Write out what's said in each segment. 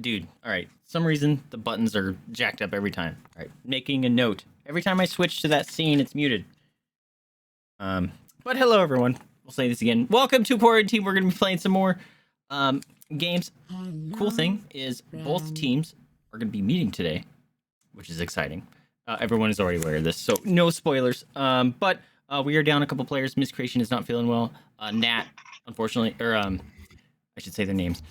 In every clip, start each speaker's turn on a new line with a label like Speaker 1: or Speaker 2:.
Speaker 1: Dude, all right. Some reason the buttons are jacked up every time. All right, making a note. Every time I switch to that scene, it's muted. But hello everyone. We'll say this again. Welcome to QuaranTeam. We're gonna be playing some more games. Cool thing is both teams are gonna be meeting today, which is exciting. Everyone is already aware of this, so no spoilers. But we are down a couple players. Miscreation is not feeling well. Nat, unfortunately, or I should say their names.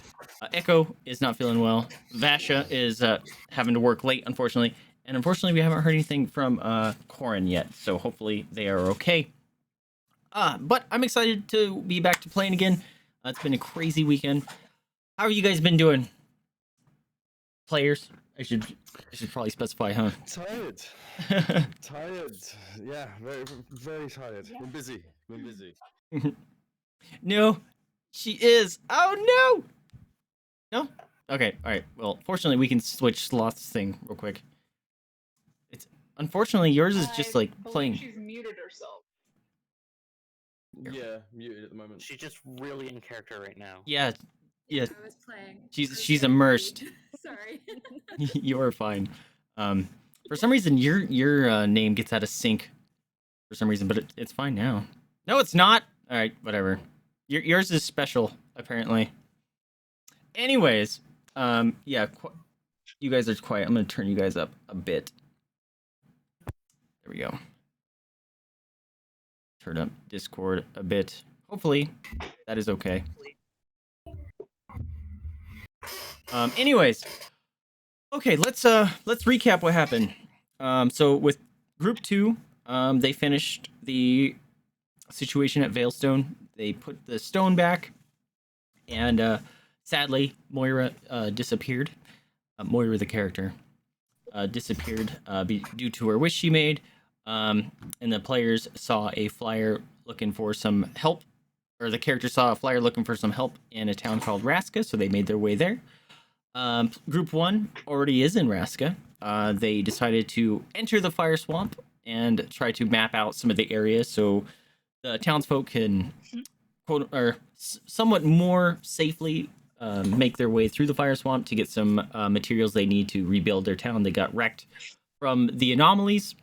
Speaker 1: Echo is not feeling well. Vasha is having to work late, unfortunately. And unfortunately, we haven't heard anything from Korinn yet, so hopefully they are okay. But I'm excited to be back to playing again. It's been a crazy weekend. How have you guys been doing? Players? I should probably specify, huh?
Speaker 2: Tired. Tired. Yeah, very, very tired.
Speaker 3: Yeah.
Speaker 2: Been busy. Been busy.
Speaker 1: No, she is. Oh no. No? Okay, alright. Well, fortunately we can switch slots thing real quick. It's unfortunately yours is just like playing.
Speaker 3: She's muted herself.
Speaker 2: Yeah, muted at the moment.
Speaker 4: She's just really in character right now.
Speaker 1: Yeah. Yeah.
Speaker 5: I was playing.
Speaker 1: She's immersed.
Speaker 5: Sorry.
Speaker 1: You're fine. For some reason your name gets out of sync for some reason, but it's fine now. No, it's not. All right, whatever. Yours is special apparently. Anyways, yeah, you guys are quiet. I'm gonna turn you guys up a bit. There we go. Turn up Discord a bit. Hopefully, that is okay. Anyways, okay, let's recap what happened. So with Group 2, they finished the situation at Veilstone. They put the stone back, and sadly, Moira disappeared. Moira, the character, disappeared due to her wish she made. And the players saw a flyer looking for some help, or the character saw a flyer looking for some help in a town called Raska, so they made their way there. Group 1 already is in Raska. They decided to enter the fire swamp and try to map out some of the areas so the townsfolk can somewhat more safely make their way through the fire swamp to get some materials they need to rebuild their town. They got wrecked from the anomalies,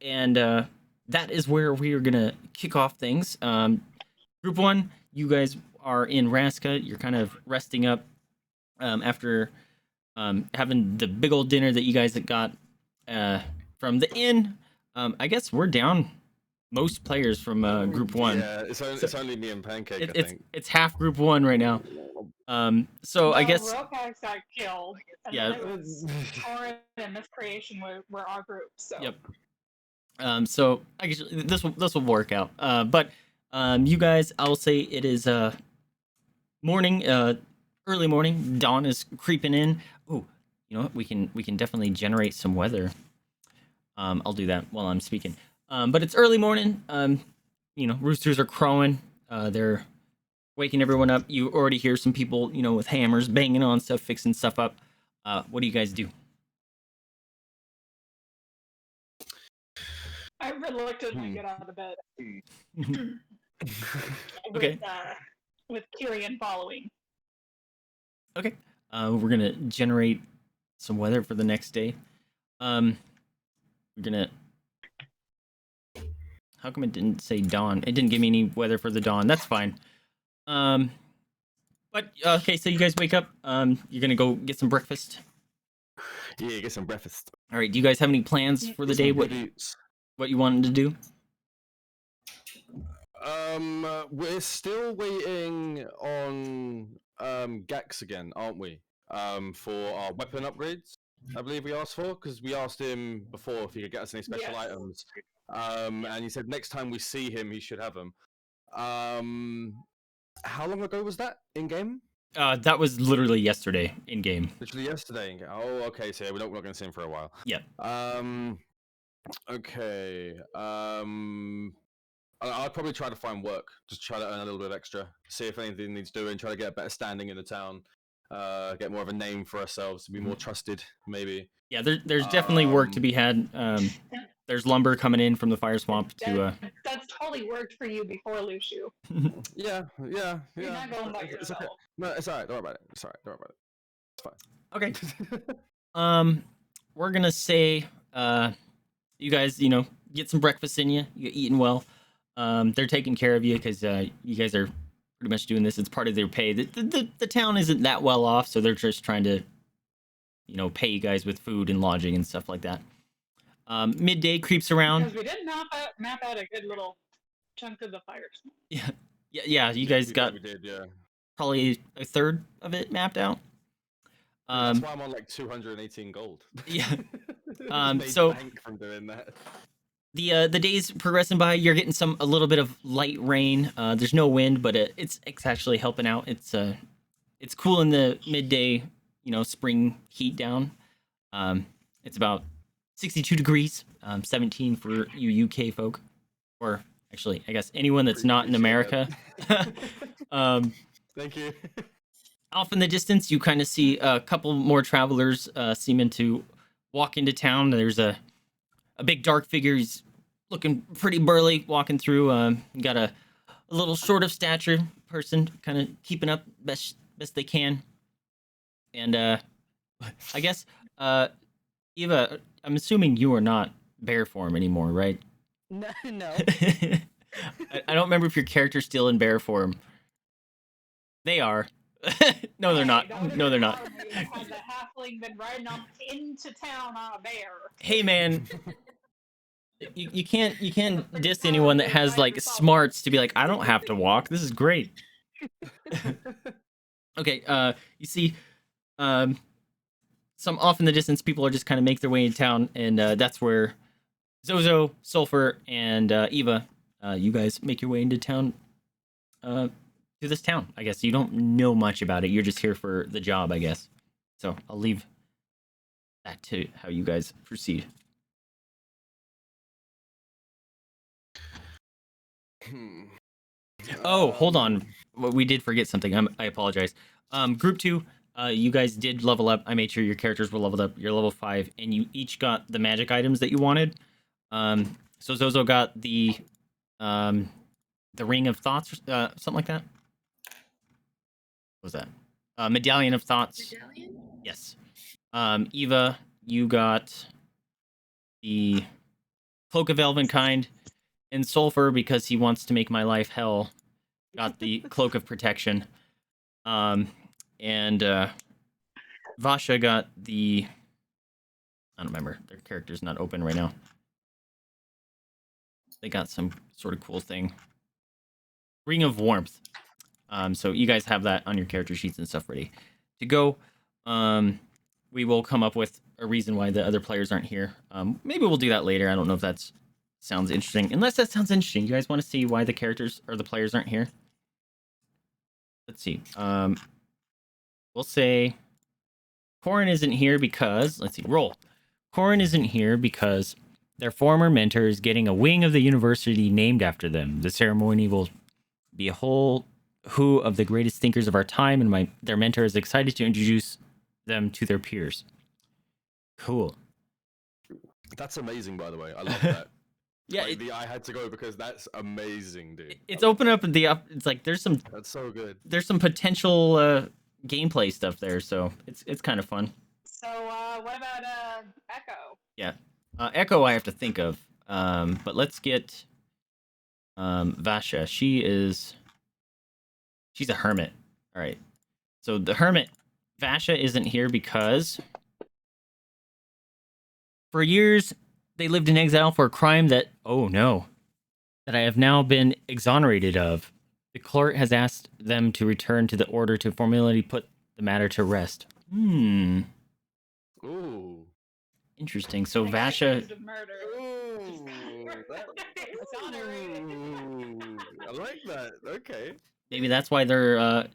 Speaker 1: and that is where we are gonna kick off things. Group 1, you guys are in Raska. You're kind of resting up after having the big old dinner that you guys got from the inn. I guess we're down most players from Group 1.
Speaker 2: Yeah, it's only me and Pancake, I think.
Speaker 1: It's half Group 1 right now. So I guess
Speaker 3: Rokax got killed. And
Speaker 1: yeah.
Speaker 3: then it was Korinn and Miscreation were our group. So.
Speaker 1: Yep. So I guess this will work out. But you guys, I'll say it is morning, early morning. Dawn is creeping in. Oh, you know what? We can definitely generate some weather. I'll do that while I'm speaking. But it's early morning. You know, roosters are crowing. They're waking everyone up. You already hear some people, you know, with hammers banging on stuff, fixing stuff up. What do you guys do?
Speaker 3: I reluctantly get out of the bed.
Speaker 1: Okay.
Speaker 3: With Kyrian following.
Speaker 1: Okay. We're gonna generate some weather for the next day. We're gonna. How come it didn't say dawn? It didn't give me any weather for the dawn. That's fine. But okay, so you guys wake up. You're gonna go get some breakfast.
Speaker 2: Yeah, get some breakfast.
Speaker 1: All right. Do you guys have any plans for the day? What you wanted to do?
Speaker 2: We're still waiting on Gax again, aren't we? For our weapon upgrades, I believe we asked for, because we asked him before if he could get us any special items. And he said next time we see him, he should have them. How long ago was that in game?
Speaker 1: That was literally yesterday in game.
Speaker 2: Literally yesterday in game. Oh, okay. So yeah, we're not going to see him for a while.
Speaker 1: Yeah.
Speaker 2: Okay. I'd probably try to find work. Just try to earn a little bit extra. See if anything needs doing. Try to get a better standing in the town. Get more of a name for ourselves. To be more trusted, maybe.
Speaker 1: Yeah, there's definitely work to be had. There's lumber coming in from the fire swamp to.
Speaker 3: That's totally worked for you before Luciu.
Speaker 2: Yeah.
Speaker 3: You're not going by
Speaker 2: It's
Speaker 3: yourself.
Speaker 2: okay. No, it's alright. Don't worry about it. It's alright. Don't worry about it.
Speaker 1: Okay. We're gonna say, you guys, get some breakfast in you. You're eating well. They're taking care of you because you guys are pretty much doing this. It's part of their pay. The town isn't that well off, so they're just trying to, pay you guys with food and lodging and stuff like that. Midday creeps around.
Speaker 3: Because we did map out a good little chunk of the fires.
Speaker 1: Yeah. You guys got
Speaker 2: We did, yeah.
Speaker 1: probably a third of it mapped out.
Speaker 2: That's why I'm on like 218 gold.
Speaker 1: Yeah.
Speaker 2: Made
Speaker 1: So
Speaker 2: bank from doing that.
Speaker 1: the days progressing by, you're getting a little bit of light rain. There's no wind, but it's actually helping out. It's cool in the midday, spring heat down. It's about 62 degrees, 17 for you UK folk, or actually, I guess anyone that's not in America.
Speaker 2: Thank you.
Speaker 1: Off in the distance, you kind of see a couple more travelers seeming to walk into town. There's a big dark figure. He's looking pretty burly, walking through. Got a little short of stature person, kind of keeping up best they can. And I guess Eva, I'm assuming you are not bear form anymore, right?
Speaker 5: No.
Speaker 1: I don't remember if your character's still in bear form. They are. No, they're not. No, they're not.
Speaker 3: Has a halfling been riding up into town on a bear?
Speaker 1: Hey, man. You can't diss anyone that has like smarts to be like, I don't have to walk. This is great. Okay. You see, some off in the distance, people are just kind of make their way in town, and that's where Zozo, Sulfur, and Eva, you guys make your way into town. To this town, I guess. You don't know much about it. You're just here for the job, I guess. So I'll leave that to how you guys proceed. Oh, hold on. We did forget something. I apologize. Group 2, you guys did level up. I made sure your characters were leveled up. You're level 5, and you each got the magic items that you wanted. So Zozo got the Ring of Thoughts, something like that. What was that? Medallion of Thoughts.
Speaker 6: Medallion?
Speaker 1: Yes. Eva, you got the Cloak of Elvenkind, and Sulfur, because he wants to make my life hell, got the Cloak of Protection. And Vasha got the... I don't remember. Their character's not open right now. They got some sort of cool thing. Ring of Warmth. So you guys have that on your character sheets and stuff ready to go. We will come up with a reason why the other players aren't here. Maybe we'll do that later. I don't know if that sounds interesting. Unless that sounds interesting. You guys want to see why the characters or the players aren't here? Let's see. We'll say Korinn isn't here because... Let's see. Roll. Korinn isn't here because their former mentor is getting a wing of the university named after them. The ceremony will be a whole... who of the greatest thinkers of our time, and their mentor is excited to introduce them to their peers. Cool.
Speaker 2: That's amazing, by the way. I love that.
Speaker 1: Yeah,
Speaker 2: like, I had to go because that's amazing, dude.
Speaker 1: It's open up in the up. It's like there's some.
Speaker 2: That's so good.
Speaker 1: There's some potential gameplay stuff there, so it's kind of fun.
Speaker 3: So what about Echo?
Speaker 1: Yeah, Echo I have to think of. But let's get Vasha. She's a hermit. All right. So the hermit, Vasha, isn't here because for years they lived in exile for a crime that, oh no, that I have now been exonerated of. The court has asked them to return to the order to formally put the matter to rest.
Speaker 2: Ooh.
Speaker 1: Interesting. So
Speaker 3: They got
Speaker 1: Vasha...
Speaker 3: accused of murder.
Speaker 2: Ooh.
Speaker 3: Exonerated.
Speaker 2: Ooh. I like that. Okay.
Speaker 1: Maybe that's why they're a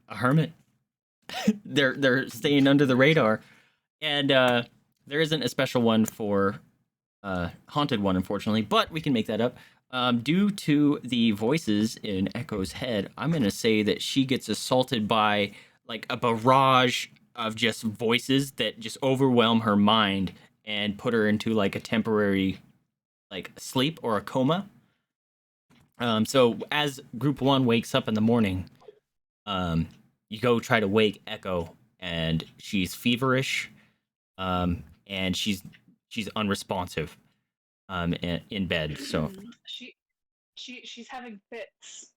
Speaker 1: hermit. they're staying under the radar. And there isn't a special one for haunted one, unfortunately, but we can make that up. Due to the voices in Echo's head, I'm going to say that she gets assaulted by like a barrage of just voices that just overwhelm her mind and put her into like a temporary like sleep or a coma. So as Group 1 wakes up in the morning, you go try to wake Echo, and she's feverish, and she's unresponsive, in bed. So
Speaker 3: she's having fits.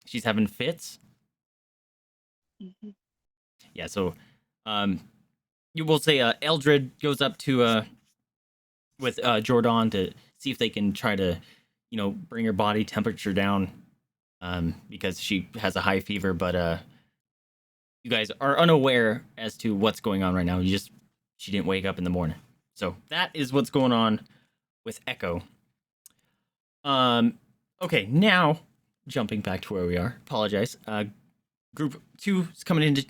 Speaker 1: she's having fits.
Speaker 3: Mhm.
Speaker 1: Yeah. So, you will say Eldred goes up to with Jordan to see if they can try to, bring her body temperature down, because she has a high fever. But you guys are unaware as to what's going on right now. She didn't wake up in the morning. So that is what's going on with Echo. Okay, now jumping back to where we are. Apologize. Group 2 is coming into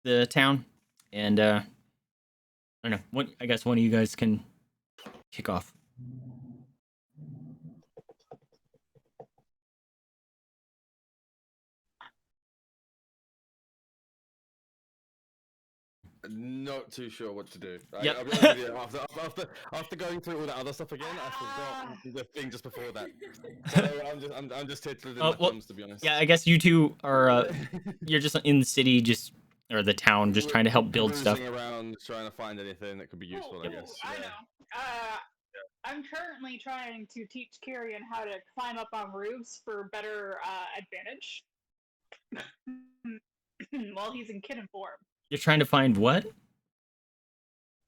Speaker 1: the town, and I don't know. I guess one of you guys can kick off.
Speaker 2: Not too sure what to do.
Speaker 1: Yep.
Speaker 2: I'll be honest with you, after going through all that other stuff again, I forgot the thing just before that. So I'm just here to do my thumbs, to be honest.
Speaker 1: Yeah, I guess you two are. You're just in the city, or the town, just trying to help build stuff.
Speaker 2: Around trying to find anything that could be useful, I guess.
Speaker 3: I know. I'm currently trying to teach Kyrian how to climb up on roofs for better advantage while he's in kitten form.
Speaker 1: You're trying to find what?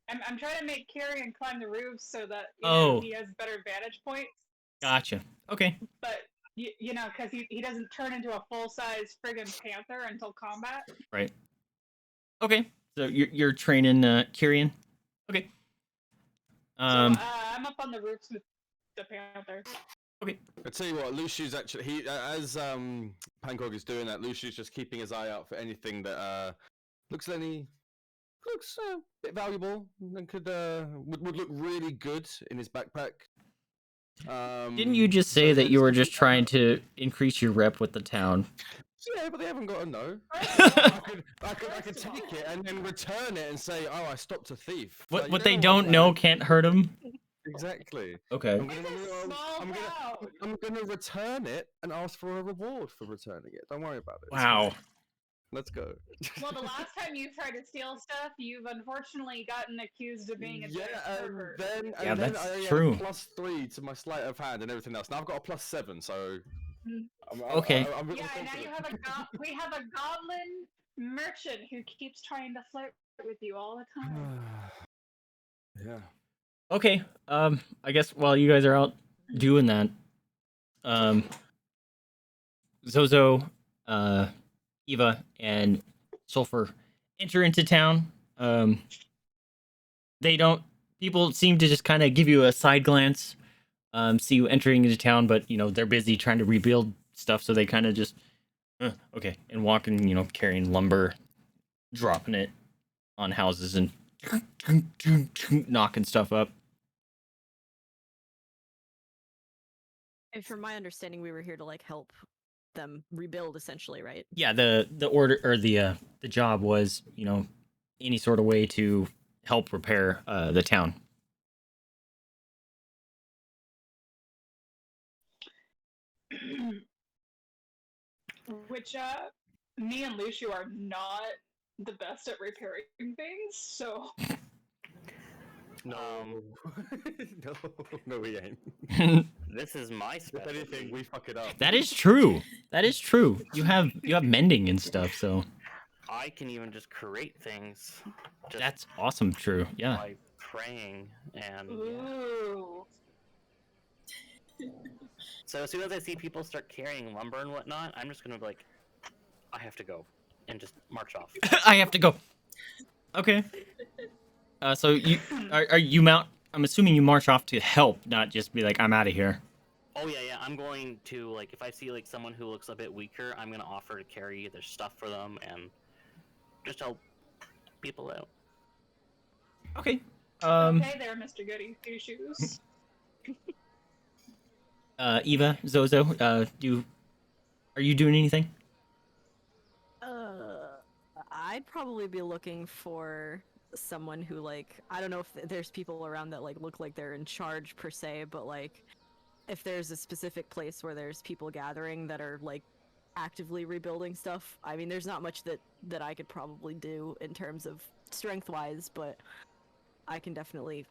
Speaker 3: I'm trying to make Kyrian climb the roofs so that he has better vantage points.
Speaker 1: Gotcha. Okay.
Speaker 3: But because he doesn't turn into a full-size friggin' panther until combat.
Speaker 1: Right. Okay. So you're training Kyrian. Okay.
Speaker 3: I'm up on the roofs with the panther.
Speaker 1: Okay.
Speaker 2: I tell you what, Lucius actually as Pancóg is doing that, Lucius just keeping his eye out for anything that looks a bit valuable and could would look really good in his backpack.
Speaker 1: Didn't you just say that you were just trying to increase your rep with the town?
Speaker 2: Yeah, but they haven't got to know. I could take it and then return it and say, "Oh, I stopped a thief."
Speaker 1: What they don't know can't hurt them.
Speaker 2: Exactly.
Speaker 1: Okay.
Speaker 2: I'm gonna return it and ask for a reward for returning it. Don't worry about it.
Speaker 1: Wow.
Speaker 2: Let's go.
Speaker 3: Well, the last time you tried to steal stuff, you've unfortunately gotten accused of being a pervert.
Speaker 1: That's true.
Speaker 2: +3 to my sleight of hand and everything else. Now I've got a +7, so.
Speaker 1: Okay.
Speaker 2: I'm really
Speaker 3: now you have we have a goblin merchant who keeps trying to flirt with you all the time.
Speaker 2: Yeah.
Speaker 1: Okay. I guess while you guys are out doing that, Zozo, Eva, and Sulfur enter into town. People seem to just kind of give you a side glance, see you entering into town, but they're busy trying to rebuild stuff, so they kind of just okay, and walking, carrying lumber, dropping it on houses and knocking stuff up.
Speaker 5: And from my understanding, we were here to help them rebuild, essentially, right?
Speaker 1: Yeah, the order, or the job was, any sort of way to help repair the town.
Speaker 3: Which me and Lucio are not the best at repairing things, so.
Speaker 2: No, we ain't.
Speaker 4: This is my specialty.
Speaker 2: If anything, we fuck it up.
Speaker 1: That is true. You have mending and stuff, so.
Speaker 4: I can even just create things.
Speaker 1: That's awesome. True. Yeah.
Speaker 4: By praying and.
Speaker 3: Ooh.
Speaker 4: So as soon as I see people start carrying lumber and whatnot, I'm just gonna be like, I have to go, and just march off.
Speaker 1: I have to go. Okay. So you you mount? I'm assuming you march off to help, not just be like, I'm out of here.
Speaker 4: Oh yeah. I'm going to if I see someone who looks a bit weaker, I'm gonna offer to carry their stuff for them and just help people out.
Speaker 1: Okay.
Speaker 3: Okay there, Mr. Goody Two Shoes.
Speaker 1: Eva, Zozo, are you doing anything?
Speaker 5: I'd probably be looking for someone who I don't know if there's people around that look like they're in charge per se, but if there's a specific place where there's people gathering that are actively rebuilding stuff. I mean, there's not much that I could probably do in terms of strength-wise, but I can definitely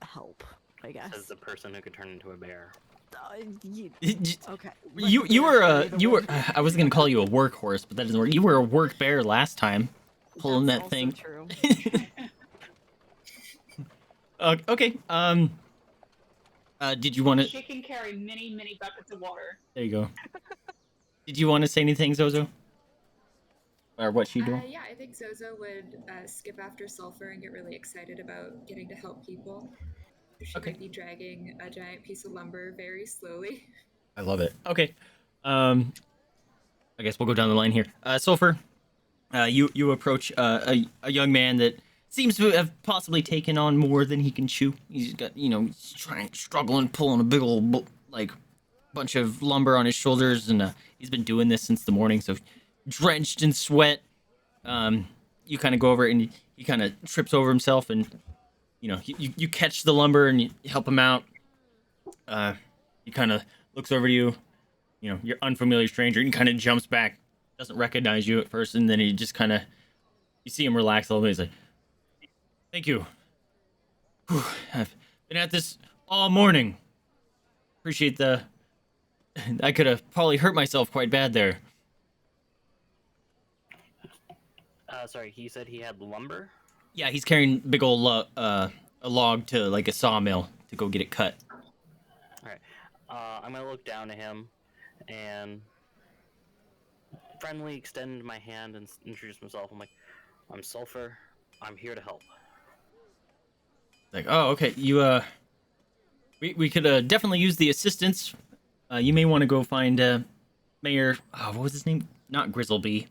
Speaker 5: help, I guess.
Speaker 4: Says the person who could turn into a bear.
Speaker 5: Okay.
Speaker 1: You were I was gonna call you a workhorse, but that doesn't work. You were a work bear last time, pulling
Speaker 5: That's
Speaker 1: that
Speaker 5: also
Speaker 1: thing.
Speaker 5: True.
Speaker 1: Okay. Did you want to?
Speaker 3: She can carry many, many buckets of water.
Speaker 1: There you go. Did you want to say anything, Zozo? Or what she doing?
Speaker 6: Yeah, I think Zozo would skip after Sulfur and get really excited about getting to help people. She
Speaker 1: Okay.
Speaker 6: might be dragging a giant piece of lumber very slowly.
Speaker 1: I love it. Okay. I guess we'll go down the line here. Sulfur, you approach a young man that seems to have possibly taken on more than he can chew. He's got, he's struggling, pulling a big old, bunch of lumber on his shoulders, and he's been doing this since the morning, so drenched in sweat. You kind of go over and he kind of trips over himself, and, you catch the lumber and you help him out. He kind of looks over to you, you're unfamiliar stranger, and kind of jumps back, doesn't recognize you at first, and then he just kind of, you see him relax a little bit. He's like, "Thank you. Whew, I've been at this all morning. Appreciate I could have probably hurt myself quite bad there."
Speaker 4: Sorry, he said he had lumber?
Speaker 1: Yeah, he's carrying big old a log to like a sawmill to go get it cut.
Speaker 4: Alright. I'm gonna look down at him and friendly extend my hand and introduce myself. I'm like, "I'm Sulfur. I'm here to help."
Speaker 1: Like, "Oh, okay. You we could definitely use the assistance. You may want to go find Mayor. Oh, what was his name? Not Grizzleby.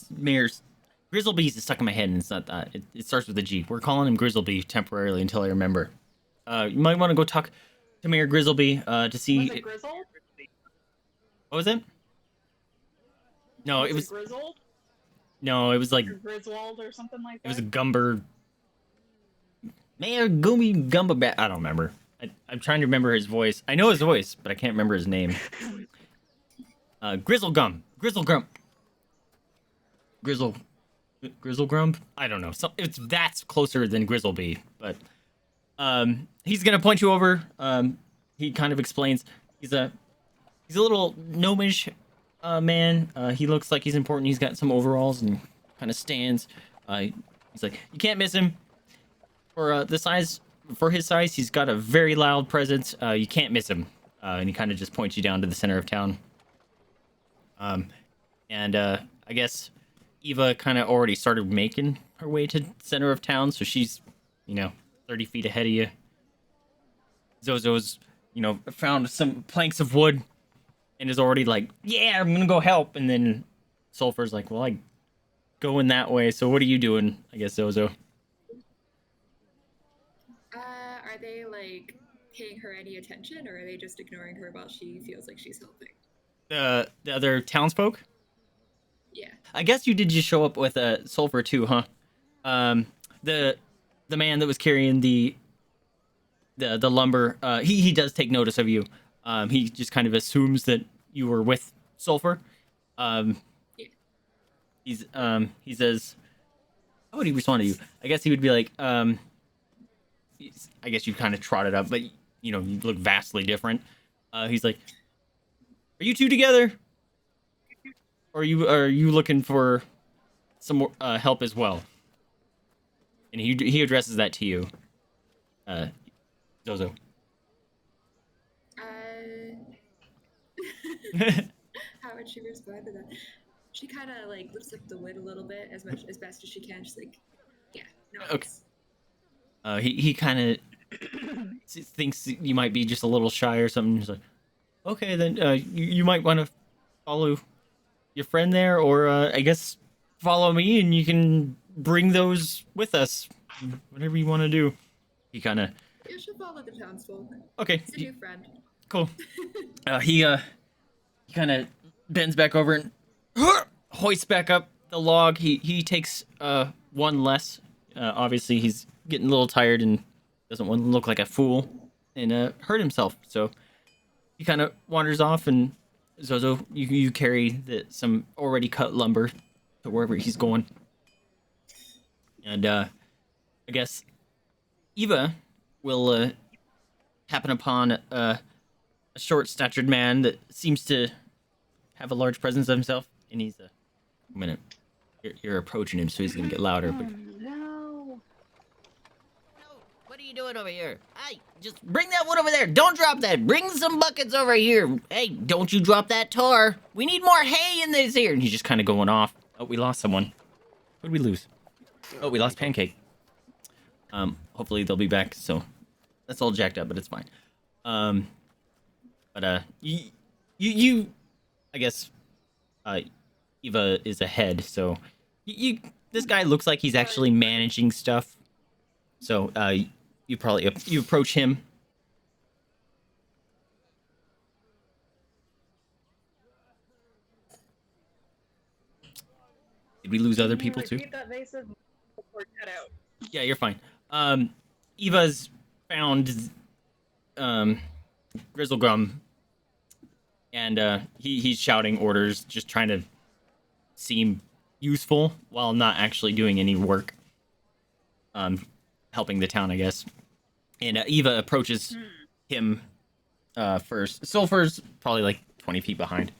Speaker 1: Mayor's Grizzlebee's is stuck in my head, and it's not that. It starts with a G. We're calling him Grizzleby temporarily until I remember. You might want to go talk to Mayor Grizzleby to see.
Speaker 3: Was it Grizzled?
Speaker 1: What was it? No, it was.
Speaker 3: Grizzled?
Speaker 1: No, it was like
Speaker 3: Or Griswold or something like
Speaker 1: it
Speaker 3: that?
Speaker 1: was a Gumber. Mayor Goomy Gumberbat. I don't remember. I'm trying to remember his voice. I know his voice, but I can't remember his name. Grizzlegum. Grizzlegrum? I don't know. That's closer than Grizzleby, but he's gonna point you over. He kind of explains. He's a little gnomish man. He looks like he's important. He's got some overalls and kind of stands. He's like, you can't miss him. For his size, he's got a very loud presence. You can't miss him. And he kind of just points you down to the center of town. I guess Eva kind of already started making her way to center of town, so she's, 30 feet ahead of you. Zozo's, found some planks of wood and is already like, "Yeah, I'm gonna go help." And then Sulfur's like, "Well, I going that way, so what are you doing?" I guess, Zozo.
Speaker 6: Are they like paying her any attention, or are they just ignoring her while she feels like she's helping?
Speaker 1: The other townsfolk?
Speaker 6: Yeah.
Speaker 1: I guess you did just show up with a Sulfur too, huh? The man that was carrying the lumber, he does take notice of you. He just kind of assumes that you were with Sulfur.
Speaker 6: Yeah.
Speaker 1: He says, how would he respond to you? I guess he would be like, I guess you kind of trotted up, but you look vastly different. He's like, "Are you two together? Or are you looking for some more help as well?" And he addresses that to you, Zozo.
Speaker 6: How would she respond to that? She kind of like lifts up the wood a little bit as best as she can. She's like, "Yeah, no."
Speaker 1: Okay. He kind of thinks you might be just a little shy or something. He's like, "Okay, then you might want to follow your friend there, or I guess follow me, and you can bring those with us. Whatever you want to do." He kind of.
Speaker 6: Yeah, she'll follow the townsfolk.
Speaker 1: Okay.
Speaker 6: It's a new friend.
Speaker 1: Cool. He kind of bends back over and hoists back up the log. He takes one less. Obviously, he's getting a little tired and doesn't want to look like a fool and hurt himself. So he kind of wanders off and Zozo, you carry some already cut lumber to wherever he's going. And I guess Eva will happen upon a short-statured man that seems to have a large presence of himself. And he's a minute. You're approaching him, so he's gonna get louder. But...
Speaker 3: No.
Speaker 1: What are you doing over here? Hey, just bring that wood over there. Don't drop that. Bring some buckets over here. Hey, don't you drop that tar. We need more hay in this here. And he's just kind of going off. Oh, we lost someone. Who did we lose? Oh, we lost Pancake. Hopefully they'll be back. So that's all jacked up, but it's fine. But you, I guess, Eva is ahead. So this guy looks like he's actually managing stuff. So you approach him. Did we lose other people too?
Speaker 3: Repeat that, Vaesive? Or cut out.
Speaker 1: Yeah, you're fine. Eva's found Grizzlegum, and he's shouting orders, just trying to seem useful while not actually doing any work. Helping the town, I guess. And Eva approaches him first. Sulfur's probably like 20 feet behind.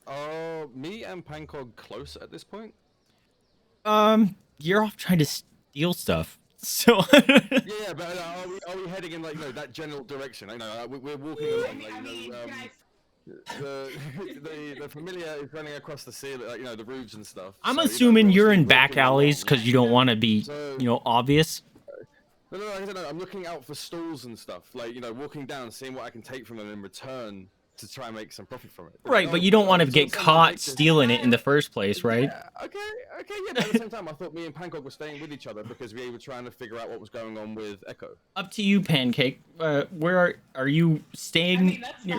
Speaker 2: Are me and Pancóg close at this point?
Speaker 1: You're off trying to steal stuff. So
Speaker 2: Yeah, but are we heading in like that general direction? I know we're walking along. The familiar is running across the ceiling, the roofs and stuff.
Speaker 1: I'm
Speaker 2: so,
Speaker 1: assuming
Speaker 2: we're
Speaker 1: you're in
Speaker 2: walking
Speaker 1: back alleys
Speaker 2: along.
Speaker 1: because you don't want to be,
Speaker 2: So-
Speaker 1: obvious.
Speaker 2: No, I don't know. I'm looking out for stalls and stuff. Walking down, seeing what I can take from them in return to try and make some profit from it.
Speaker 1: Right, but you don't want to get caught stealing it in the first place, right?
Speaker 2: Yeah, okay, yeah. But at the same time, I thought me and Pancóg were staying with each other because we were trying to figure out what was going on with Echo.
Speaker 1: Up to you, Pancake. Where are you staying?
Speaker 3: I mean, that's fine.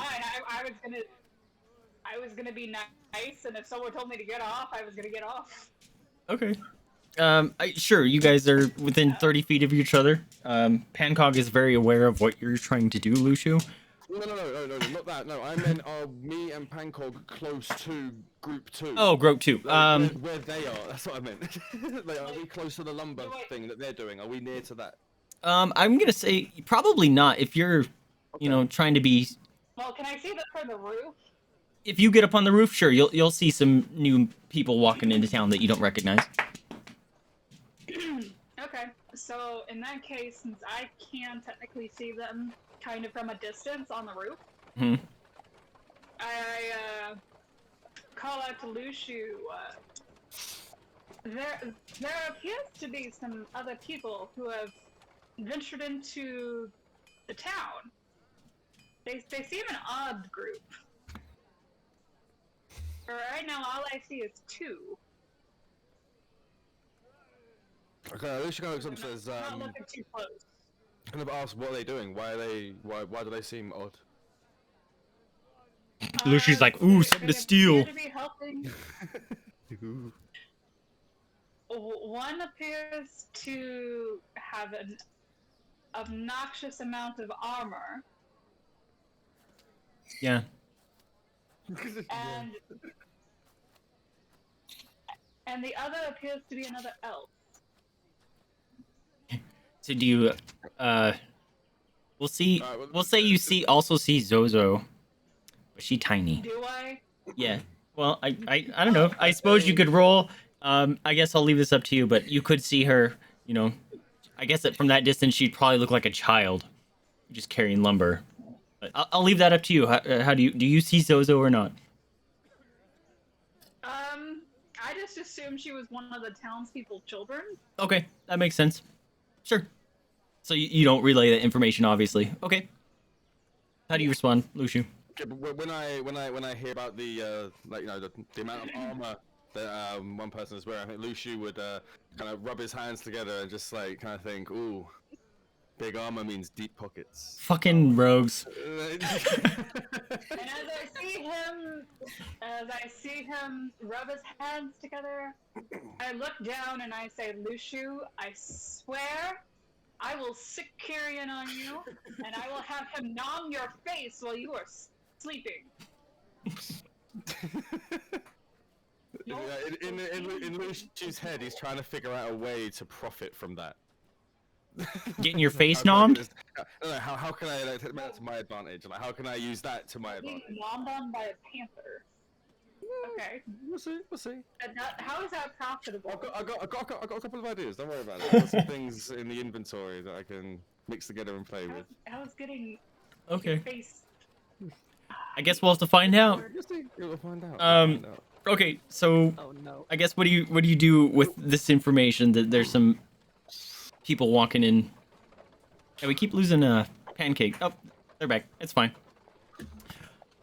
Speaker 3: I was gonna be nice, and if someone told me to get off, I was gonna get off.
Speaker 1: Okay. Sure, you guys are within 30 feet of each other. Pancóg is very aware of what you're trying to do, Lucio.
Speaker 2: No, not that. No, I meant me and Pancóg close to Group 2.
Speaker 1: Oh, Group 2.
Speaker 2: Where they are. That's what I meant. Are we close to the lumber thing that they're doing? Are we near to that?
Speaker 1: I'm gonna say probably not. If you're, trying to be.
Speaker 3: Well, can I see that from the roof?
Speaker 1: If you get up on the roof, sure, you'll see some new people walking into town that you don't recognize.
Speaker 3: Okay, so in that case, since I can technically see them kind of from a distance on the roof, I call out to Lucio. There appears to be some other people who have ventured into the town. They seem an odd group. For right now, all I see is 2.
Speaker 2: Okay, Lucio looks up and says,
Speaker 3: Not looking too close.
Speaker 2: kind of asks what are they doing? Why do they seem odd?
Speaker 1: Lucio's like, ooh, something to steal.
Speaker 3: Appear to be helping. One appears to have an obnoxious amount of armor,
Speaker 1: Yeah.
Speaker 3: and the other appears to be another elf.
Speaker 1: So do you, we'll see, we'll say you also see Zozo, but she tiny.
Speaker 3: Do I?
Speaker 1: Yeah. Well, I don't know. I suppose you could roll. I guess I'll leave this up to you, but you could see her, I guess that from that distance, she'd probably look like a child, just carrying lumber. But I'll leave that up to you. How do you see Zozo or not?
Speaker 3: I just assumed she was one of the townspeople's children.
Speaker 1: Okay, that makes sense. Sure. So you don't relay that information, obviously. Okay. How do you respond, Lucio?
Speaker 2: Okay, but when I hear about the the amount of armor that one person is wearing, I think Lucio would kind of rub his hands together and just kind of think, ooh, big armor means deep pockets.
Speaker 1: Fucking rogues.
Speaker 3: And as I see him rub his hands together, I look down and I say, Lucio, I swear I will sick Kyrian on you, and I will have him nom your face while you are sleeping.
Speaker 2: In Lucius' head, he's trying to figure out a way to profit from that.
Speaker 1: Getting your face
Speaker 2: How can I
Speaker 1: nommed?
Speaker 2: get this- how can I like, take that to my advantage? Like, how can I use that to my
Speaker 3: Being
Speaker 2: advantage?
Speaker 3: nommed on by a panther. Okay.
Speaker 2: We'll see. We'll see.
Speaker 3: And how is that profitable?
Speaker 2: I got a couple of ideas. Don't worry about it. I've got some things in the inventory that I can mix together and play with.
Speaker 3: How's getting
Speaker 1: Okay.
Speaker 3: your face?
Speaker 1: I guess we'll have to find out.
Speaker 2: We'll see. We'll find out.
Speaker 1: Okay, so
Speaker 5: Oh no.
Speaker 1: I guess what do you do with this information that there's some people walking in? And we keep losing Pancake. Oh, they're back. It's fine.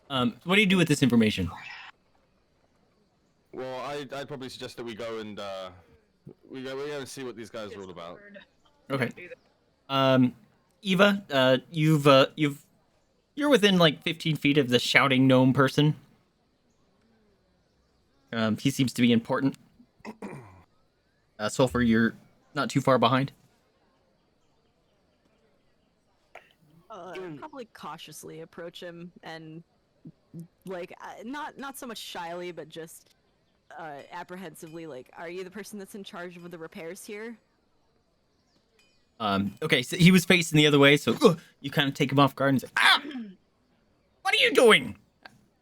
Speaker 1: What do you do with this information?
Speaker 2: Well, I'd probably suggest that we go and we go and see what these guys are all about.
Speaker 1: Okay. Eva, you're within like 15 feet of the shouting gnome person. He seems to be important. Sulfur, you're not too far behind.
Speaker 5: Probably cautiously approach him and, like, not so much shyly, but just apprehensively. Like, are you the person that's in charge of the repairs here?
Speaker 1: Okay, so he was facing the other way, so you kind of take him off guard and say, "Ah, what are you doing?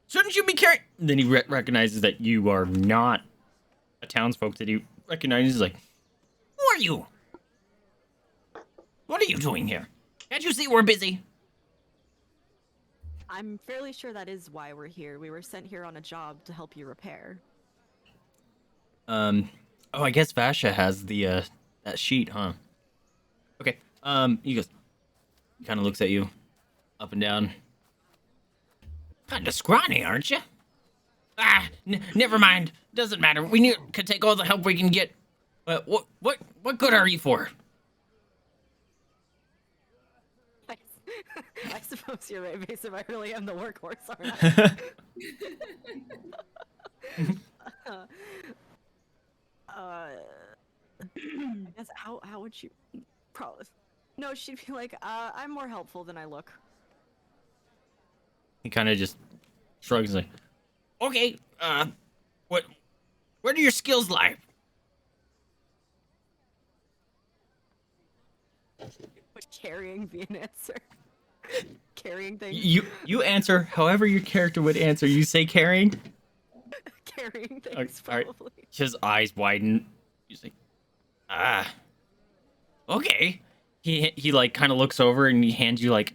Speaker 1: Shouldn't you be carrying?" And then he recognizes that you are not a townsfolk. That he recognizes, like, "Who are you? What are you doing here? Can't you see we're busy?"
Speaker 5: I'm fairly sure that is why we're here. We were sent here on a job to help you repair.
Speaker 1: Oh, I guess Vasha has the that sheet, huh? Okay. He goes, he kind of looks at you, up and down. Kinda scrawny, aren't you? Ah, never mind. Doesn't matter. We could take all the help we can get. But what good are you for?
Speaker 5: I suppose you're right, Vaesive. I really am the workhorse, aren't I? I guess how would she? Probably. No, she'd be like, I'm more helpful than I look.
Speaker 1: He kind of just shrugs like, okay, where do your skills lie?
Speaker 5: Would carrying be an answer? Carrying things?
Speaker 1: You answer however your character would answer. You say carrying?
Speaker 5: Carrying things,
Speaker 1: All right.
Speaker 5: probably.
Speaker 1: His eyes widen. He's like, okay. He like kind of looks over and he hands you like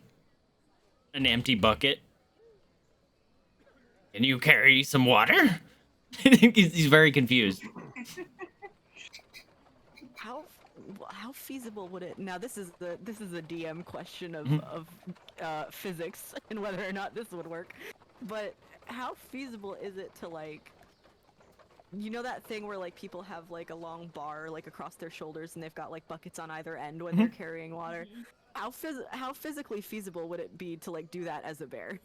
Speaker 1: an empty bucket. Can you carry some water? He's very confused.
Speaker 5: How feasible would it? Now this is a DM question of physics and whether or not this would work. But how feasible is it to, like, you know that thing where like people have like a long bar like across their shoulders and they've got like buckets on either end when they're carrying water? How physically feasible would it be to like do that as a bear?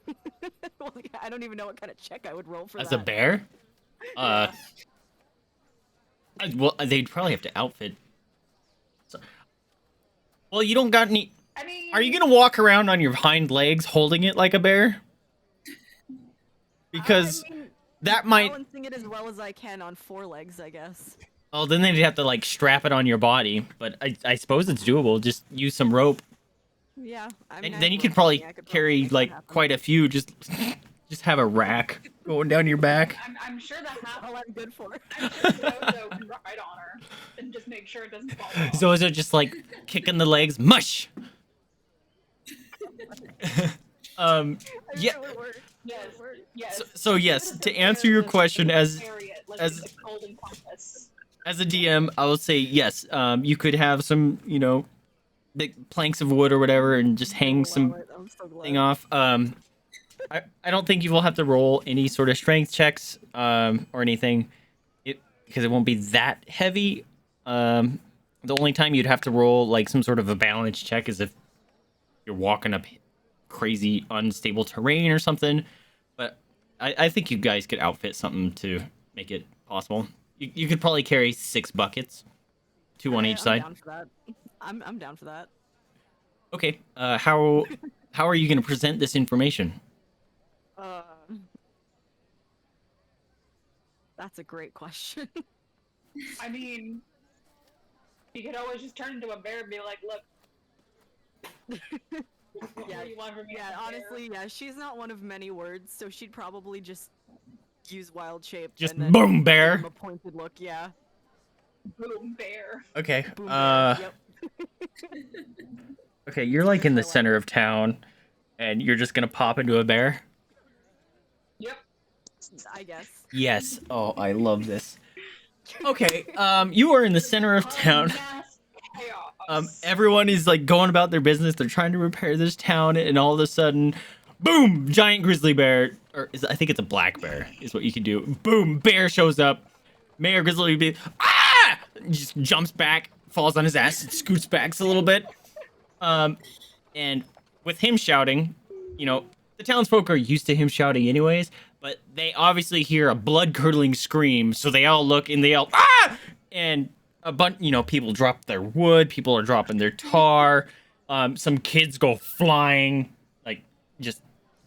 Speaker 5: Well, yeah, I don't even know what kind of check I would roll for
Speaker 1: As
Speaker 5: that.
Speaker 1: a bear? Well, they'd probably have to outfit. So, well, you don't got any.
Speaker 3: I mean,
Speaker 1: Are you gonna walk around on your hind legs holding it like a bear? Because
Speaker 5: I mean,
Speaker 1: that might.
Speaker 5: balancing it as well as I can on four legs, I guess.
Speaker 1: Oh, then they'd have to like strap it on your body. But I suppose it's doable. Just use some rope.
Speaker 5: Yeah, I mean,
Speaker 1: And then you could probably carry
Speaker 5: make that
Speaker 1: like
Speaker 5: happen.
Speaker 1: quite a few. Just have a rack going down your back.
Speaker 3: I'm sure the half.
Speaker 5: all I'm good for.
Speaker 3: I'm sure Zozo can ride on her and just make sure it doesn't fall off.
Speaker 1: So is it just like kicking the legs? Mush. Yeah.
Speaker 3: Yes. Yes.
Speaker 1: So yes, to answer your question as
Speaker 3: Carry it like
Speaker 1: as-
Speaker 3: it's a golden compass.
Speaker 1: as a DM, I will say yes. You could have some, big planks of wood or whatever, and just hang some
Speaker 5: I'm so glad.
Speaker 1: thing off. I don't think you will have to roll any sort of strength checks or anything, because it won't be that heavy. The only time you'd have to roll like some sort of a balance check is if you're walking up crazy unstable terrain or something. But I think you guys could outfit something to make it possible. You could probably carry 6 buckets, 2 on each
Speaker 5: I'm
Speaker 1: side.
Speaker 5: down for that. I'm down for that.
Speaker 1: Okay. How are you going to present this information?
Speaker 5: That's a great question.
Speaker 3: I mean, you could always just turn into a bear and be like, "Look, what
Speaker 5: Yeah,
Speaker 3: do you want from me?"
Speaker 5: yeah,
Speaker 3: I'm a bear."
Speaker 5: honestly, yeah, she's not one of many words, so she'd probably just use wild shape
Speaker 1: Just
Speaker 5: and then
Speaker 1: boom,
Speaker 5: give
Speaker 1: bear.
Speaker 5: him a pointed look. Yeah,
Speaker 3: Boom, bear.
Speaker 1: Okay.
Speaker 5: boom bear. Yep.
Speaker 1: Okay, you're like in the
Speaker 5: I like
Speaker 1: center of town, and you're just gonna pop into a bear.
Speaker 3: Yep.
Speaker 5: I guess.
Speaker 1: Yes. Oh, I love this. Okay. You are in the center of town.
Speaker 3: Mass chaos.
Speaker 1: Everyone is like going about their business. They're trying to repair this town, and all of a sudden, boom! Giant grizzly bear, I think it's a black bear, is what you can do. Boom! Bear shows up. Mayor Grizzly be just jumps back, falls on his ass, and scoots back a little bit. And with him shouting, you know, the townsfolk are used to him shouting anyways, but they obviously hear a blood-curdling scream, so they all look and they yell, ah! And a bunch, you know, people drop their wood, people are dropping their tar, some kids go flying, like, just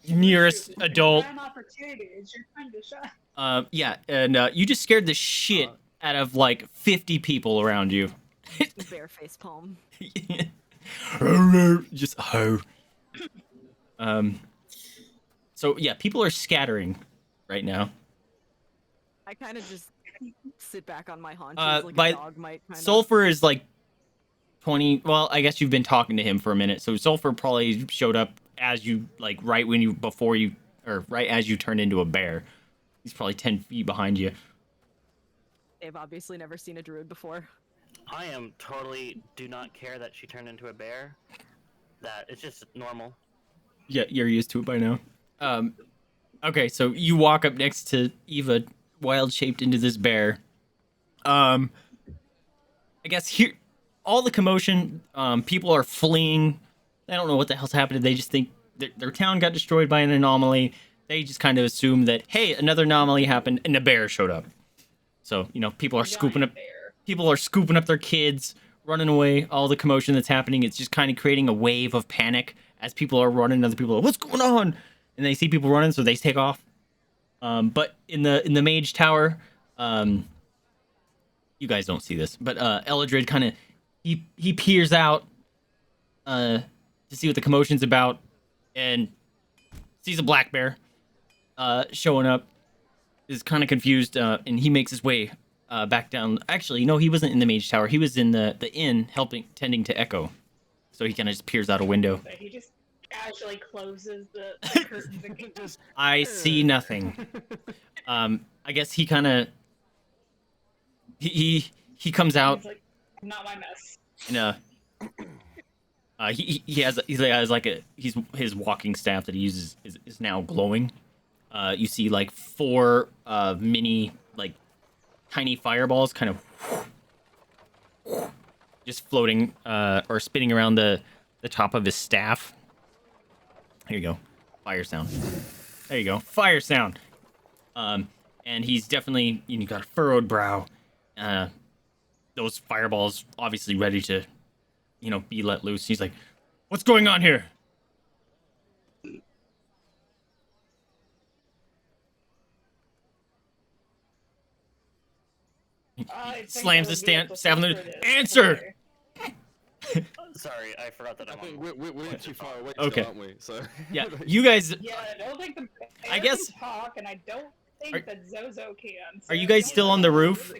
Speaker 1: nearest adult.
Speaker 3: An opportunity. It's your time to shine.
Speaker 1: Yeah, and you just scared the shit out of, like, 50 people around you.
Speaker 5: Bear face palm.
Speaker 1: Just ho. So yeah, people are scattering right now.
Speaker 5: I kind of just sit back on my haunches like
Speaker 1: by-
Speaker 5: a dog might. Kind
Speaker 1: Sulfur is like 20. Well, I guess you've been talking to him for a minute, so Sulfur probably showed up as you right as you turned into a bear. He's probably 10 feet behind you.
Speaker 5: They've obviously never seen a druid before.
Speaker 4: I am totally do not care that she turned into a bear. That it's just normal.
Speaker 1: Yeah, you're used to it by now. Okay, so you walk up next to Eva, wild shaped into this bear. I guess here, all the commotion, people are fleeing. They don't know what the hell's happening. They just think their town got destroyed by an anomaly. They just kind of assume that, hey, another anomaly happened and a bear showed up. So, you know, people are scooping up their kids, running away. All the commotion that's happening, it's just kind of creating a wave of panic as people are running. Other people are, what's going on? And they see people running, so they take off. But in the mage tower, you guys don't see this, but Eldred kind of he peers out to see what the commotion's about, and sees a black bear showing up. Is kind of confused, and he makes his way back down. Actually, no, he wasn't in the mage tower. He was in the inn, tending to Echo. So he kind of just peers out a window.
Speaker 3: So he just casually closes the curtains and just
Speaker 1: I see nothing. I guess he kind of he comes out.
Speaker 3: He's like, not my mess.
Speaker 1: And his walking staff that he uses is now glowing. You see like 4 mini like tiny fireballs kind of just floating or spinning around the top of his staff. Here you go, fire sound. There you go, fire sound. And he's definitely, you know, got a furrowed brow. Those fireballs obviously ready to, you know, be let loose. He's like, what's going on here? Slams the staff on the answer.
Speaker 4: Sorry, I forgot that
Speaker 2: I
Speaker 4: I'm
Speaker 2: think
Speaker 4: on.
Speaker 2: we're too far away,
Speaker 1: Okay.
Speaker 2: still, aren't we? So
Speaker 1: Yeah, you guys.
Speaker 3: Yeah, I don't think the
Speaker 1: I
Speaker 3: bear
Speaker 1: guess-
Speaker 3: can talk, and I don't think
Speaker 1: Are-
Speaker 3: that Zozo can.
Speaker 1: Are you guys still on the roof?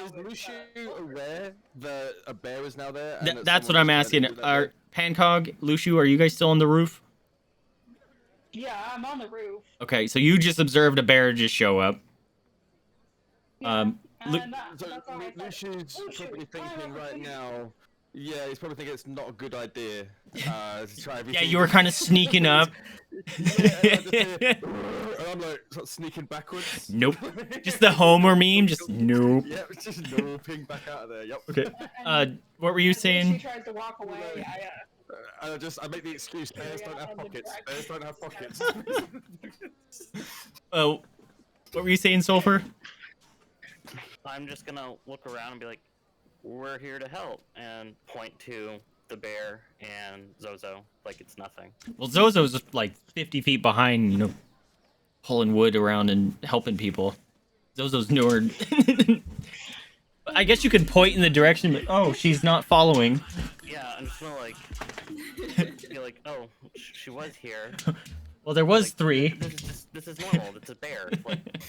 Speaker 2: Is Lucio aware that a bear is now there?
Speaker 1: That's what I'm asking. Are Pancóg, Lucio, are you guys still on the roof?
Speaker 3: Yeah, I'm on the roof.
Speaker 1: Okay, so you just observed a bear just show up.
Speaker 3: Yeah,
Speaker 1: Lu-
Speaker 3: and
Speaker 2: So
Speaker 3: that's all I said.
Speaker 2: Lucius
Speaker 3: Lucio,
Speaker 2: probably
Speaker 3: climb up
Speaker 2: thinking
Speaker 3: the
Speaker 2: right
Speaker 3: thing.
Speaker 2: now. Yeah, he's probably thinking it's not a good idea to try everything.
Speaker 1: Yeah, you were kind of sneaking up.
Speaker 2: and I'm like sort of sneaking backwards.
Speaker 1: Nope. Just the Homer meme. Just nope.
Speaker 2: Yeah, it's just noping back out of there. Yep.
Speaker 1: Okay.
Speaker 3: And
Speaker 1: What were you
Speaker 3: as she
Speaker 1: saying?
Speaker 3: tries to walk away.
Speaker 2: I make the excuse. Bears don't have pockets. Bears don't have pockets.
Speaker 1: Oh, what were you saying, Sulfur?
Speaker 4: I'm just gonna look around and be like, "We're here to help," and point to the bear and Zozo like it's nothing.
Speaker 1: Well, Zozo's just like 50 feet behind, pulling wood around and helping people. Zozo's newer. I guess you could point in the direction, but oh, she's not following.
Speaker 4: Yeah, I'm just gonna like be like, oh, she was here.
Speaker 1: Well, there was
Speaker 4: Like,
Speaker 1: 3.
Speaker 4: This is normal. It's a bear. Like,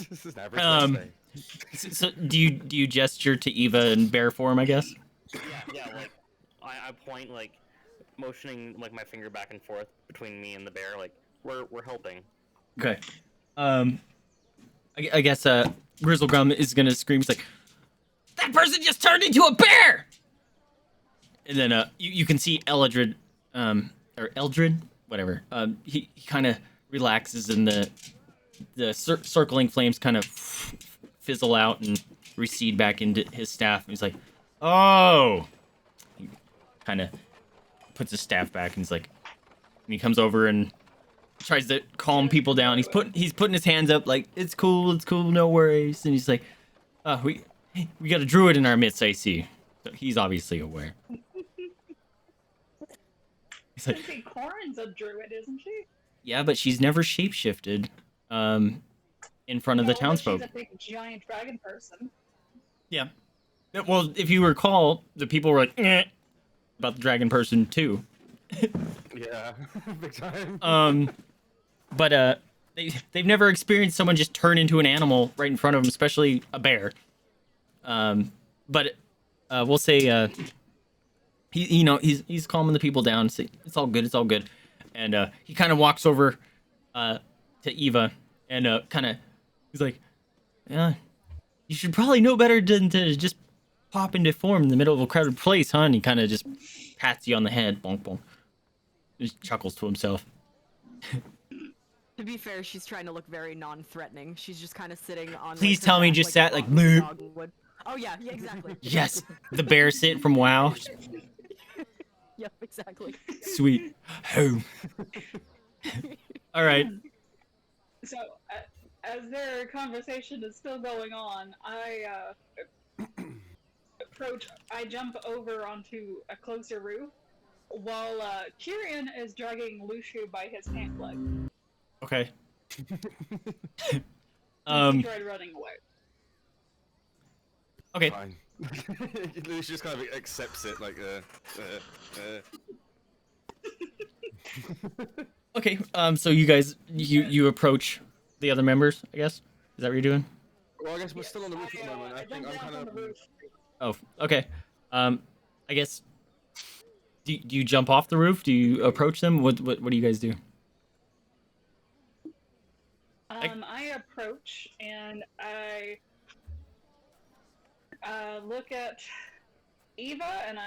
Speaker 2: This is an average
Speaker 1: Um,
Speaker 2: Wednesday.
Speaker 1: So do you gesture to Eva in bear form, I guess?
Speaker 4: yeah, like I point like motioning like my finger back and forth between me and the bear, like we're helping.
Speaker 1: Okay. I guess Grizzlegum is gonna scream. He's like, "That person just turned into a bear!" And then you can see Eldred, or Eldred, whatever. He kind of relaxes, and the circling flames kind of fizzle out and recede back into his staff. And he's like, "Oh!" He kind of puts his staff back, and he's like, and he comes over and tries to calm people down. He's putting his hands up like, it's cool, no worries. And he's like, we got a druid in our midst, I see. So he's obviously aware. He's
Speaker 3: I
Speaker 1: like,
Speaker 3: think Korinn's a druid, isn't she?
Speaker 1: yeah, but she's never shapeshifted in front of the
Speaker 3: No, but
Speaker 1: townsfolk.
Speaker 3: She's a big giant dragon person.
Speaker 1: Yeah. Well, if you recall, the people were like, about the dragon person too.
Speaker 2: Yeah, big time.
Speaker 1: But they've never experienced someone just turn into an animal right in front of them, especially a bear. But we'll say he's calming the people down. Say, it's all good. And he kind of walks over to Eva and he's like, yeah, you should probably know better than to just pop into form in the middle of a crowded place, huh? And he kind of just pats you on the head, bonk bonk. Just chuckles to himself.
Speaker 5: To be fair, she's trying to look very non-threatening. She's just kind of sitting on.
Speaker 1: Please
Speaker 5: like, her
Speaker 1: tell me
Speaker 5: back,
Speaker 1: just sat like,
Speaker 5: a
Speaker 1: "Moo."
Speaker 5: dog would. Oh yeah, exactly.
Speaker 1: Yes, the bear sit from WoW.
Speaker 5: Yep, exactly.
Speaker 1: Sweet. Home. All right.
Speaker 3: So, as their conversation is still going on, I I jump over onto a closer roof, while Kyrian is dragging Lushu by his pant leg.
Speaker 1: Okay.
Speaker 3: He tried running away.
Speaker 1: Okay.
Speaker 2: Fine. Lucy just kind of accepts it, like,
Speaker 1: Okay. So you guys, you approach the other members, I guess. Is that what you're doing?
Speaker 2: Well, I guess we're still on the roof at the moment. I think I'm
Speaker 3: jumped
Speaker 2: kind
Speaker 3: down
Speaker 2: of.
Speaker 3: from the roof.
Speaker 1: Oh, okay. I guess. Do you jump off the roof? Do you approach them? What do you guys do?
Speaker 3: I approach and I look at Eva and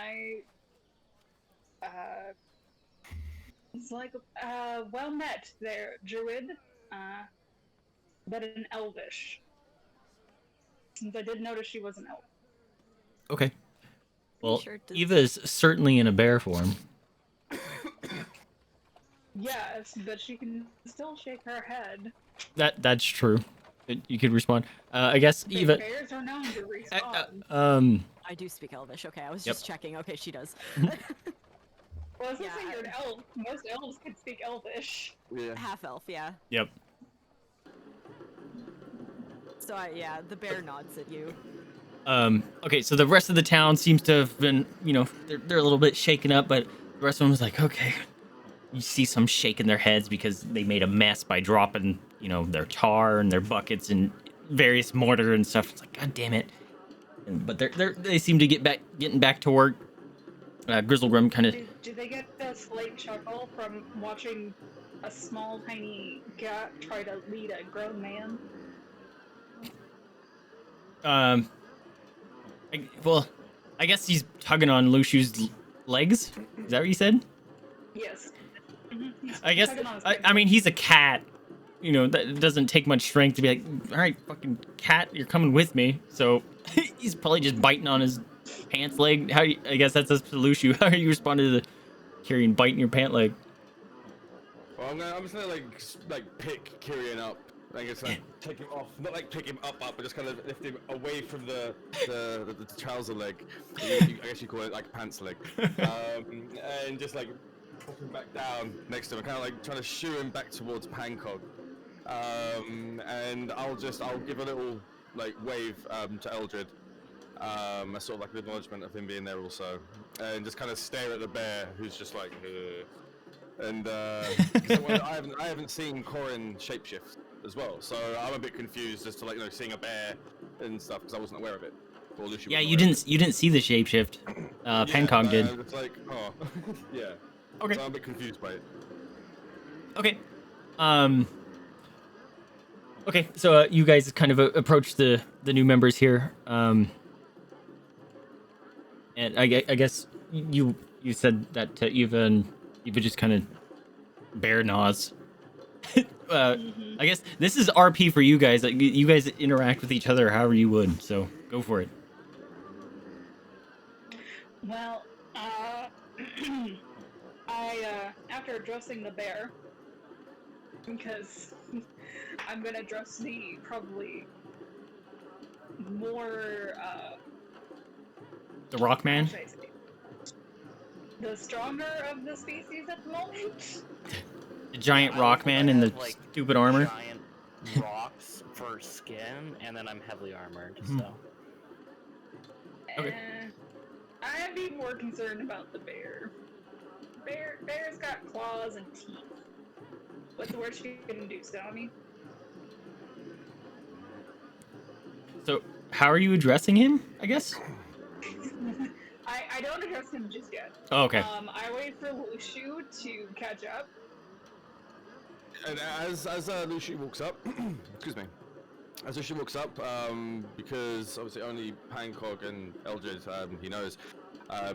Speaker 3: it's like, well met there, Druid, but in Elvish. Since I did notice she was an elf.
Speaker 1: Okay. Well,
Speaker 5: Sure does.
Speaker 1: Eva is certainly in a bear form.
Speaker 3: Yes, but she can still shake her head.
Speaker 1: That's true. You could respond. I guess
Speaker 3: Big
Speaker 1: Eva.
Speaker 3: bears are known to respond.
Speaker 5: I do speak Elvish. Okay, I was
Speaker 1: Yep.
Speaker 5: just checking. Okay, she does.
Speaker 3: Well, since
Speaker 5: yeah,
Speaker 3: you're an elf, most elves can speak Elvish.
Speaker 2: Yeah.
Speaker 5: Half elf, yeah.
Speaker 1: Yep.
Speaker 5: So yeah, the bear nods at you.
Speaker 1: Okay, so the rest of the town seems to have been, they're a little bit shaken up, but the rest of them was like, okay. You see some shaking their heads because they made a mess by dropping, their tar and their buckets and various mortar and stuff. It's like, God damn it. But they seem to getting back to work. Grizzlegrim kind of.
Speaker 3: Do they get a slight chuckle from watching a small, tiny cat try to lead a grown man?
Speaker 1: I guess he's tugging on Lushu's legs. Is that what you said?
Speaker 3: Yes.
Speaker 1: I guess. I mean, he's a cat. That doesn't take much strength to be like, all right, fucking cat, you're coming with me. So he's probably just biting on his pants leg. I guess that's up to Lushu. How are you responding to Kyrian biting your pant leg?
Speaker 2: Well, I'm just gonna like pick Kyrian up Like it's like take him off, not like pick him up, but just kind of lift him away from the trouser leg. I guess you call it like pants leg. And just like pop him back down next to him, kind of like trying to shoo him back towards Pancóg. And I'll give a little like wave to Eldred, as sort of like an acknowledgement of him being there also, and just kind of stare at the bear, who's just like, and 'cause I haven't seen Korinn shapeshift as well, so I'm a bit confused as to like seeing a bear and stuff because I wasn't aware of it. Or Lucy
Speaker 1: Yeah,
Speaker 2: wasn't
Speaker 1: you
Speaker 2: aware of
Speaker 1: didn't you didn't see the shapeshift. Pancóg did.
Speaker 2: It's like, oh, yeah.
Speaker 1: Okay.
Speaker 2: So I'm a bit confused by it.
Speaker 1: Okay. Okay, so you guys kind of approach the new members here. And I guess you said that Eva and Eva just kind of bear nods. I guess this is RP for you guys. Like, you guys interact with each other however you would. So go for it.
Speaker 3: Well, after addressing the bear, because I'm gonna address the probably more,
Speaker 1: The Rock Man?
Speaker 3: how should I say, the stronger of the species at the moment.
Speaker 1: The giant
Speaker 4: I
Speaker 1: rock man in the
Speaker 4: have, like,
Speaker 1: stupid armor?
Speaker 4: Giant rocks for skin, and then I'm heavily armored.
Speaker 1: Mhm.
Speaker 4: So
Speaker 1: Okay.
Speaker 3: I'd be more concerned about the bear. Bear's got claws and teeth. What's the worst you can do, Stormy?
Speaker 1: So how are you addressing him, I guess?
Speaker 3: I don't address him just yet.
Speaker 1: Oh, okay.
Speaker 3: I wait for Lushu to catch up.
Speaker 2: And as Lucy walks up, excuse me, as Lucy walks up, because obviously only Pancóg and Eldred he knows,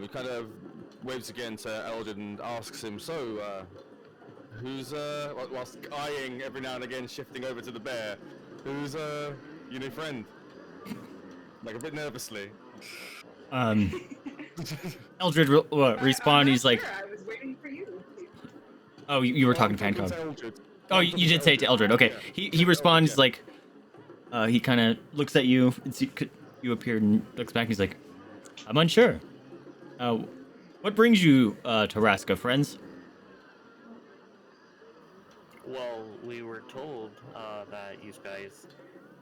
Speaker 2: he kind of waves again to Eldred and asks him, so, who's, whilst eyeing every now and again, shifting over to the bear, who's, your new friend? Like a bit nervously.
Speaker 1: Eldred respond. He's like,
Speaker 3: Sure, I was waiting for you.
Speaker 1: oh, you were talking to Pancóg. Oh, you did say it to Eldred. Okay. He responds like, he kind of looks at you and you appeared and looks back. And he's like, I'm unsure. What brings you to Raska, friends?
Speaker 4: well, we were told that you guys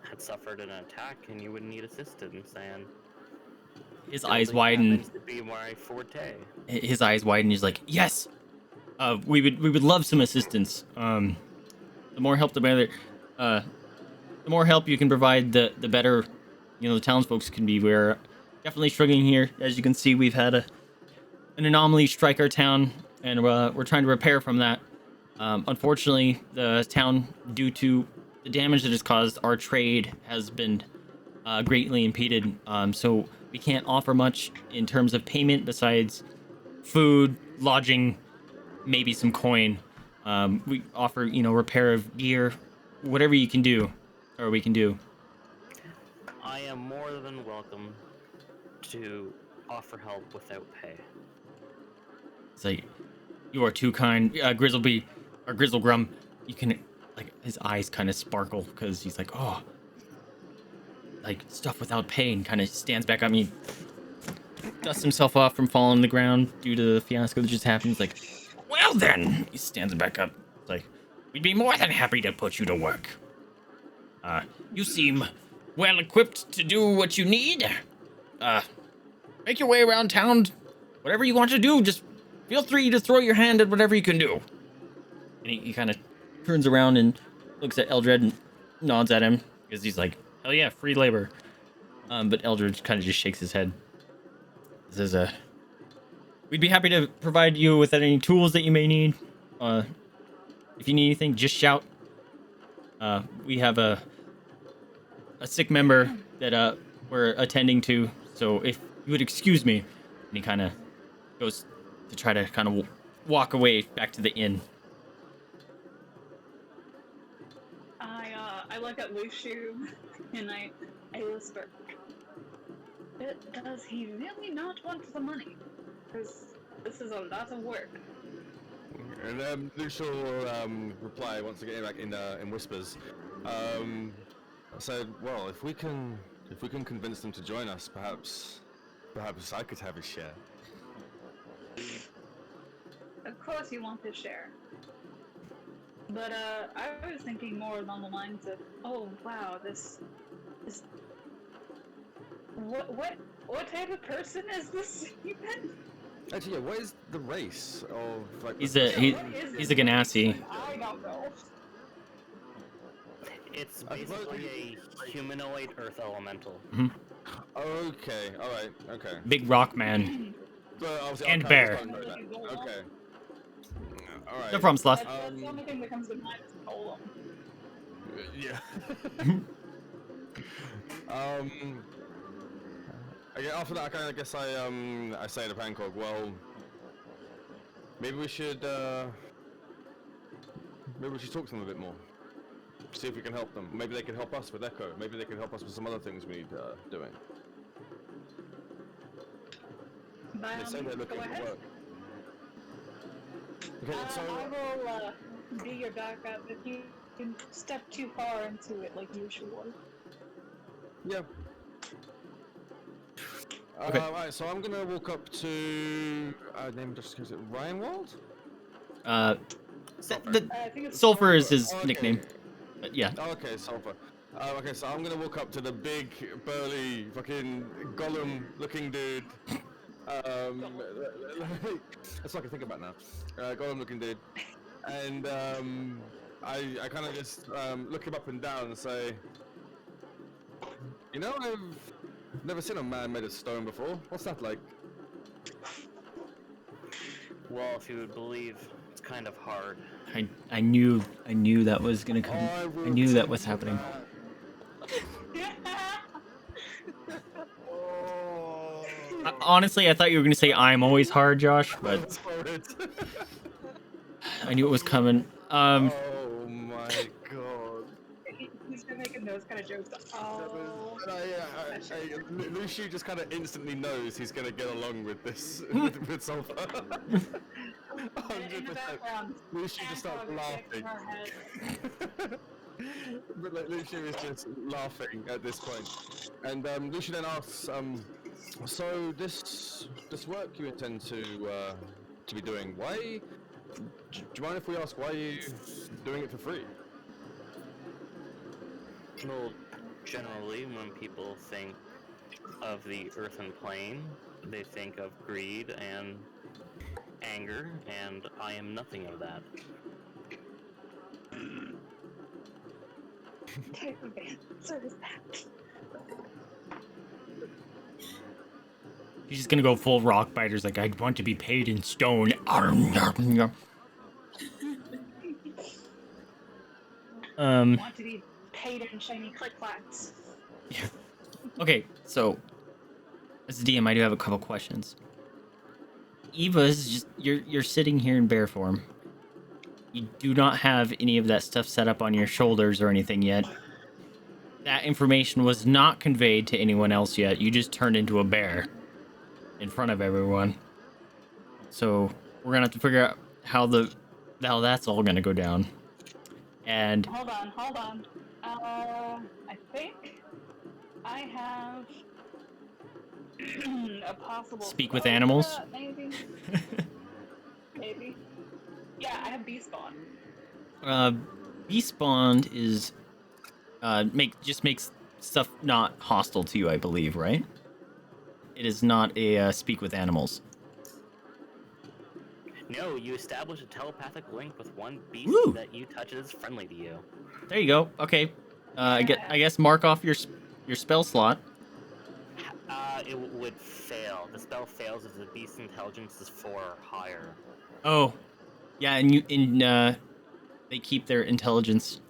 Speaker 4: had suffered an attack and you would need assistance, and
Speaker 1: His eyes
Speaker 4: building
Speaker 1: widen.
Speaker 4: happens to be my forte.
Speaker 1: His eyes widen. He's like, yes. We would love some assistance. The more help, the better. The more help you can provide, the better. The townsfolk can be. We're definitely struggling here. As you can see, we've had an anomaly strike our town, and we're trying to repair from that. Unfortunately, the town, due to the damage that it's caused, our trade has been greatly impeded. So we can't offer much in terms of payment besides food, lodging, maybe some coin. We offer, repair of gear, whatever you can do, or we can do.
Speaker 4: I am more than welcome to offer help without pay.
Speaker 1: It's like, you are too kind, Grizzleby, or Grizzlegrum. You can, like, his eyes kind of sparkle because he's like, oh, like stuff without pain. Kind of stands back up. He dusts himself off from falling on the ground due to the fiasco that just happened. He's like, well then, he stands back up. It's like, we'd be more than happy to put you to work. You seem well equipped to do what you need. Make your way around town. Whatever you want to do, just feel free to throw your hand at whatever you can do. And he kind of turns around and looks at Eldred and nods at him because he's like, hell yeah, free labor. But Eldred kind of just shakes his head. Says, we'd be happy to provide you with any tools that you may need. If you need anything, just shout. We have a sick member that we're attending to, so if you would excuse me. And he kind of goes to try to kind of walk away back to the inn.
Speaker 3: I look at Lushu and I whisper, does he really not want the money? Because this is a lot of work.
Speaker 2: And Lucian will reply once again, like in whispers. I said, well, if we can convince them to join us, perhaps I could have a share.
Speaker 3: Of course you want to share. But I was thinking more along the lines of, oh wow, this what type of person is this even?
Speaker 2: Actually, yeah, what is the race of like?
Speaker 1: He's
Speaker 2: the-
Speaker 1: a
Speaker 3: What is
Speaker 1: he's
Speaker 3: this
Speaker 1: a Ganassi.
Speaker 3: race? I don't know.
Speaker 4: It's
Speaker 2: I suppose
Speaker 4: basically a humanoid earth elemental.
Speaker 2: Okay, all right, okay.
Speaker 1: Big rock man.
Speaker 2: But obviously,
Speaker 1: And
Speaker 2: I
Speaker 1: bear.
Speaker 2: don't know that. Okay. All right.
Speaker 1: No problem, Sloth.
Speaker 3: That's the only thing that comes to mind is golem.
Speaker 2: Yeah. Again, after that, I guess I say to Pancóg, well, maybe we should talk to them a bit more. See if we can help them. Maybe they can help us with Echo. Maybe they can help us with some other things we need doing.
Speaker 3: By
Speaker 2: They
Speaker 3: all
Speaker 2: say they're
Speaker 3: means,
Speaker 2: looking
Speaker 3: go
Speaker 2: for
Speaker 3: ahead.
Speaker 2: work. Okay, so
Speaker 3: I will be your backup if you step too far into it like usual.
Speaker 2: yeah.
Speaker 1: Okay.
Speaker 2: Right, so I'm gonna walk up to name just is it Ryanwald?
Speaker 1: Uh, the
Speaker 3: I think it's
Speaker 1: Sulfur is his
Speaker 2: Okay.
Speaker 1: nickname. But yeah.
Speaker 2: Okay, Sulfur. Okay, so I'm gonna walk up to the big, burly, fucking golem-looking dude. That's what I can think about now. Golem-looking dude, and I kind of just look him up and down and say, you know, I've never seen a man made of stone before. What's that like?
Speaker 4: Well, if you would believe, it's kind of hard.
Speaker 1: I knew that was gonna come. I knew that was happening.
Speaker 2: Oh.
Speaker 1: Honestly, I thought you were gonna say I'm always hard, Josh, but
Speaker 2: That's horrid.
Speaker 1: I knew it was coming.
Speaker 2: Oh my god.
Speaker 3: He's been making those kind of jokes. Oh.
Speaker 2: Lucy just kind of instantly knows he's gonna get along with this with Sulfur.
Speaker 3: In the
Speaker 2: 100%.
Speaker 3: background,
Speaker 2: Lucy just starts
Speaker 3: Pancóg is shaking
Speaker 2: laughing.
Speaker 3: her head.
Speaker 2: But like, Lucy is just laughing at this point, and Lucy then asks, "So this work you intend to be doing? Why? Do you mind if we ask why are you doing it for free?"
Speaker 4: Well, generally, when people think of the earthen plane, they think of greed and anger, and I am nothing of that.
Speaker 3: Type of answer is that?
Speaker 1: He's just gonna go full rock biters. Like, I want to be paid in stone.
Speaker 3: Want to be paid in shiny click-clacks.
Speaker 1: Yeah. Okay, so as a DM, I do have a couple questions. Eva's just you're sitting here in bear form. You do not have any of that stuff set up on your shoulders or anything yet. That information was not conveyed to anyone else yet. You just turned into a bear in front of everyone. So we're gonna have to figure out how that's all gonna go down. And
Speaker 3: Hold on. I think I have a possible.
Speaker 1: Speak with
Speaker 3: spell for
Speaker 1: animals?
Speaker 3: that, maybe. Maybe. Yeah, I have Beast Bond.
Speaker 1: Beast Bond is makes stuff not hostile to you, I believe, right? It is not a speak with animals.
Speaker 4: No, you establish a telepathic link with one beast
Speaker 1: Woo!
Speaker 4: that you touch is friendly to you.
Speaker 1: There you go. Okay. I guess mark off your spell slot.
Speaker 4: It would fail. The spell fails if the beast's intelligence is 4 or higher.
Speaker 1: Oh, yeah, and they keep their intelligence.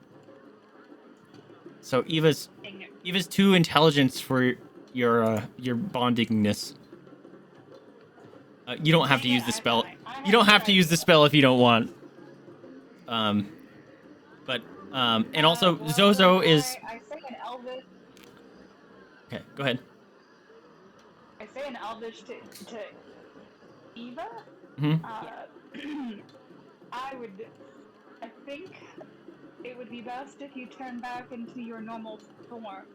Speaker 1: So Eva's
Speaker 3: Dang it.
Speaker 1: 2 intelligence for your bondingness. You don't have to use the spell. You don't have to use the spell if you don't want. But and also Zozo is.
Speaker 3: I say in Elvish.
Speaker 1: Okay, go ahead.
Speaker 3: I say in Elvish to Eva.
Speaker 1: Hmm.
Speaker 3: I think it would be best if you turn back into your normal form.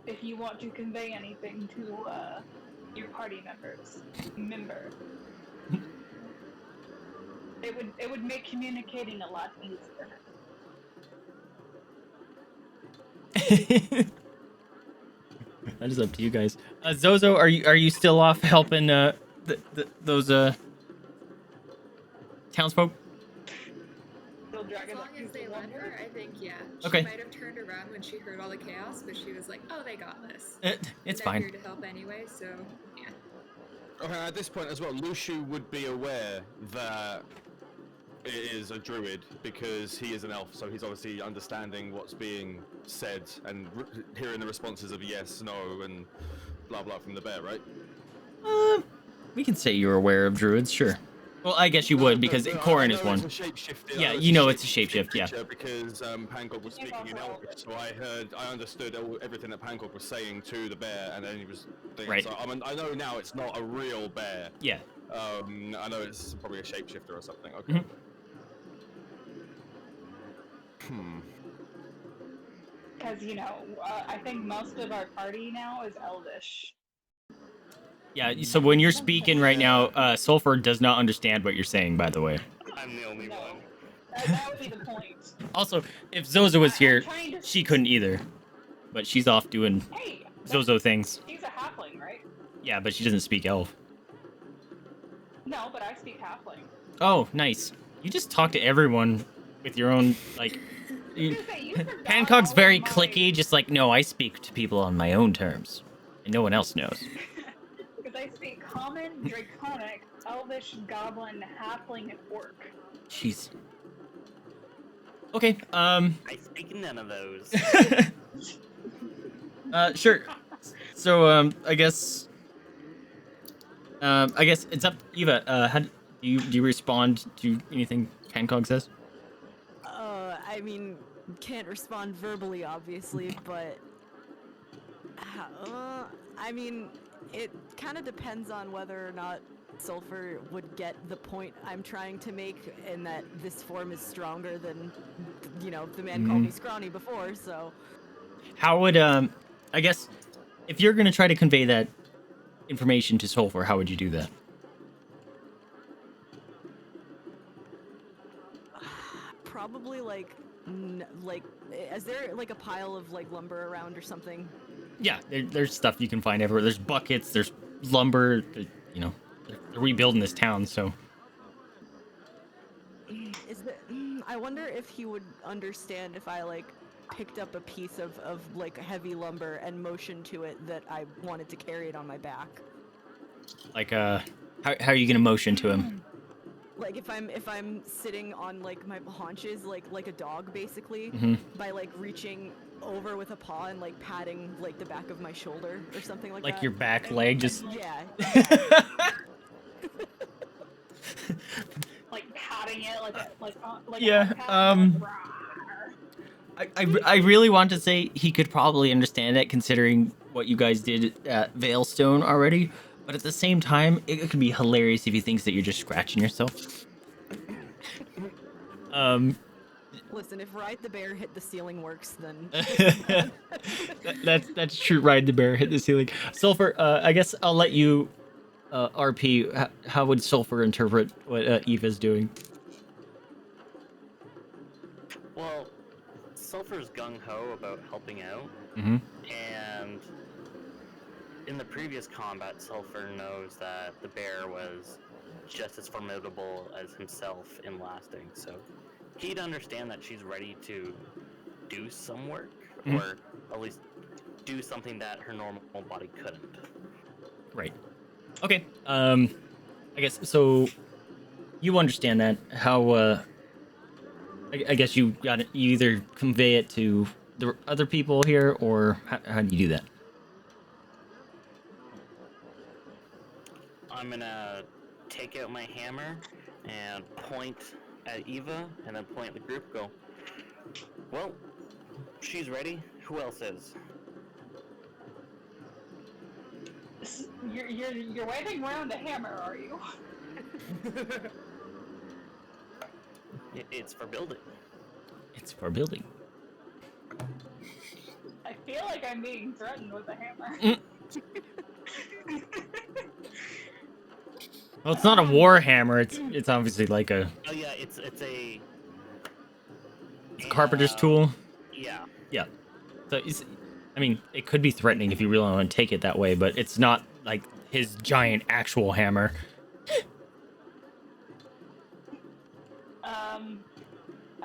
Speaker 3: If you want to convey anything to your party member. It would make communicating a lot easier.
Speaker 1: That is up to you guys. Zozo, are you still off helping those townsfolk?
Speaker 3: Still
Speaker 6: As
Speaker 3: dragging
Speaker 6: long as they let her, I think, yeah. She
Speaker 1: Okay.
Speaker 6: might have turned around when she heard all the chaos, but she was like, oh, they got this.
Speaker 1: It's
Speaker 6: They're
Speaker 1: fine.
Speaker 6: here to help anyway, so yeah.
Speaker 2: Okay, at this point as well, Luciu would be aware that it is a druid because he is an elf, so he's obviously understanding what's being said and hearing the responses of yes, no, and blah blah from the bear, right?
Speaker 1: We can say you're aware of druids, sure. Well, I guess you would because Korinn is one.
Speaker 2: It's a shapeshifter.
Speaker 1: Yeah, you know it's a shapeshift, yeah.
Speaker 2: Because Pancóg was speaking in Elvish, so I understood everything that Pancóg was saying to the bear, and then he was thinking,
Speaker 1: Right.
Speaker 2: So I know now it's not a real bear.
Speaker 1: Yeah.
Speaker 2: I know it's probably a shapeshifter or something. Okay.
Speaker 3: Because, I think most of our party now is Elvish.
Speaker 1: Yeah, so when you're speaking right now, Sulfur does not understand what you're saying, by the way.
Speaker 4: I'm the only
Speaker 3: No.
Speaker 4: one.
Speaker 3: That would be the point.
Speaker 1: Also, if Zozo was here,
Speaker 3: I'm trying to-
Speaker 1: she couldn't either. But she's off doing
Speaker 3: Hey,
Speaker 1: Zozo things.
Speaker 3: she's a halfling, right?
Speaker 1: Yeah, but she doesn't speak elf.
Speaker 3: No, but I speak halfling.
Speaker 1: Oh, nice. You just talk to everyone with your own, like... Pancóg's very cliquey, just like, no, I speak to people on my own terms. And no one else knows.
Speaker 3: Because I speak common, draconic, elvish, goblin, halfling, and orc.
Speaker 1: Jeez. Okay,
Speaker 4: I speak none of those.
Speaker 1: Sure. So, I guess it's up to Eva. How do you respond to anything Pancóg says?
Speaker 5: I mean, can't respond verbally, obviously, but I mean, it kind of depends on whether or not Sulfur would get the point I'm trying to make, in that this form is stronger than, the man called me scrawny before, so...
Speaker 1: How would, I guess, if you're gonna try to convey that information to Sulfur, how would you do that?
Speaker 5: Probably, is there, like, a pile of, like, lumber around or something?
Speaker 1: Yeah, there's stuff you can find everywhere. There's buckets, there's lumber, they're rebuilding this town, so...
Speaker 5: I wonder if he would understand if I, like, picked up a piece of like, heavy lumber and motioned to it that I wanted to carry it on my back.
Speaker 1: Like, how are you gonna motion to him?
Speaker 5: Like, if I'm sitting on, like, my haunches, like a dog, basically, by, like, reaching over with a paw and, like, patting, like, the back of my shoulder or something like that.
Speaker 1: Like your back leg, just...
Speaker 5: Yeah.
Speaker 3: Like patting it, like
Speaker 1: Yeah, I really want to say he could probably understand it, considering what you guys did at Veilstone already. But at the same time, it could be hilarious if he thinks that you're just scratching yourself.
Speaker 5: Listen, if Ride the Bear hit the ceiling works, then...
Speaker 1: that's true, Ride the Bear hit the ceiling. Sulfur, I guess I'll let you, RP, how would Sulfur interpret what Eva's doing?
Speaker 4: Well, Sulfur's gung-ho about helping out,
Speaker 1: Mm-hmm.
Speaker 4: and in the previous combat, Sulfur knows that the bear was just as formidable as himself in lasting, so he'd understand that she's ready to do some work, or at least do something that her normal body couldn't.
Speaker 1: Right. Okay. I guess so. You understand that? How? I guess you either convey it to the other people here, or how do you do that?
Speaker 4: I'm gonna take out my hammer and point at Eva, and then point at the group. Go. Well, she's ready. Who else is?
Speaker 3: You're waving around a hammer, are you?
Speaker 4: It's for building.
Speaker 1: It's for building.
Speaker 3: I feel like I'm being threatened with a hammer.
Speaker 1: Mm. Well, it's not a war hammer. It's obviously like a
Speaker 4: Oh yeah, it's a
Speaker 1: carpenter's tool.
Speaker 4: Yeah.
Speaker 1: Yeah. So I mean, it could be threatening if you really want to take it that way, but it's not like his giant actual hammer.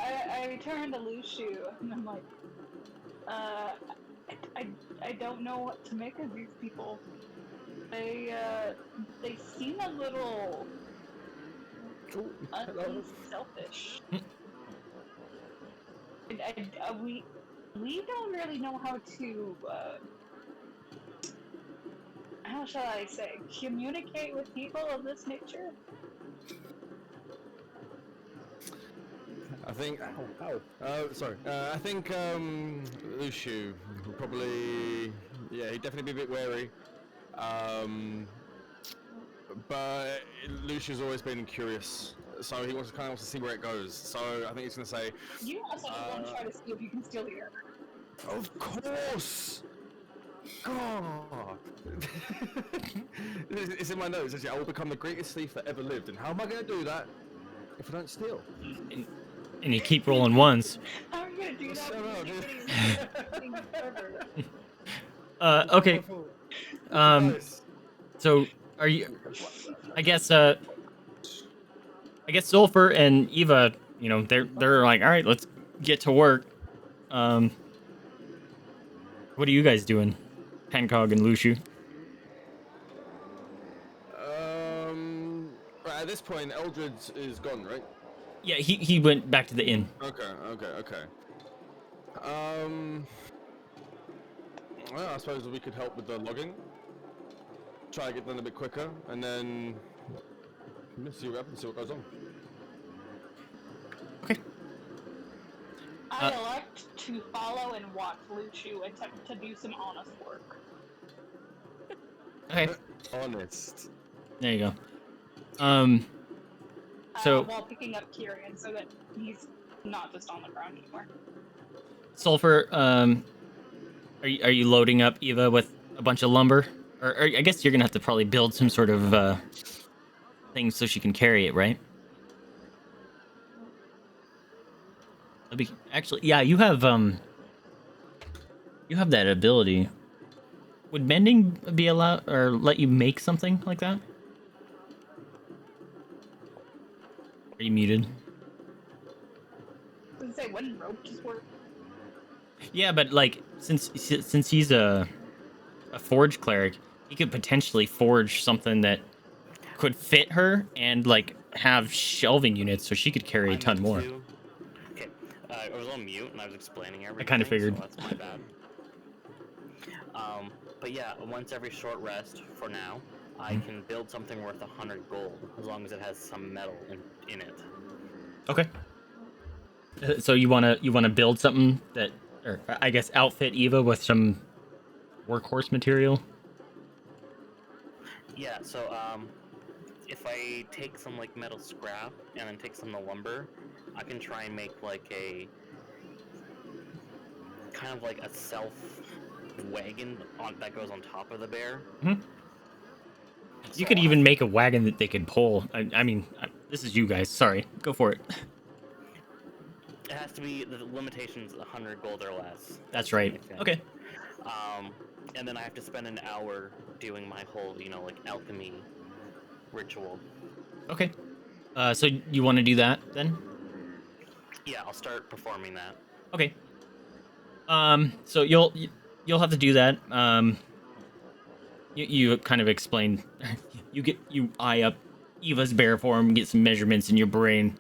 Speaker 3: I turn to Lushu and I'm like, I don't know what to make of these people. They seem a little selfish. We don't really know how to how shall I say, communicate with people of this nature.
Speaker 2: I think. Sorry. I think Lushu will probably. Yeah, he'd definitely be a bit wary. But Lushu's always been curious, so he wants to see where it goes. So I think he's going to say.
Speaker 3: You also want to try to see if you can steal the air.
Speaker 2: Of course. God. It's in my notes. Actually, I will become the greatest thief that ever lived. And how am I going to do that if I don't steal?
Speaker 1: And you keep rolling ones.
Speaker 3: How are you gonna do that?
Speaker 1: Okay. So are you? I guess Sulfur and Eva, you know, they're like, all right, let's get to work. What are you guys doing, Pancóg and Lushu?
Speaker 2: Right, at this point, Eldred is gone, right?
Speaker 1: Yeah, he went back to the inn.
Speaker 2: Okay. Well, I suppose we could help with the logging. Try to get done a bit quicker, and then see what happens, see what goes on.
Speaker 1: Okay.
Speaker 3: I elect to follow and watch Lushu attempt to do some honest work.
Speaker 1: Okay.
Speaker 2: Honest.
Speaker 1: There you go. So
Speaker 3: while picking up Kyrian so that he's not just on the ground anymore.
Speaker 1: Sulfur, are you loading up Eva with a bunch of lumber? Or I guess you're gonna have to probably build some sort of thing so she can carry it, right? Actually, yeah, you have that ability. Would mending be allowed or let you make something like that? Are you muted?
Speaker 3: Does it say when rope just work?
Speaker 1: Yeah, but like since he's a forge cleric, he could potentially forge something that could fit her and like have shelving units, so she could carry a ton more.
Speaker 4: Okay, I was on mute and I was explaining everything.
Speaker 1: I kind of figured.
Speaker 4: So that's my bad. But yeah, once every short rest for now, I can build something worth 100 gold as long as it has some metal in it.
Speaker 1: Okay. So you wanna build something that, or I guess outfit Eva with some workhorse material.
Speaker 4: Yeah. So if I take some like metal scrap and then take some of the lumber, I can try and make like a kind of like a self wagon that goes on top of the bear.
Speaker 1: Mm-hmm.
Speaker 4: So
Speaker 1: You could even make a wagon that they could pull. I mean, this is you guys. Sorry, go for it.
Speaker 4: It has to be, the limitation's 100 gold or less.
Speaker 1: That's right. Okay.
Speaker 4: And then I have to spend an hour doing my whole, like alchemy ritual.
Speaker 1: Okay. So you want to do that then?
Speaker 4: Yeah, I'll start performing that.
Speaker 1: Okay. So you'll have to do that. You kind of explained. You eye up Eva's bear form, get some measurements in your brain.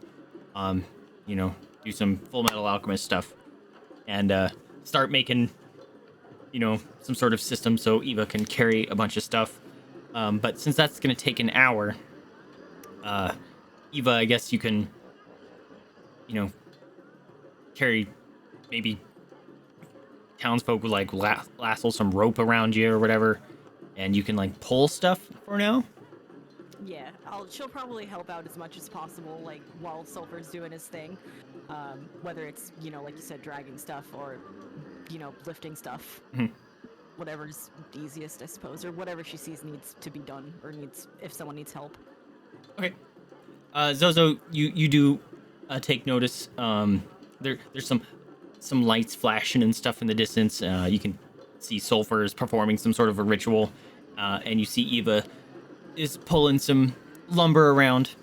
Speaker 1: Do some Full Metal Alchemist stuff, and start making, some sort of system so Eva can carry a bunch of stuff. But since that's gonna take an hour, Eva, I guess you can, carry maybe townsfolk would like lasso some rope around you or whatever, and you can like pull stuff for now.
Speaker 5: Yeah, she'll probably help out as much as possible, like while Sulfur's doing his thing, whether it's like you said, dragging stuff or lifting stuff.
Speaker 1: Mhm.
Speaker 5: Whatever's easiest, I suppose, or whatever she sees needs to be done, or if someone needs help.
Speaker 1: Okay. Zozo, you do take notice. There's some lights flashing and stuff in the distance. You can see Sulfur is performing some sort of a ritual, and you see Eva is pulling some lumber around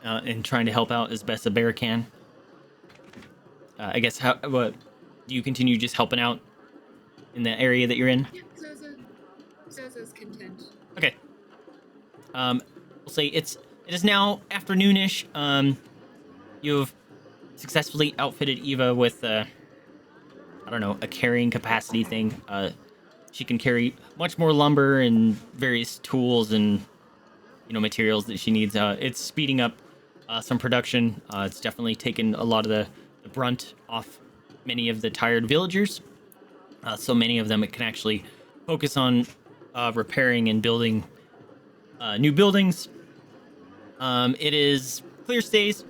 Speaker 1: and trying to help out as best a bear can. I guess what do you continue just helping out in the area that you're in?
Speaker 6: Yeah, Zozo's content.
Speaker 1: Okay. We'll say it is now afternoonish. You've successfully outfitted Eva with I don't know, a carrying capacity thing. She can carry much more lumber and various tools and materials that she needs. It's speeding up some production. It's definitely taken a lot of the brunt off many of the tired villagers. So many of them can actually focus on repairing and building new buildings. It is clear skies.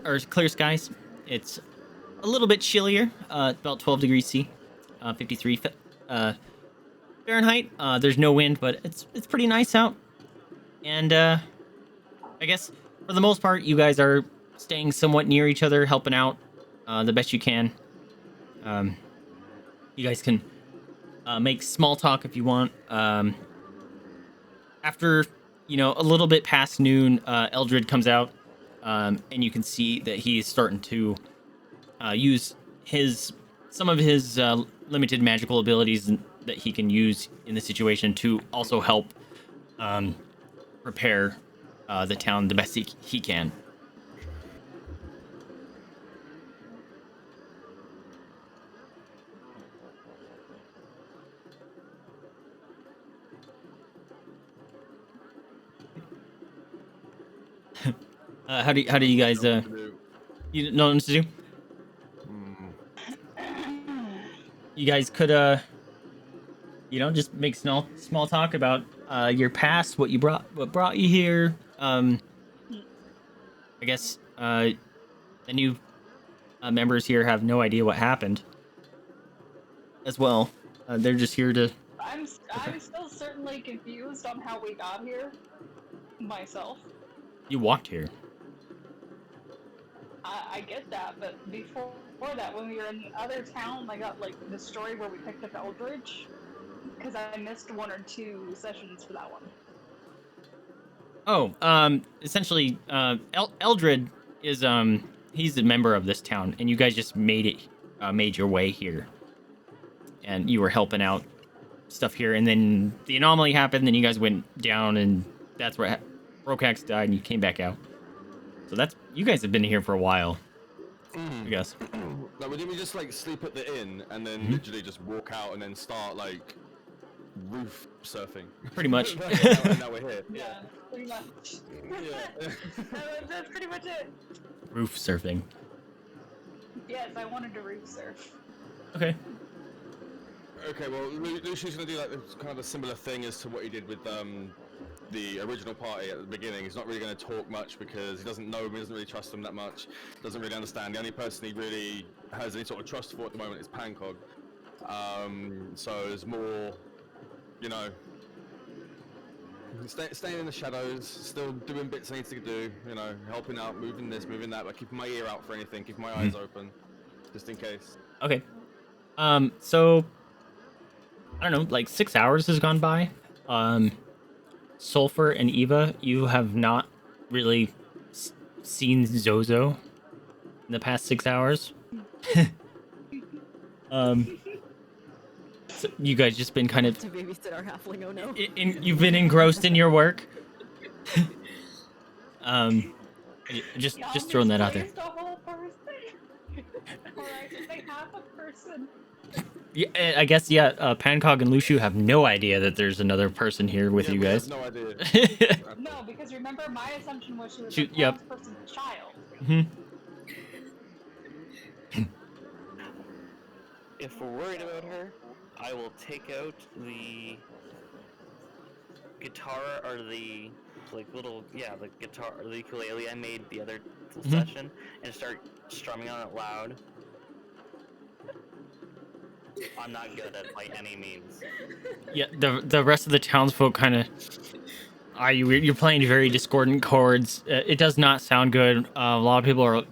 Speaker 1: It's a little bit chillier, about 12 degrees C, 53 Fahrenheit. There's no wind, but it's pretty nice out. And I guess for the most part, you guys are staying somewhat near each other, helping out the best you can. You guys can make small talk if you want. After a little bit past noon, Eldred comes out, and you can see that he's starting to use some of his limited magical abilities that he can use in the situation to also help repair the town the best he can. How do you guys you know what to do? You guys could just make small talk about your past, what brought you here. I guess the new members here have no idea what happened as well. They're just here to.
Speaker 3: I'm still certainly confused on how we got here myself.
Speaker 1: You walked here.
Speaker 3: I get that, but before that, when we were in the other town, I got the story where we picked up Eldridge, because I missed 1 or 2 sessions for that one.
Speaker 1: Oh, essentially, Eldred is he's a member of this town, and you guys just made your way here, and you were helping out stuff here, and then the anomaly happened, then you guys went down, and that's where Rokax died, and you came back out. So you guys have been here for a while, I guess.
Speaker 2: Like, didn't we just sleep at the inn and then literally just walk out and then start roof surfing?
Speaker 1: Pretty much.
Speaker 2: Now we're here.
Speaker 3: Yeah, pretty much.
Speaker 2: Yeah.
Speaker 3: That's pretty much it.
Speaker 1: Roof surfing.
Speaker 3: Yes, I wanted to roof surf.
Speaker 1: Okay.
Speaker 2: Okay, well, Lucian's gonna do kind of a similar thing as to what he did with the original party at the beginning. He's not really going to talk much because he doesn't know him, he doesn't really trust him that much, doesn't really understand. The only person he really has any sort of trust for at the moment is Pancóg. So there's more, staying in the shadows, still doing bits I need to do, helping out, moving this, moving that, but keeping my ear out for anything, keeping my eyes open, just in case.
Speaker 1: Okay. So I don't know, 6 hours has gone by. Sulfur and Eva, you have not really seen Zozo in the past 6 hours. So you guys just been kind of
Speaker 5: To babysit our halfling, oh no.
Speaker 1: you've been engrossed in your work. Just throwing that out there.
Speaker 3: A whole person. Or I should say half a person.
Speaker 1: Yeah, I guess Pancóg and Luciu have no idea that there's another person here with you guys.
Speaker 2: No idea.
Speaker 3: No, because remember, my assumption was she was
Speaker 1: Shoot,
Speaker 3: a
Speaker 1: yep.
Speaker 3: person's child.
Speaker 4: If we're worried about her, I will take out the guitar or the like little, yeah, the guitar, the ukulele I made the other
Speaker 1: Mhm.
Speaker 4: session, and start strumming on it loud. I'm not good at it by any means.
Speaker 1: Yeah, the rest of the townsfolk kind of, you're playing very discordant chords. It does not sound good. A lot of people are,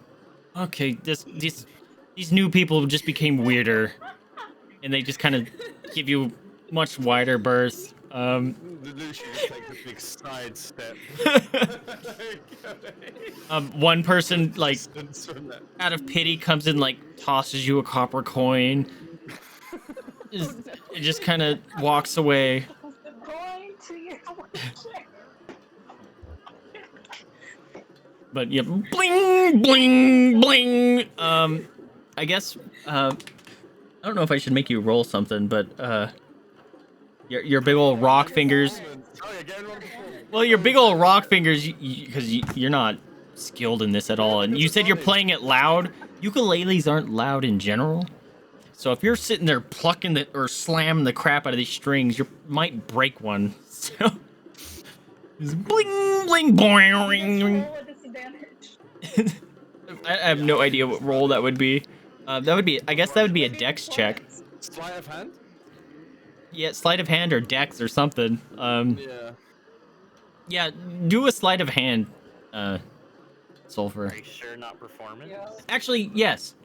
Speaker 1: okay, these new people just became weirder, and they just kind of give you much wider berths.
Speaker 2: The Lucian just takes a big side step.
Speaker 1: One person, like,
Speaker 2: Distance from that.
Speaker 1: out of pity, comes in, like, tosses you a copper coin. It just kind of walks away.
Speaker 3: Going to your wheelchair.
Speaker 1: But yeah, bling, bling, bling. I guess I don't know if I should make you roll something, but your big old rock fingers.
Speaker 2: Oh, you're getting wrong performance.
Speaker 1: Well, your big old rock fingers, because you're not skilled in this at all, and you said you're playing it loud. Ukuleles aren't loud in general, so if you're sitting there plucking or slamming the crap out of these strings, you might break one. So, just bling, bling, boing.
Speaker 3: Roll a disadvantage.
Speaker 1: I have no idea what roll that would be. That would be, I guess that would be a dex check.
Speaker 2: Sleight of hand?
Speaker 1: Yeah, sleight of hand or dex or something.
Speaker 2: Yeah.
Speaker 1: Yeah, do a sleight of hand, Sulfur.
Speaker 4: Are you sure not performance?
Speaker 3: Yeah.
Speaker 1: Actually, yes.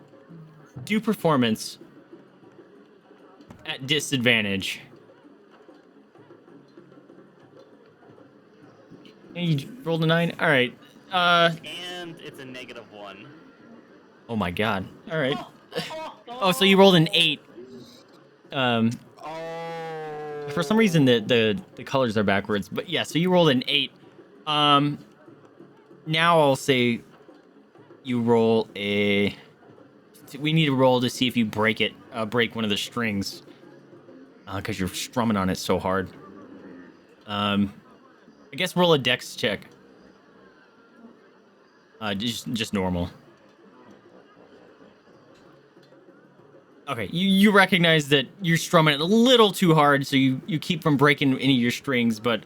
Speaker 1: Do performance at disadvantage. And you rolled a 9? Alright.
Speaker 4: And it's a -1.
Speaker 1: Oh my god. Alright. Oh, so you rolled an 8.
Speaker 2: Oh.
Speaker 1: For some reason the colors are backwards, but yeah, so you rolled an 8. Now I'll say you roll a. We need to roll to see if you break it, break one of the strings, because you're strumming on it so hard. I guess roll a dex check. Just normal. Okay, you recognize that you're strumming it a little too hard, so you keep from breaking any of your strings, but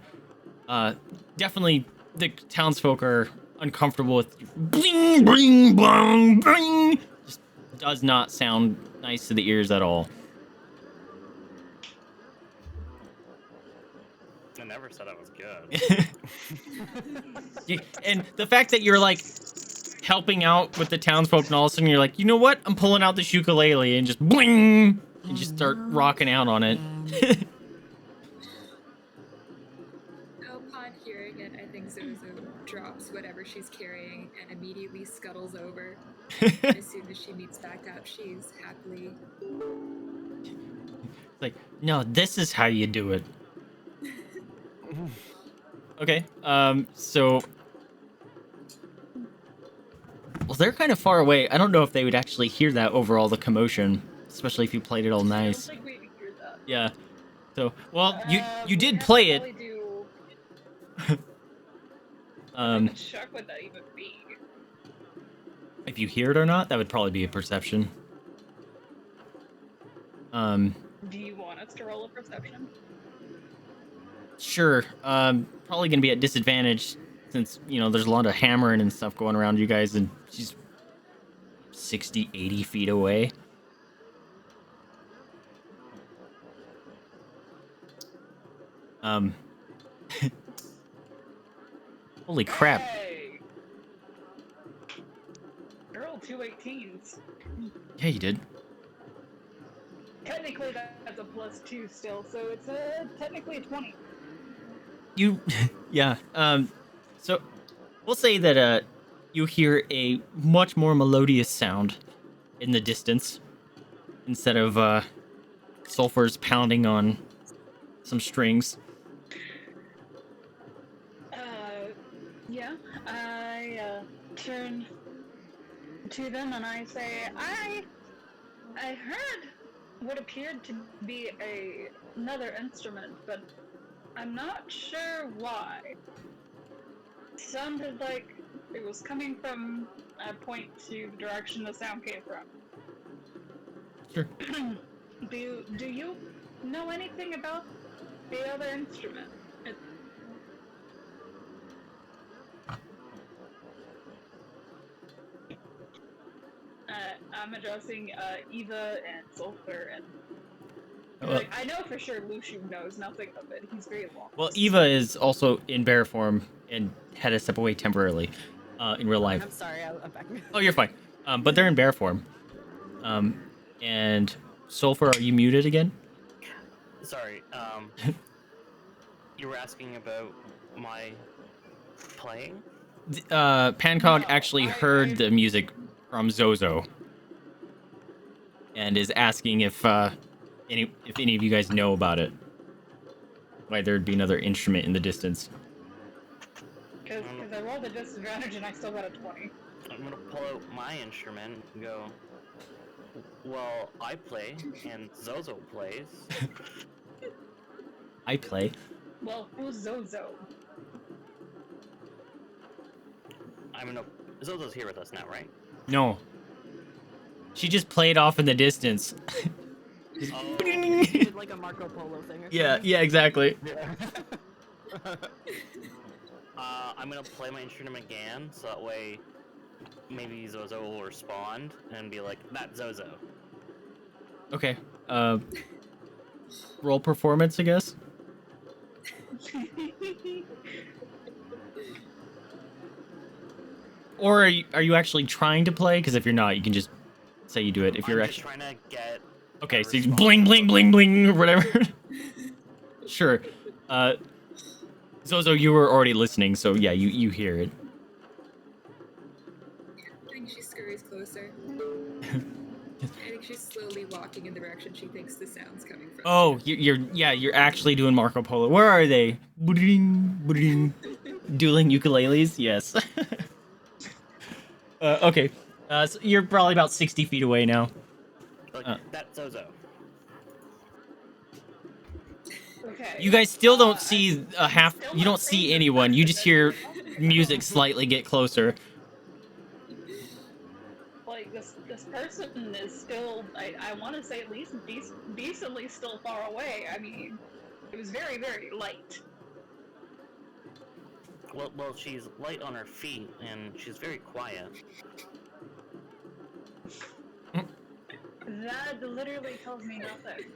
Speaker 1: definitely the townsfolk are uncomfortable with bling, bling, bling, bling. Just does not sound nice to the ears at all.
Speaker 4: I never said I was good.
Speaker 1: And the fact that you're like helping out with the townsfolk, and all of a sudden you're like, you know what? I'm pulling out the ukulele and just bling, and just start rocking out on it.
Speaker 6: Upon hearing it, I think Zozo drops whatever she's carrying and immediately scuttles over. As soon as she meets back up, she's happily.
Speaker 1: Like, no, this is how you do it. Okay, so. Well, they're kind of far away. I don't know if they would actually hear that over all the commotion, especially if you played it all nice.
Speaker 3: I don't think we can hear that.
Speaker 1: Yeah. So, well, you did play it.
Speaker 3: Check what that even be.
Speaker 1: If you hear it or not, that would probably be a perception.
Speaker 3: Do you want us to roll a perception?
Speaker 1: Sure. Probably gonna be at disadvantage since, there's a lot of hammering and stuff going around you guys, and she's 60, 80 feet away. Holy crap.
Speaker 3: Hey! I rolled 2 18s.
Speaker 1: Yeah, you did.
Speaker 3: Technically, that's a +2 still, so it's technically a 20.
Speaker 1: Yeah. So we'll say that you hear a much more melodious sound in the distance instead of Sulfur's pounding on some strings.
Speaker 3: Yeah, I turn to them and I say, I heard what appeared to be another instrument, but I'm not sure why. Sounded like it was coming from a point to the direction the sound came from.
Speaker 1: Sure.
Speaker 3: Do you know anything about the other instrument? I'm addressing Eva and Sulfur, and
Speaker 1: Well,
Speaker 3: like, I know for sure Luciu knows nothing of it. He's very lost.
Speaker 1: well, Eva is also in bear form and had to step away temporarily in real life.
Speaker 5: I'm sorry, I'm back.
Speaker 1: Oh, you're fine. But they're in bear form. And Sulfur, are you muted again?
Speaker 4: Sorry. You were asking about my playing?
Speaker 1: Pancóg
Speaker 3: No,
Speaker 1: actually
Speaker 3: I-
Speaker 1: heard the music from Zozo and is asking if any of you guys know about it. Why there'd be another instrument in the distance.
Speaker 3: Because I rolled a disadvantage and I still got a 20.
Speaker 4: I'm gonna pull out my instrument and go, well, I play, and Zozo plays.
Speaker 1: I play.
Speaker 3: Well, who's Zozo?
Speaker 4: Zozo's here with us now, right?
Speaker 1: No. She just played off in the distance.
Speaker 4: Oh.
Speaker 5: Did like a Marco Polo thing or something.
Speaker 1: Yeah, exactly.
Speaker 4: I'm gonna play my instrument again, so that way maybe Zozo will respond and be like, that's Zozo.
Speaker 1: Okay. Roll performance, I guess. Or are you actually trying to play? Because if you're not, you can just say you do it. If you're
Speaker 4: I'm just
Speaker 1: actually
Speaker 4: trying to get...
Speaker 1: okay,
Speaker 4: a
Speaker 1: so you
Speaker 4: response.
Speaker 1: bling bling bling bling or whatever. Sure. Zozo, you were already listening, so yeah, you hear it.
Speaker 6: I think she scurries closer. I think she's slowly walking in the direction she thinks the sound's coming from.
Speaker 1: Oh, you're actually doing Marco Polo. Where are they? Booding, booding. Dueling ukuleles? Yes. Okay. So you're probably about 60 feet away now.
Speaker 4: Like, that's Zozo.
Speaker 3: Okay.
Speaker 1: You guys still don't see
Speaker 3: I'm
Speaker 1: a half.
Speaker 3: still
Speaker 1: You
Speaker 3: not
Speaker 1: don't see
Speaker 3: seeing
Speaker 1: anyone.
Speaker 3: this
Speaker 1: You just
Speaker 3: person.
Speaker 1: hear music slightly get closer.
Speaker 3: Like, this person is still, I want to say at least decently still far away. I mean, it was very, very light.
Speaker 4: Well, she's light on her feet, and she's very quiet.
Speaker 3: That literally tells me nothing.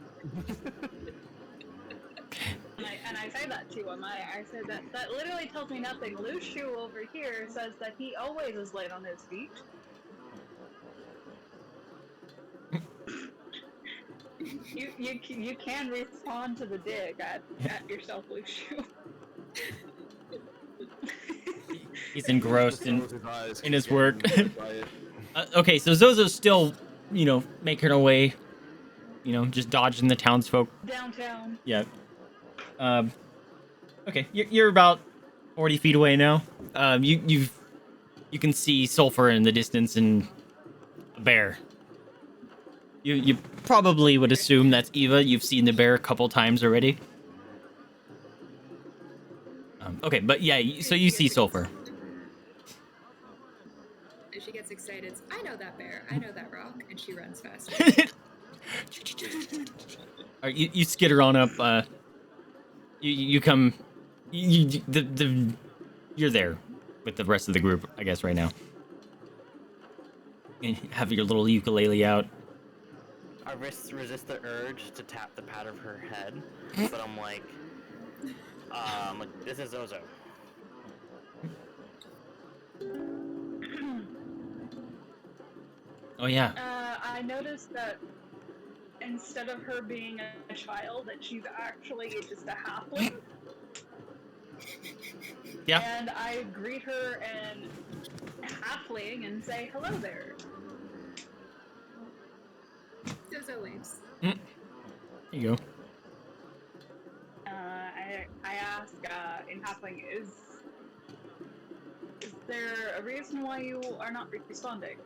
Speaker 3: And I say that to him. I said that literally tells me nothing. Luciu over here says that he always is light on his feet. You can respond to the dig at yourself, Luciu.
Speaker 1: He's engrossed in
Speaker 2: Close his eyes,
Speaker 1: in his
Speaker 2: getting
Speaker 1: work.
Speaker 2: by it.
Speaker 1: Okay, so Zozo's still, making her way, just dodging the townsfolk.
Speaker 3: Downtown.
Speaker 1: Yeah. Okay, you're about 40 feet away now. You can see Sulfur in the distance and a bear. You probably would assume that's Eva. You've seen the bear a couple times already. Okay, but yeah, so you see Sulfur.
Speaker 6: And she gets excited. I know that bear. I know that rock. And she runs faster.
Speaker 1: All right, you skitter on up. You come. You're there with the rest of the group, I guess, right now. And have your little ukulele out.
Speaker 4: I resist the urge to tap the pad of her head, but I'm like, this is Zozo.
Speaker 1: Oh yeah.
Speaker 3: I noticed that instead of her being a child, that she's actually just a halfling.
Speaker 1: Yeah.
Speaker 3: And I greet her in halfling and say, hello there.
Speaker 6: Zozo waves.
Speaker 1: There you go.
Speaker 3: I ask in halfling, is there a reason why you are not responding?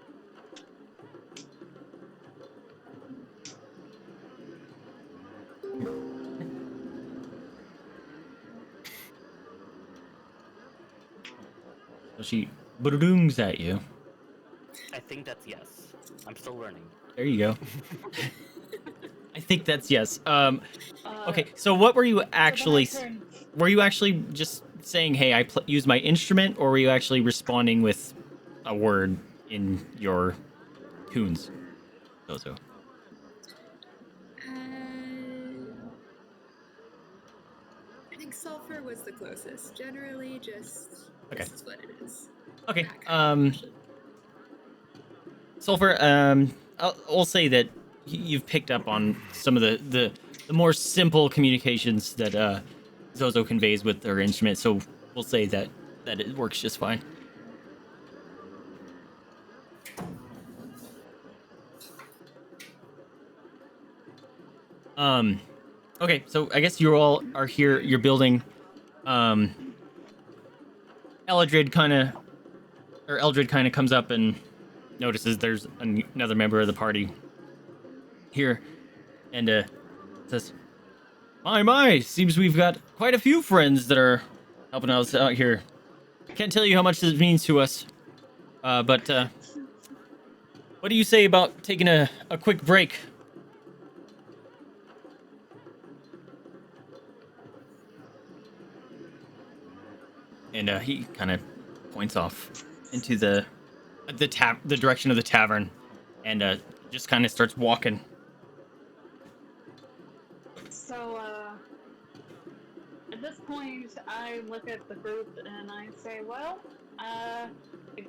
Speaker 1: So she boodooms at you.
Speaker 4: I think that's yes. I'm still learning.
Speaker 1: There you go. I think that's yes. Okay, so what were you actually? Were you actually just saying, "Hey, I use my instrument," or were you actually responding with a word in your tunes. So.
Speaker 6: I think sulfur was the closest. Generally, just
Speaker 1: Okay.
Speaker 6: this is what it is.
Speaker 1: Okay.
Speaker 6: That kind of question.
Speaker 1: Sulfur. I'll say that you've picked up on some of the more simple communications that Zozo conveys with her instrument. So we'll say that it works just fine. Okay, so I guess you all are here. You're building. Eldred kind of comes up and notices there's another member of the party here, and says, "My, seems we've got quite a few friends that are helping us out here. Can't tell you how much this means to us, but what do you say about taking a quick break?" And he kind of points off into the direction of the tavern, and just kind of starts walking.
Speaker 3: So, at this point, I look at the group and I say, well, if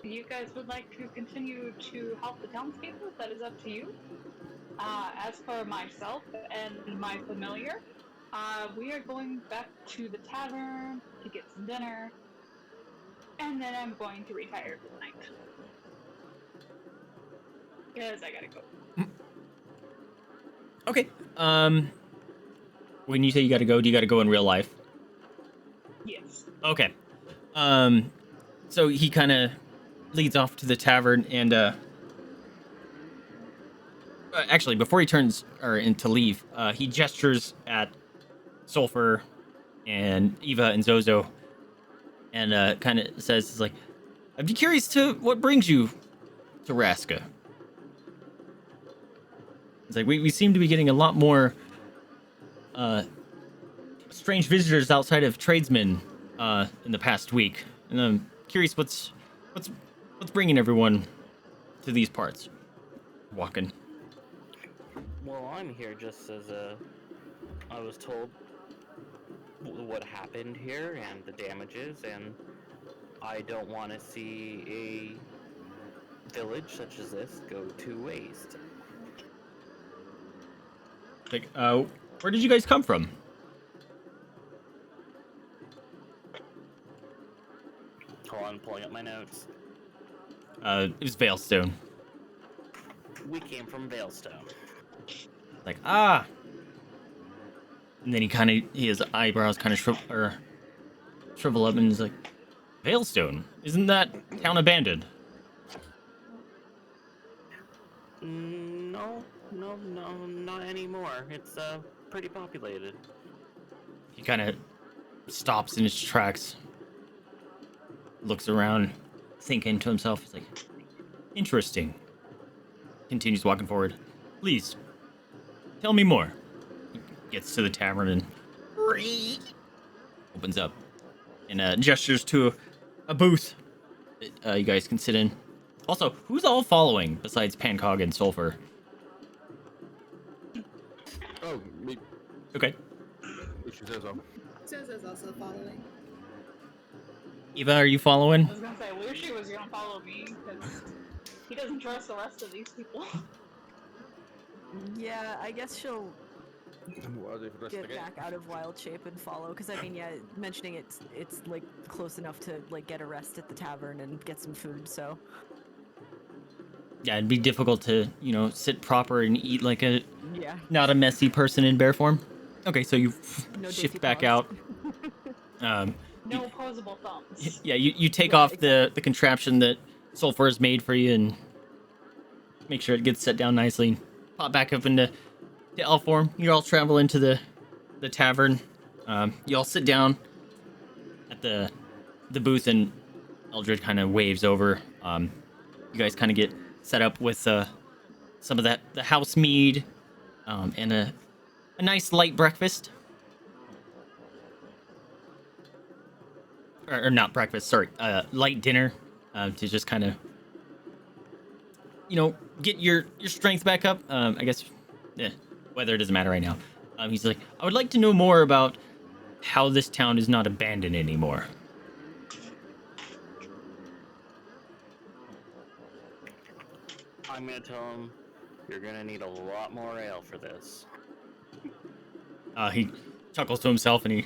Speaker 3: you guys would like to continue to help the townspeople, that is up to you. As for myself and my familiar, we are going back to the tavern to get some dinner, and then I'm going to retire for the night. Because I gotta go.
Speaker 1: Okay. When you say you gotta go, do you gotta go in real life?
Speaker 3: Yes.
Speaker 1: Okay. So he kind of leads off to the tavern, and actually, before he turns to leave, he gestures at Sulfur and Eva and Zozo, and kind of says, like, "I'd be curious to what brings you to Raska." It's like we seem to be getting a lot more strange visitors outside of tradesmen in the past week, and I'm curious what's bringing everyone to these parts. Walking.
Speaker 4: Well, I'm here just as I was told what happened here and the damages, and I don't want to see a village such as this go to waste.
Speaker 1: Like, where did you guys come from?
Speaker 4: Hold on, pulling up my notes.
Speaker 1: It was Veilstone.
Speaker 4: We came from Veilstone.
Speaker 1: Like, and then his eyebrows kind of shrivel up, and he's like, Veilstone? Isn't that town abandoned?
Speaker 4: No, not anymore. It's pretty populated.
Speaker 1: He kind of stops in his tracks, looks around, thinking to himself. He's like, interesting. Continues walking forward. Please, tell me more. He gets to the tavern and opens up and gestures to a booth that you guys can sit in. Also, who's all following besides Pancóg and Sulfur?
Speaker 2: Oh, me.
Speaker 1: Okay.
Speaker 2: Which is Zozo.
Speaker 6: Zozo's also following.
Speaker 1: Eva, are you following?
Speaker 3: I was gonna say, I wish he was gonna follow me, because he doesn't trust the rest of these people.
Speaker 5: Yeah, I guess she'll
Speaker 2: What do for the rest of
Speaker 5: get
Speaker 2: the game?
Speaker 5: back out of wild shape and follow. Because I mean, yeah, mentioning it's like close enough to like get a rest at the tavern and get some food. So
Speaker 1: Yeah, it'd be difficult to, sit proper and eat like
Speaker 5: yeah,
Speaker 1: not a messy person in bear form. Okay, so you
Speaker 5: no
Speaker 1: shift
Speaker 5: dainty
Speaker 1: back
Speaker 5: paws.
Speaker 1: out.
Speaker 3: No opposable thumbs.
Speaker 1: Yeah, you take
Speaker 5: Right,
Speaker 1: off the contraption that Sulfur has made for you and make sure it gets set down nicely. And pop back up into elf form. You all travel into the tavern. You all sit down at the booth, and Eldred kind of waves over. You guys kind of get set up with some of the house mead and a nice light breakfast. Or not breakfast, sorry, light dinner to just kind of get your strength back up. I guess weather doesn't matter right now. He's like, I would like to know more about how this town is not abandoned anymore.
Speaker 4: I'm gonna tell him you're gonna need a lot more ale for this.
Speaker 1: He chuckles to himself and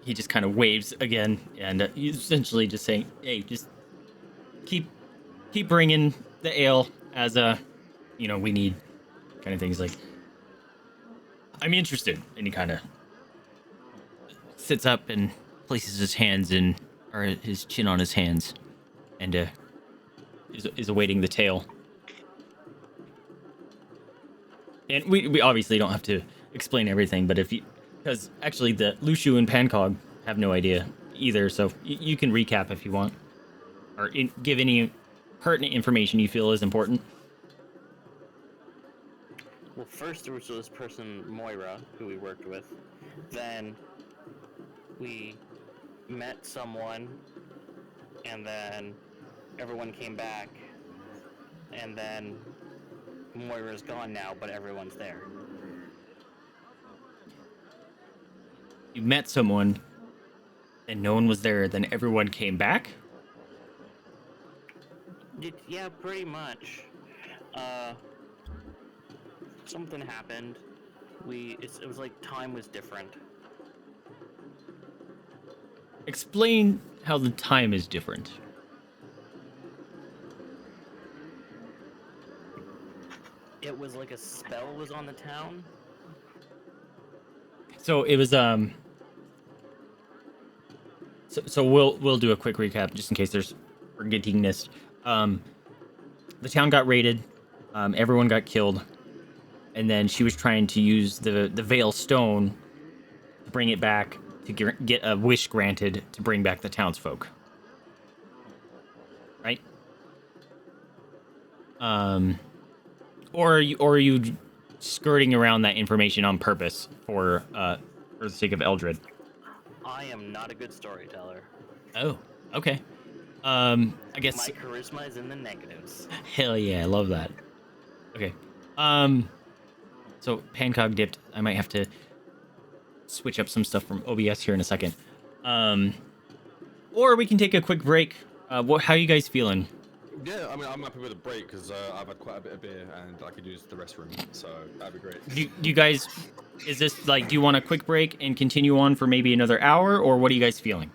Speaker 1: he just kind of waves again, and he's essentially just saying, "Hey, just keep bringing the ale as we need," kind of things. Like, I'm interested, and he kind of sits up and places his hands or his chin on his hands, and is awaiting the tale. And we obviously don't have to explain everything, but because actually the Lushu and Pancóg have no idea either, so you can recap if you want, or give any pertinent information you feel is important.
Speaker 4: Well, first there was this person, Moira, who we worked with. Then we met someone, and then everyone came back, and then Moira's gone now, but everyone's there.
Speaker 1: You met someone, and no one was there, then everyone came back?
Speaker 4: Yeah, pretty much. Something happened. It was like time was different.
Speaker 1: Explain how the time is different.
Speaker 4: It was like a spell was on the town.
Speaker 1: So it was So we'll do a quick recap just in case there's forgettingness. The town got raided, everyone got killed, and then she was trying to use the Veil Stone to bring it back to get a wish granted to bring back the townsfolk. Right? Or are you skirting around that information on purpose for the sake of Eldred?
Speaker 4: I am not a good storyteller.
Speaker 1: Oh, okay. I guess
Speaker 4: my charisma is in the negatives.
Speaker 1: Hell yeah, I love that. Okay. So Pancóg dipped. I might have to switch up some stuff from OBS here in a second. Or we can take a quick break. How you guys feeling?
Speaker 2: Yeah, I mean, I'm happy with a break because I've had quite a bit of beer and I could use the restroom, so that'd be great.
Speaker 1: Do you guys, is this like, do you want a quick break and continue on for maybe another hour, or what are you guys feeling?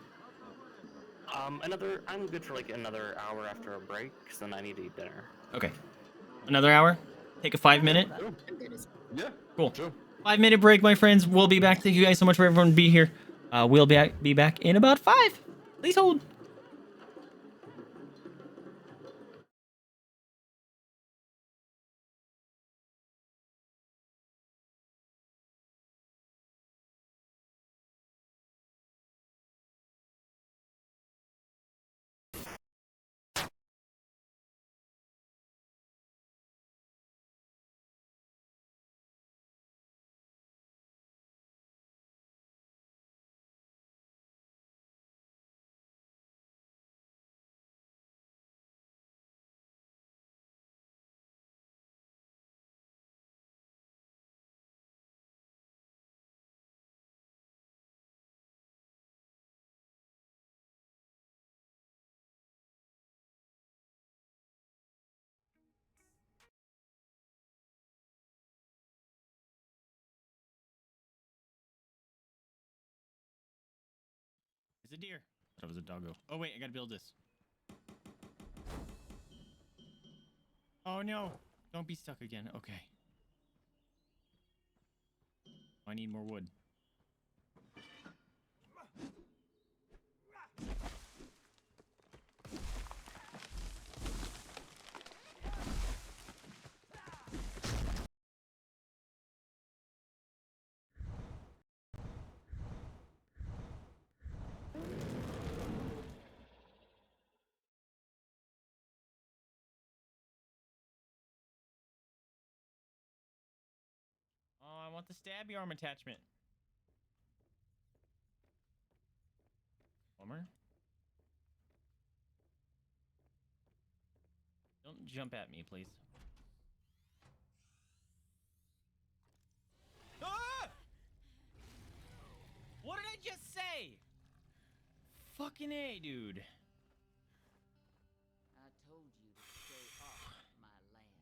Speaker 4: I'm good for like another hour after a break, because then I need to eat dinner.
Speaker 1: Okay. Another hour? Take a 5-minute?
Speaker 2: Sure.
Speaker 6: I'm good as
Speaker 2: Yeah.
Speaker 1: Cool.
Speaker 2: Sure.
Speaker 1: 5-minute break, my friends. We'll be back. Thank you guys so much for everyone to be here. We'll be back in about 5. Please hold. It's a deer. That was a doggo. Oh wait, I gotta build this. Oh no! Don't be stuck again. Okay. I need more wood. Oh, I want the stabby arm attachment. Bummer. Don't jump at me, please. Ah! What did I just say? Fucking A, dude.
Speaker 7: I told you to stay off my land.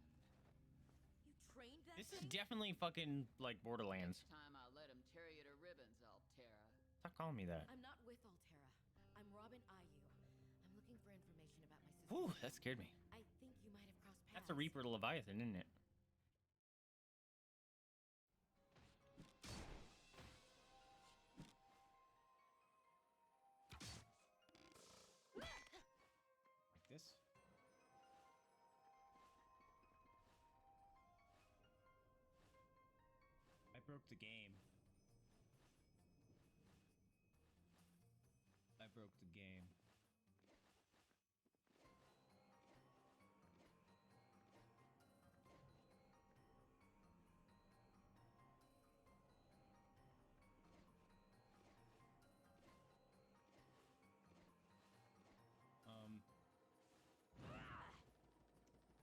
Speaker 8: You trained that
Speaker 1: This is
Speaker 8: thing?
Speaker 1: definitely fucking like Borderlands.
Speaker 7: Next time I let him tear you to ribbons, Altera.
Speaker 1: Stop calling me that.
Speaker 8: I'm not with Altera. I'm Robin Ayu. I'm looking for information about my sister.
Speaker 1: Whew, that scared me.
Speaker 8: I think you might have crossed paths.
Speaker 1: That's a Reaper to Leviathan, isn't it? Like this? I broke the game. I broke the game.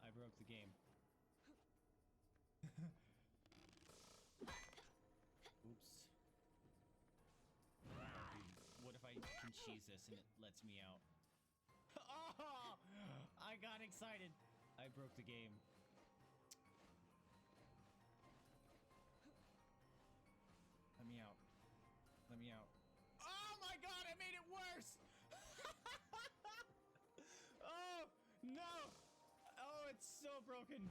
Speaker 1: I broke the game. Oops. What if I can cheese this and it lets me out? Oh! I got excited. I broke the game. Let me out. Let me out. Oh my god, I made it worse! Oh, no! Oh, it's so broken.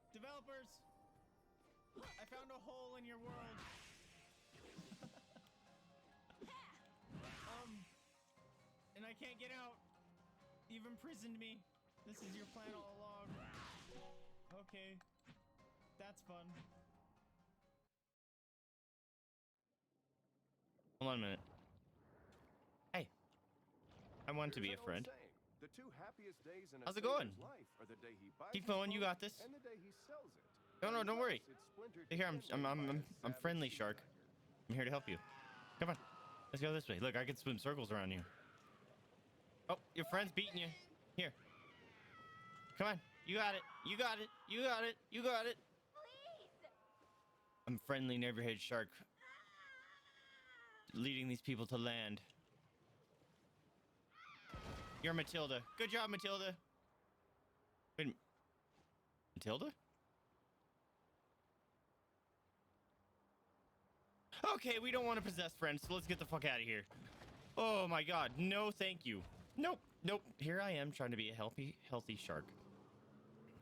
Speaker 1: Developers, I found a hole in your world. And I can't get out. You've imprisoned me. This is your plan all along. Okay, that's fun. Hold on a minute. Hey, I want to be a friend.
Speaker 9: The two happiest days in a
Speaker 1: How's it going?
Speaker 9: sailor's life are the day he buys
Speaker 1: Keep
Speaker 9: his
Speaker 1: going, you
Speaker 9: boat
Speaker 1: got this.
Speaker 9: and the day he sells it.
Speaker 1: No, no, don't worry.
Speaker 9: Unless it's splintered
Speaker 1: Here,
Speaker 9: gently by a
Speaker 1: I'm
Speaker 9: savage
Speaker 1: friendly,
Speaker 9: sea
Speaker 1: shark.
Speaker 9: dragon.
Speaker 1: I'm here to help you. Come on, let's go this way. Look, I can swim circles around you. Oh, your friend's beating you. Here. Come on, you got it. You got it. You got it. You got it.
Speaker 8: Please!
Speaker 1: I'm friendly neighborhood shark, leading these people to land. You're Matilda. Good job, Matilda. Wait, Matilda? Okay, we don't want to possess friends, so let's get the fuck out of here. Oh my god, no thank you. Nope, nope. Here I am trying to be a healthy shark.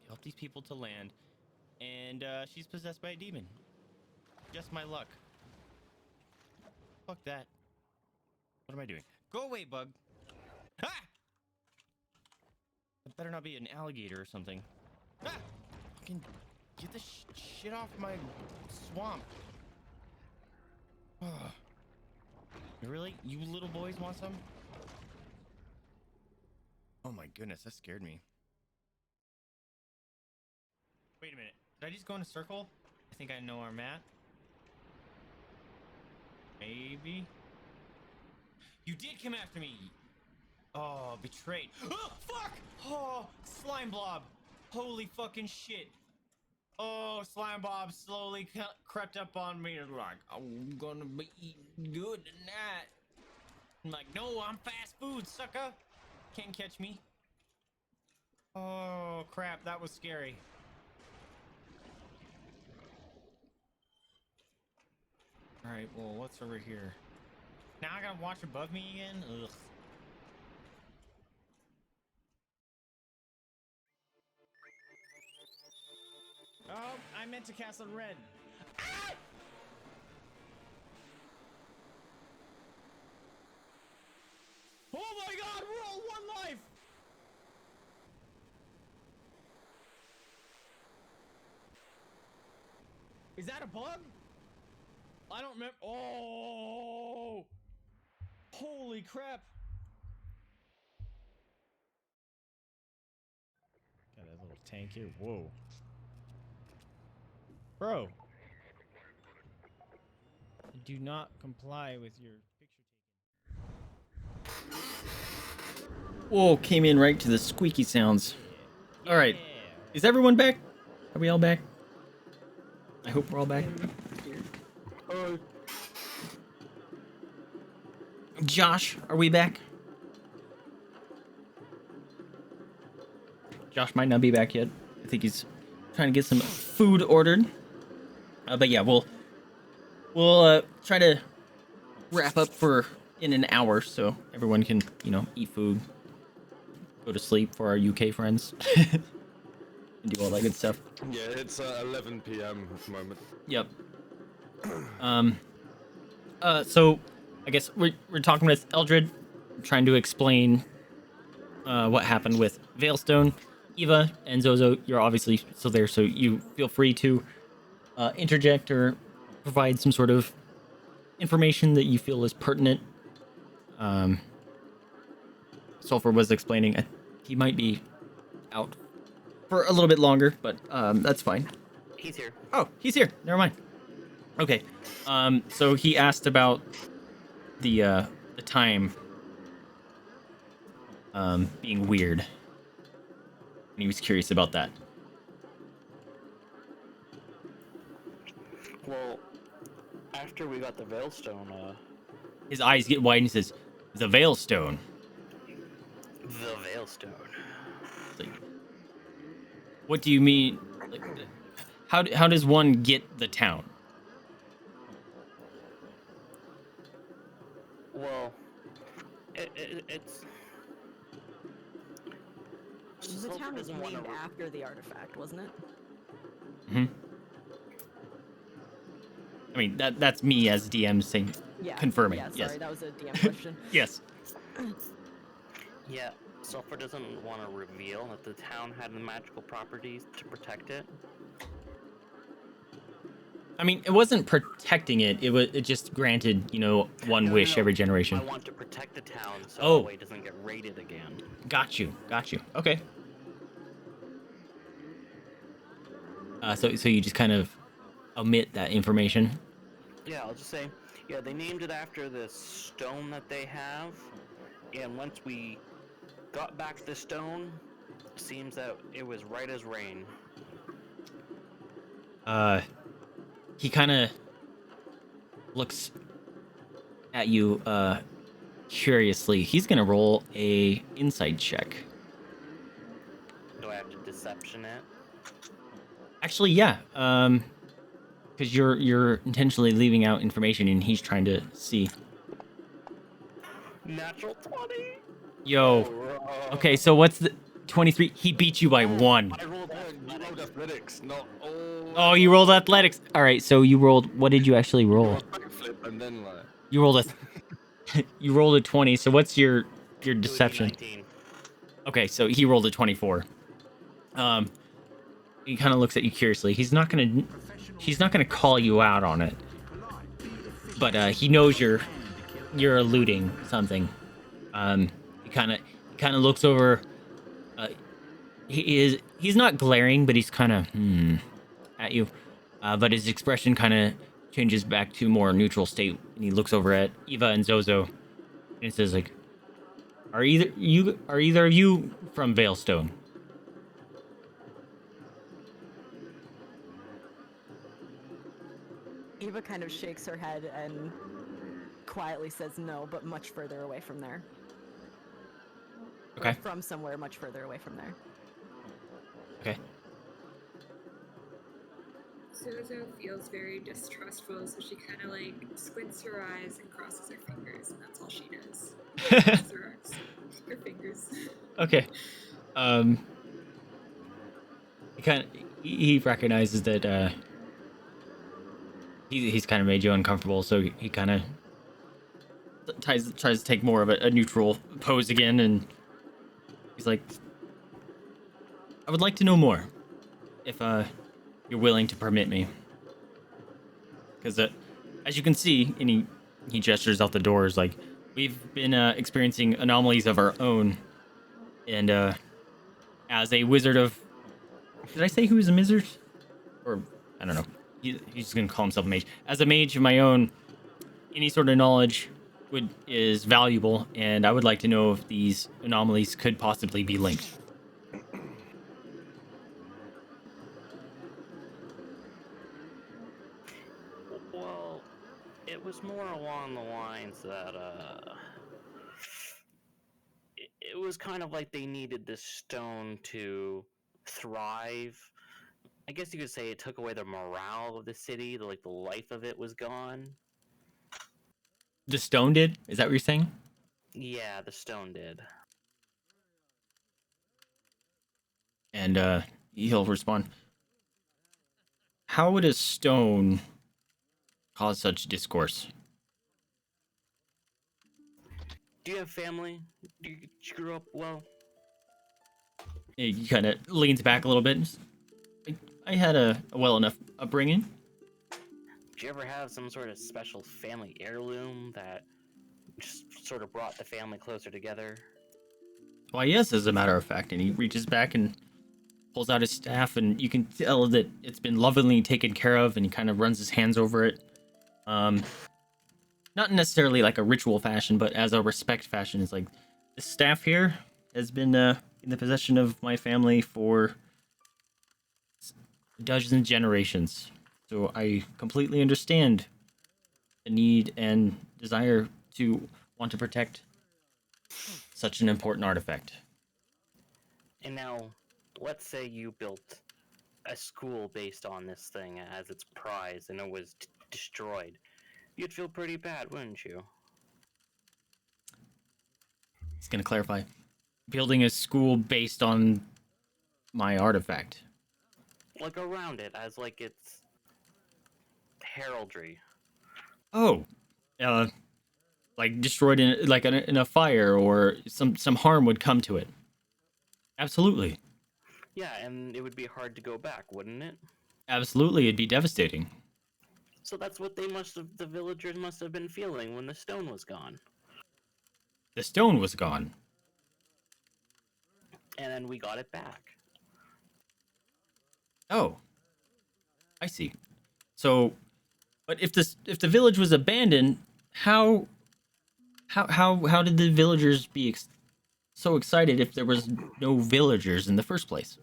Speaker 1: Help these people to land. And she's possessed by a demon. Just my luck. Fuck that. What am I doing? Go away, bug. Ah! It better not be an alligator or something. Ah! Fucking get this shit off my swamp. Oh. Really? You little boys want some? Oh my goodness, that scared me. Wait a minute. Did I just go in a circle? I think I know where I'm at. Maybe. You did come after me. Oh, betrayed. Oh, fuck! Oh, slime blob. Holy fucking shit. Oh, slime blob slowly crept up on me. Like, I'm gonna be eating good tonight. I'm like, no, I'm fast food, sucker. Can't catch me. Oh, crap. That was scary. All right, well, what's over here? Now I gotta watch above me again? Ugh. Oh, I meant to cast on red. Ah! Oh my god, roll one life! Is that a bug? I don't remember. Oh! Holy crap! Got a little tank here. Whoa. Bro. Do not comply with your picture taken. Whoa, came in right to the squeaky sounds. All right. Is everyone back? Are we all back? I hope we're all back. Josh, are we back? Josh might not be back yet. I think he's trying to get some food ordered. But yeah, we'll try to wrap up for in an hour so everyone can, eat food, go to sleep for our UK friends, and do all that good stuff.
Speaker 2: Yeah, it's 11 p.m. at the moment.
Speaker 1: Yep. So I guess we're talking with Eldred, trying to explain what happened with Veilstone. Eva and Zozo, you're obviously still there, so you feel free to interject or provide some sort of information that you feel is pertinent. Sulfur was explaining he might be out for a little bit longer, but that's fine.
Speaker 4: He's here.
Speaker 1: Oh, he's here. Never mind. Okay. So he asked about the time being weird. And he was curious about that.
Speaker 4: Well, after we got the Veilstone,
Speaker 1: His eyes get wide and he says, "The Veilstone."
Speaker 4: the Veilstone.
Speaker 1: Like, what do you mean? Like, how does one get the town?
Speaker 4: Well, it's
Speaker 5: The
Speaker 4: Sulfur
Speaker 5: town was
Speaker 4: doesn't wanna
Speaker 5: named after the artifact, wasn't it?
Speaker 1: Hmm. I mean, that's me as DM saying,
Speaker 5: Yeah.
Speaker 1: confirming.
Speaker 5: Yeah, sorry,
Speaker 1: Yes.
Speaker 5: that was a DM question.
Speaker 1: Yes.
Speaker 4: Yeah, Sulfur doesn't want to reveal that the town had the magical properties to protect it.
Speaker 1: I mean, it wasn't protecting it. It just granted, one
Speaker 4: No,
Speaker 1: wish
Speaker 4: no,
Speaker 1: every generation.
Speaker 4: I want to protect the town so
Speaker 1: Oh.
Speaker 4: that way it doesn't get raided again.
Speaker 1: Got you. Okay. So you just kind of omit that information.
Speaker 4: Yeah, I'll just say, yeah, they named it after this stone that they have, and once we got back the stone, seems that it was right as rain.
Speaker 1: He kind of looks at you curiously. He's gonna roll a insight check.
Speaker 4: Do I have to deception it?
Speaker 1: Actually, yeah. Because you're intentionally leaving out information, and he's trying to see.
Speaker 4: Natural 20!
Speaker 1: Yo. Okay, so what's the 23? He beat you by 1.
Speaker 4: I rolled
Speaker 2: You rolled athletics, not
Speaker 1: Oh, you rolled athletics. All right, so you rolled. What did you actually roll?
Speaker 2: Flip and then like.
Speaker 1: You rolled you rolled a 20. So what's your deception?
Speaker 4: 19.
Speaker 1: Okay, so he rolled a 24. He kind of looks at you curiously. He's not gonna call you out on it, but he knows you're eluding something. He kind of looks over. He's not glaring, but he's kind of at you. But his expression kind of changes back to more neutral state, and he looks over at Eva and Zozo, and he says like, "Are either of you from Veilstone?"
Speaker 5: Eva kind of shakes her head and quietly says no, but much further away from there.
Speaker 1: Okay.
Speaker 5: From somewhere much further away from there.
Speaker 1: Okay.
Speaker 6: Zozo feels very distrustful, so she kind of like squints her eyes and crosses her fingers, and that's all she does. Crosses her fingers.
Speaker 1: Okay. He recognizes that he's kind of made you uncomfortable, so he kind of tries to take more of a neutral pose again, and he's like, "I would like to know more, if you're willing to permit me, because as you can see," and he gestures out the doors, like, we've been experiencing anomalies of our own, and as a wizard of, did I say he was a wizard, or I don't know. He's just gonna call himself a mage. As a mage of my own, any sort of knowledge is valuable, and I would like to know if these anomalies could possibly be linked.
Speaker 4: Well, it was more along the lines that it was kind of like they needed this stone to thrive. I guess you could say it took away the morale of the city, like the life of it was gone.
Speaker 1: The stone did? Is that what you're saying?
Speaker 4: Yeah, the stone did.
Speaker 1: And he'll respond. How would a stone cause such discourse?
Speaker 4: Do you have family? Did you grow up well?
Speaker 1: He kind of leans back a little bit. I had a well enough upbringing.
Speaker 4: Did you ever have some sort of special family heirloom that just sort of brought the family closer together?
Speaker 1: Why, yes, as a matter of fact. And he reaches back and pulls out his staff, and you can tell that it's been lovingly taken care of, and he kind of runs his hands over it. Not necessarily like a ritual fashion, but as a respect fashion. It's like, this staff here has been in the possession of my family for dozens of generations. So I completely understand the need and desire to want to protect such an important artifact.
Speaker 4: And now, let's say you built a school based on this thing as its prize and it was destroyed. You'd feel pretty bad, wouldn't you?
Speaker 1: He's going to clarify. Building a school based on my artifact.
Speaker 4: Like around it as like its heraldry.
Speaker 1: Oh, like destroyed in a fire, or some harm would come to it. Absolutely.
Speaker 4: Yeah, and it would be hard to go back, wouldn't it?
Speaker 1: Absolutely, it'd be devastating.
Speaker 4: So that's what the villagers must have been feeling when the stone was gone.
Speaker 1: The stone was gone.
Speaker 4: And then we got it back.
Speaker 1: Oh, I see. So, but if the village was abandoned, how did the villagers be so excited if there was no villagers in the first place?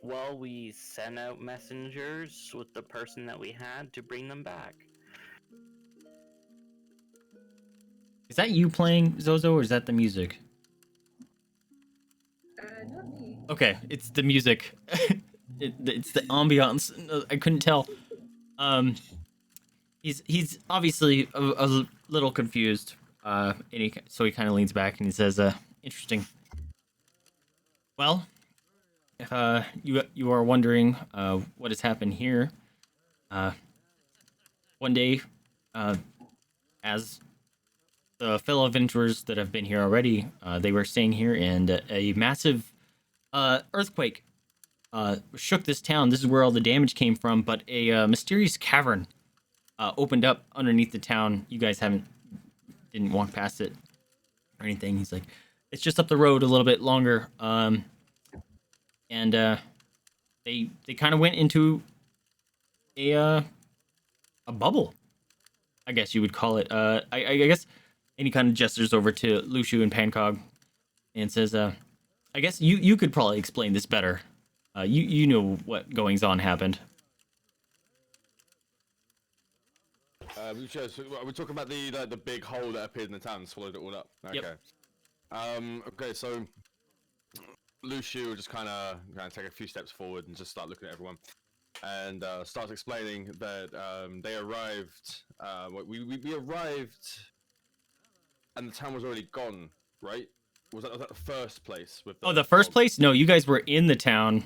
Speaker 4: Well, we sent out messengers with the person that we had to bring them back.
Speaker 1: Is that you playing, Zozo, or is that the music?
Speaker 6: Not me.
Speaker 1: Okay, it's the music. It's the ambiance. I couldn't tell. He's obviously a little confused. So he kind of leans back and he says, interesting. Well, if you are wondering what has happened here, one day, as the fellow adventurers that have been here already, they were staying here, and a massive earthquake shook this town. This is where all the damage came from, but a mysterious cavern opened up underneath the town. You guys didn't walk past it or anything. He's like, it's just up the road a little bit longer. And they kind of went into a bubble, I guess you would call it. I guess. And he kind of gestures over to Luciu and Pancóg and says, I guess you could probably explain this better. You know what goings on happened.
Speaker 2: We're talking about the big hole that appeared in the town and swallowed it all up. Okay.
Speaker 1: Yep.
Speaker 2: Okay, so Luciu will just kind of take a few steps forward and just start looking at everyone, and starts explaining that they arrived. We arrived, and the town was already gone, right? Was that the first place with
Speaker 1: The first place? No, you guys were in the town.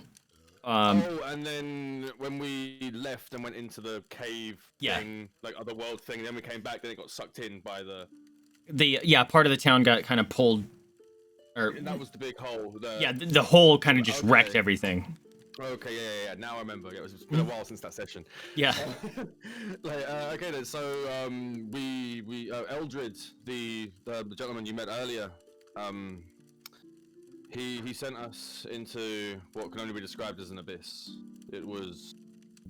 Speaker 2: And then when we left and went into the cave thing, like other world thing, then we came back, then it got sucked in by
Speaker 1: part of the town got kind of pulled,
Speaker 2: and that was the big hole.
Speaker 1: The hole kind of just wrecked everything.
Speaker 2: Okay, yeah. Now I remember. It's been a while since that session.
Speaker 1: Yeah.
Speaker 2: Okay then. So we Eldred, the gentleman you met earlier, he sent us into what can only be described as an abyss. It was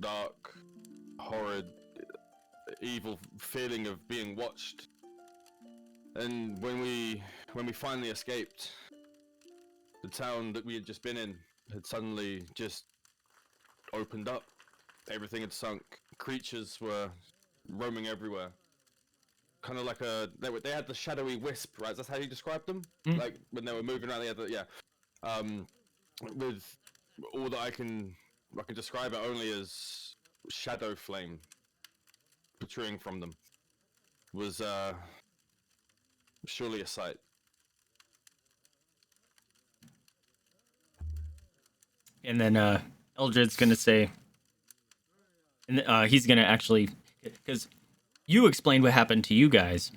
Speaker 2: dark, horrid. evil feeling of being watched. And when we finally escaped, the town that we had just been in had suddenly just opened up. Everything had sunk. Creatures were roaming everywhere. Kind of like they had the shadowy wisp, right? That's how you described them. Like when they were moving around. They had with all that I can describe it only as shadow flame protruding from them. Was surely a sight.
Speaker 1: And then Eldred's gonna say, and he's gonna actually, because you explained what happened to you guys.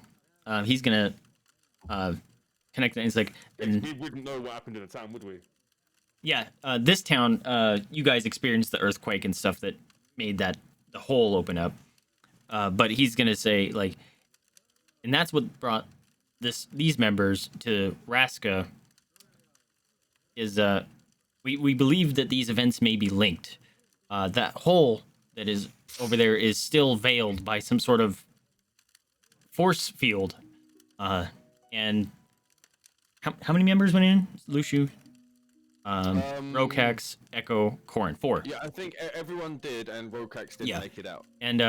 Speaker 1: He's gonna connect it. And he's like, and
Speaker 2: We wouldn't know what happened in the town, would we?
Speaker 1: yeah, this town, you guys experienced the earthquake and stuff that made the hole open up. But he's gonna say like, and that's what brought these members to Raska. Is we believe that these events may be linked. That hole that is over there is still veiled by some sort of force field. And how many members went in? Lushu, Rokax, Echo, Korinn. 4.
Speaker 2: Yeah, I think everyone did, and Rokax didn't make it out.
Speaker 1: And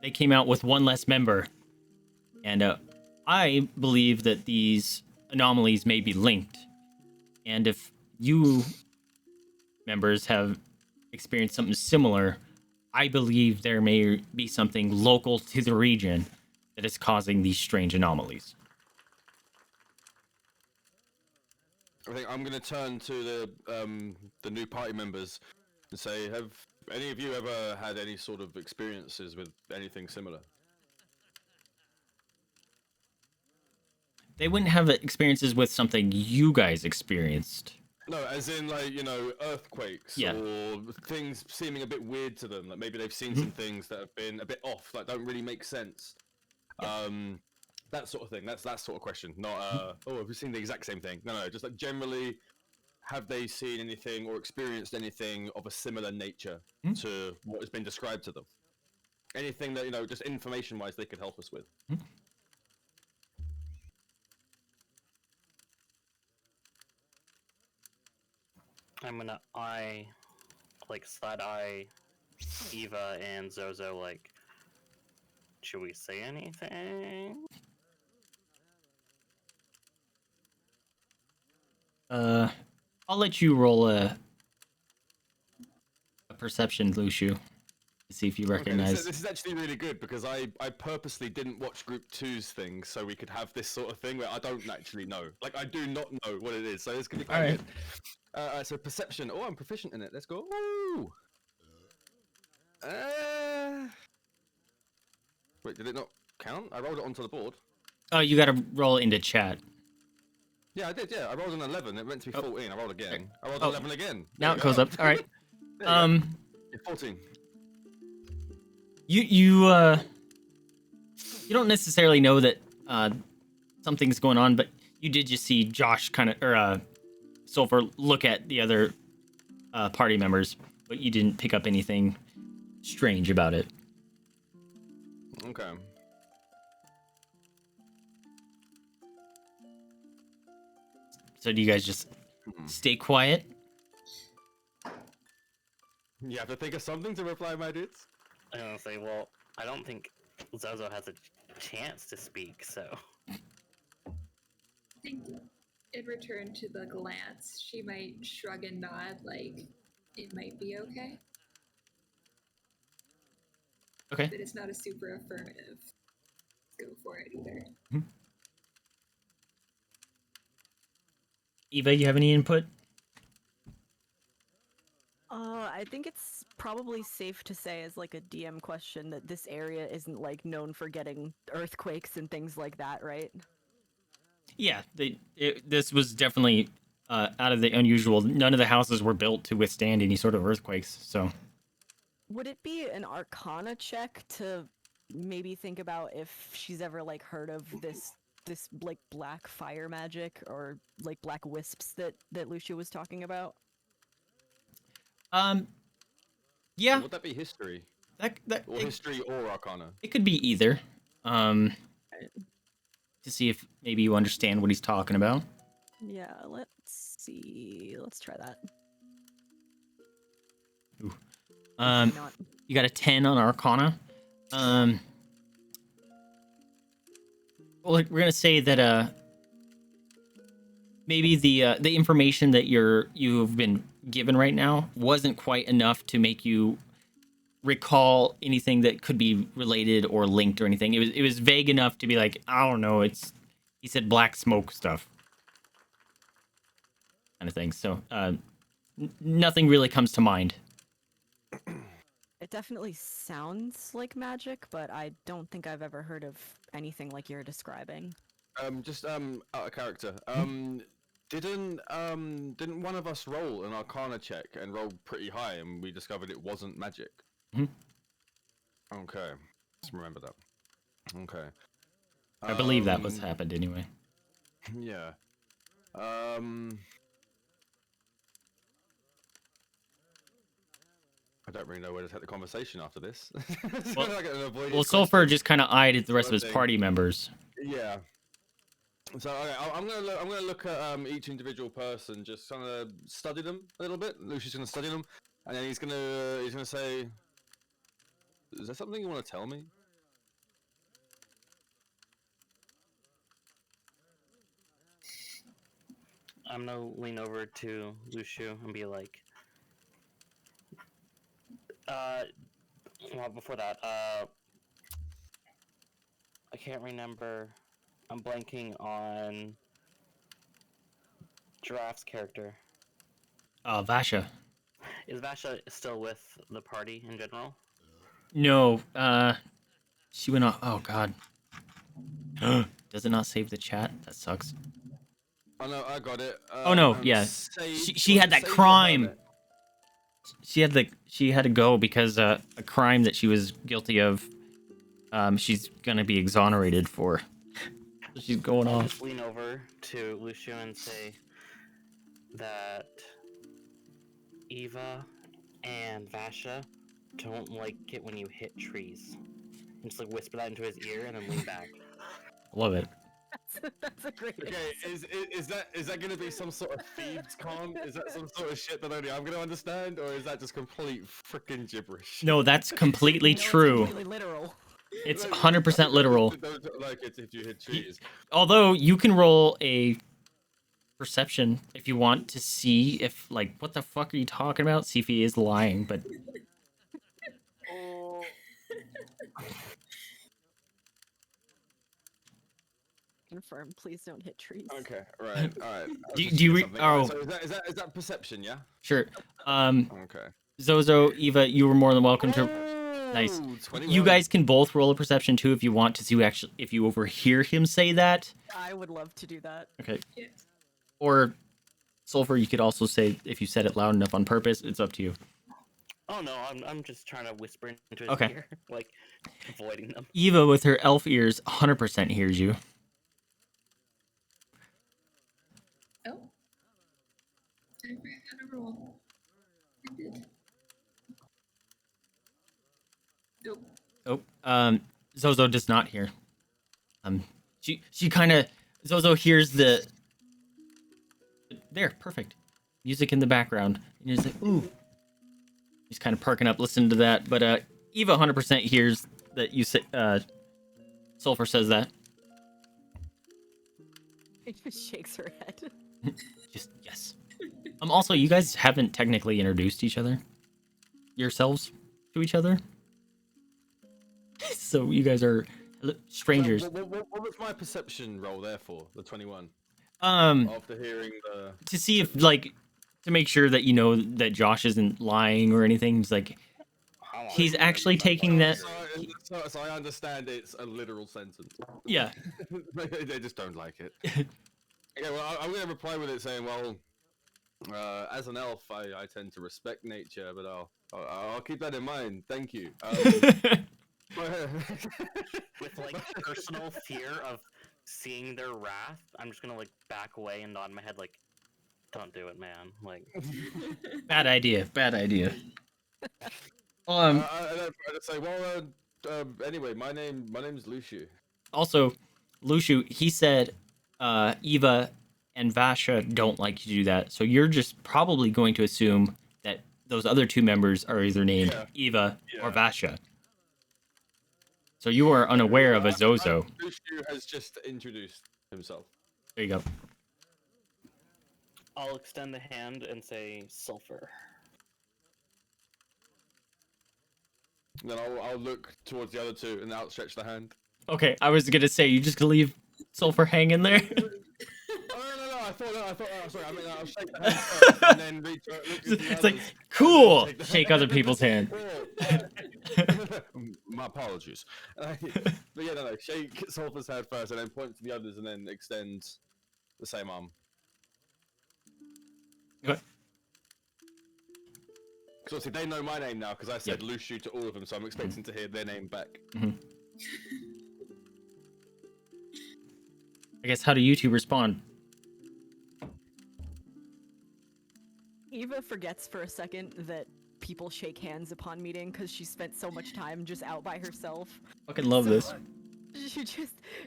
Speaker 1: they came out with one less member. And I believe that these anomalies may be linked. And if you members have experienced something similar, I believe there may be something local to the region that is causing these strange anomalies.
Speaker 2: I think I'm going to turn to the new party members and say, have any of you ever had any sort of experiences with anything similar?
Speaker 1: They wouldn't have experiences with something you guys experienced.
Speaker 2: No, as in like, earthquakes or things seeming a bit weird to them. Like maybe they've seen some things that have been a bit off, like don't really make sense. That sort of thing. That's that sort of question. Not have you seen the exact same thing? No, just like generally, have they seen anything or experienced anything of a similar nature to what has been described to them? Anything that just information-wise, they could help us with.
Speaker 4: I'm gonna side eye Eva and Zozo, like, should we say anything?
Speaker 1: I'll let you roll a perception, Lushu, to see if you recognize.
Speaker 2: This is actually really good because I purposely didn't watch Group 2's thing so we could have this sort of thing where I don't actually know. Like, I do not know what it is, so it's going to be quite good. Alright, so perception. Oh, I'm proficient in it. Let's go. Woo! Wait, did it not count? I rolled it onto the board.
Speaker 1: Oh, you gotta roll into chat.
Speaker 2: Yeah, I did, yeah. I rolled an 11. It meant to be 14. I rolled again. I rolled 11 again.
Speaker 1: Now it goes up. All right.
Speaker 2: Yeah, 14.
Speaker 1: You don't necessarily know that something's going on, but you did just see Josh Sulfur look at the other party members, but you didn't pick up anything strange about it.
Speaker 2: Okay.
Speaker 1: So do you guys just stay quiet?
Speaker 2: You have to think of something to reply, my dudes.
Speaker 4: I'm gonna say, well, I don't think Zozo has a chance to speak, so.
Speaker 6: I think in return to the glance, she might shrug and nod like it might be okay.
Speaker 1: Okay.
Speaker 6: But it's not a super affirmative. Go for it either.
Speaker 1: Eva, you have any input?
Speaker 5: I think it's probably safe to say as like a DM question that this area isn't like known for getting earthquakes and things like that, right?
Speaker 1: Yeah, this was definitely out of the unusual. None of the houses were built to withstand any sort of earthquakes, so.
Speaker 5: Would it be an Arcana check to maybe think about if she's ever like heard of this like black fire magic or like black wisps that Lucia was talking about?
Speaker 1: Yeah.
Speaker 2: Would that be history? Or history or arcana?
Speaker 1: it could be either. To see if maybe you understand what he's talking about.
Speaker 5: Yeah, let's see. Let's try that.
Speaker 1: Um,
Speaker 5: Not.
Speaker 1: you got a 10 on Arcana. Well, we're gonna say that maybe the information that you've been given right now wasn't quite enough to make you recall anything that could be related or linked or anything. It was vague enough to be like, I don't know. He said black smoke stuff, kind of thing. So nothing really comes to mind.
Speaker 5: It definitely sounds like magic, but I don't think I've ever heard of anything like you're describing.
Speaker 2: Just out of character. Didn't one of us roll an Arcana check and roll pretty high, and we discovered it wasn't magic?
Speaker 1: Mhm.
Speaker 2: Okay, let's remember that. Okay.
Speaker 1: I believe that was happened anyway.
Speaker 2: Yeah. I don't really know where to take the conversation after this.
Speaker 1: Well, Sulfur just kind of eyed the rest of his
Speaker 2: thing.
Speaker 1: party members.
Speaker 2: Yeah. So okay, I'm gonna look at each individual person, just kind of study them a little bit. Lucius gonna study them, and then he's gonna say, "Is there something you want to tell me?"
Speaker 4: I'm gonna lean over to Lucio and be like, well, before that, I can't remember. I'm blanking on Giraffe's character.
Speaker 1: Vasha.
Speaker 4: Is Vasha still with the party in general?
Speaker 1: No, she went off. Oh God. Does it not save the chat? That sucks.
Speaker 2: Oh no, I got it.
Speaker 1: Oh no, yeah. She had that crime. She had to go because a crime that she was guilty of. She's gonna be exonerated for. She's going
Speaker 4: I'll
Speaker 1: off.
Speaker 4: just lean over to Lucio and say that Eva and Vasha don't like it when you hit trees. And just like whisper that into his ear and then lean back.
Speaker 1: Love it.
Speaker 5: That's a great.
Speaker 2: Okay, is that gonna be some sort of thieves' con? Is that some sort of shit that only I'm gonna understand, or is that just complete freaking gibberish?
Speaker 1: No, that's completely true.
Speaker 5: It's completely literal.
Speaker 1: It's 100% literal.
Speaker 2: Like it's if you hit trees.
Speaker 1: Although you can roll a perception if you want to see if, like, what the fuck are you talking about? See if he is lying, but
Speaker 5: Confirm. Please don't hit trees.
Speaker 2: Okay, right, all right.
Speaker 1: Do you
Speaker 2: So is that perception? Yeah.
Speaker 1: sure.
Speaker 2: Okay.
Speaker 1: Zozo, Eva, you were more than welcome to. Nice.
Speaker 2: Ooh, 21.
Speaker 1: You guys can both roll a perception too if you want to see if you overhear him say that.
Speaker 5: I would love to do that.
Speaker 1: Okay.
Speaker 6: Yes.
Speaker 1: Or Sulfur, you could also say if you said it loud enough on purpose. It's up to you.
Speaker 4: Oh no, I'm just trying to whisper into his
Speaker 1: Okay.
Speaker 4: ear, like avoiding them.
Speaker 1: Eva, with her elf ears, 100% hears you.
Speaker 6: Oh. I forgot how to roll. I did. Nope.
Speaker 1: Oh, Zozo does not hear. She kind of Zozo hears the. There, perfect. Music in the background, and he's like, ooh. He's kind of perking up, listening to that. But Eva 100% hears that you say. Sulfur says that.
Speaker 5: It just shakes her head.
Speaker 1: Just yes. Also, you guys haven't technically introduced each other, yourselves to each other. So you guys are strangers.
Speaker 2: What was my perception roll there for? The 21.
Speaker 1: Um,
Speaker 2: After hearing the.
Speaker 1: to see if to make sure that you know that Josh isn't lying or anything. He's like, he's actually taking that.
Speaker 2: So I understand it's a literal sentence.
Speaker 1: Yeah.
Speaker 2: They just don't like it. Okay, well, I'm going to reply with it saying, well, as an elf, I tend to respect nature, but I'll keep that in mind. Thank you.
Speaker 4: With like personal fear of seeing their wrath, I'm just gonna like back away and nod my head like, "Don't do it, man." Like,
Speaker 1: Bad idea. Bad idea.
Speaker 2: I just say, well, anyway, my name's Luciu.
Speaker 1: Also, Lushu, he said Eva and Vasha don't like you to do that, so you're just probably going to assume that those other two members are either named Eva or Vasha. So you are unaware of a Zozo.
Speaker 2: Luciu has just introduced himself.
Speaker 1: There you go.
Speaker 4: I'll extend the hand and say sulfur.
Speaker 2: And then I'll look towards the other two and outstretch the hand.
Speaker 1: Okay, I was gonna say you just gonna leave Sulfur hanging there.
Speaker 2: No, I thought, sorry, I mean, I'll shake the hand first and then reach to the
Speaker 1: It's like
Speaker 2: others.
Speaker 1: cool. Shake other people's hand.
Speaker 2: My apologies. But yeah, no, shake Sulfur's hand first and then point to the others and then extend the same arm.
Speaker 1: Okay.
Speaker 2: Because obviously they know my name now because I said Luciu to all of them, so I'm expecting to hear their name back.
Speaker 1: I guess how do you two respond?
Speaker 5: Eva forgets for a second that people shake hands upon meeting because she spent so much time just out by herself.
Speaker 1: Fucking love this.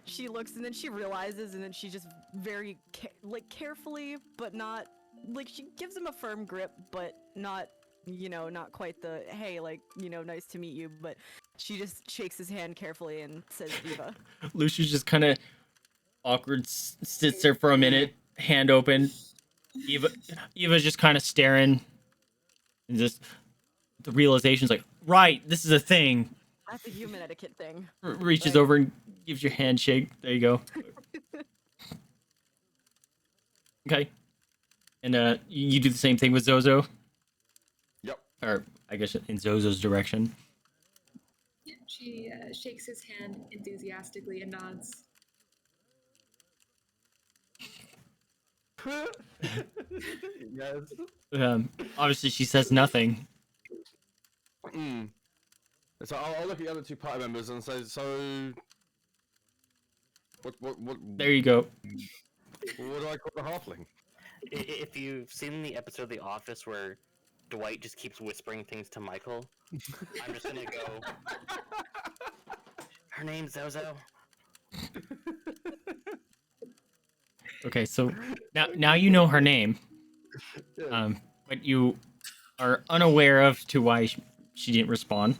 Speaker 5: She looks and then she realizes and then she just very carefully but not like she gives him a firm grip but not not quite the hey nice to meet you, but she just shakes his hand carefully and says Eva.
Speaker 1: Lucius just kind of awkward sits there for a minute, hand open. Eva's just kind of staring and just the realization's like, right, this is a thing.
Speaker 5: That's a human etiquette thing.
Speaker 1: Reaches over and gives your handshake. There you go. Okay. And you do the same thing with Zozo?
Speaker 2: Yep.
Speaker 1: Or I guess in Zozo's direction.
Speaker 6: Yeah, she shakes his hand enthusiastically and nods.
Speaker 2: Yes.
Speaker 1: Obviously she says nothing.
Speaker 2: So I'll look at the other two party members and say, so what
Speaker 1: There you go.
Speaker 2: what do I call the halfling?
Speaker 4: If you've seen the episode of The Office where Dwight just keeps whispering things to Michael, I'm just gonna go. Her name's Zozo.
Speaker 1: Okay, so now you know her name. But you are unaware of to why she didn't respond.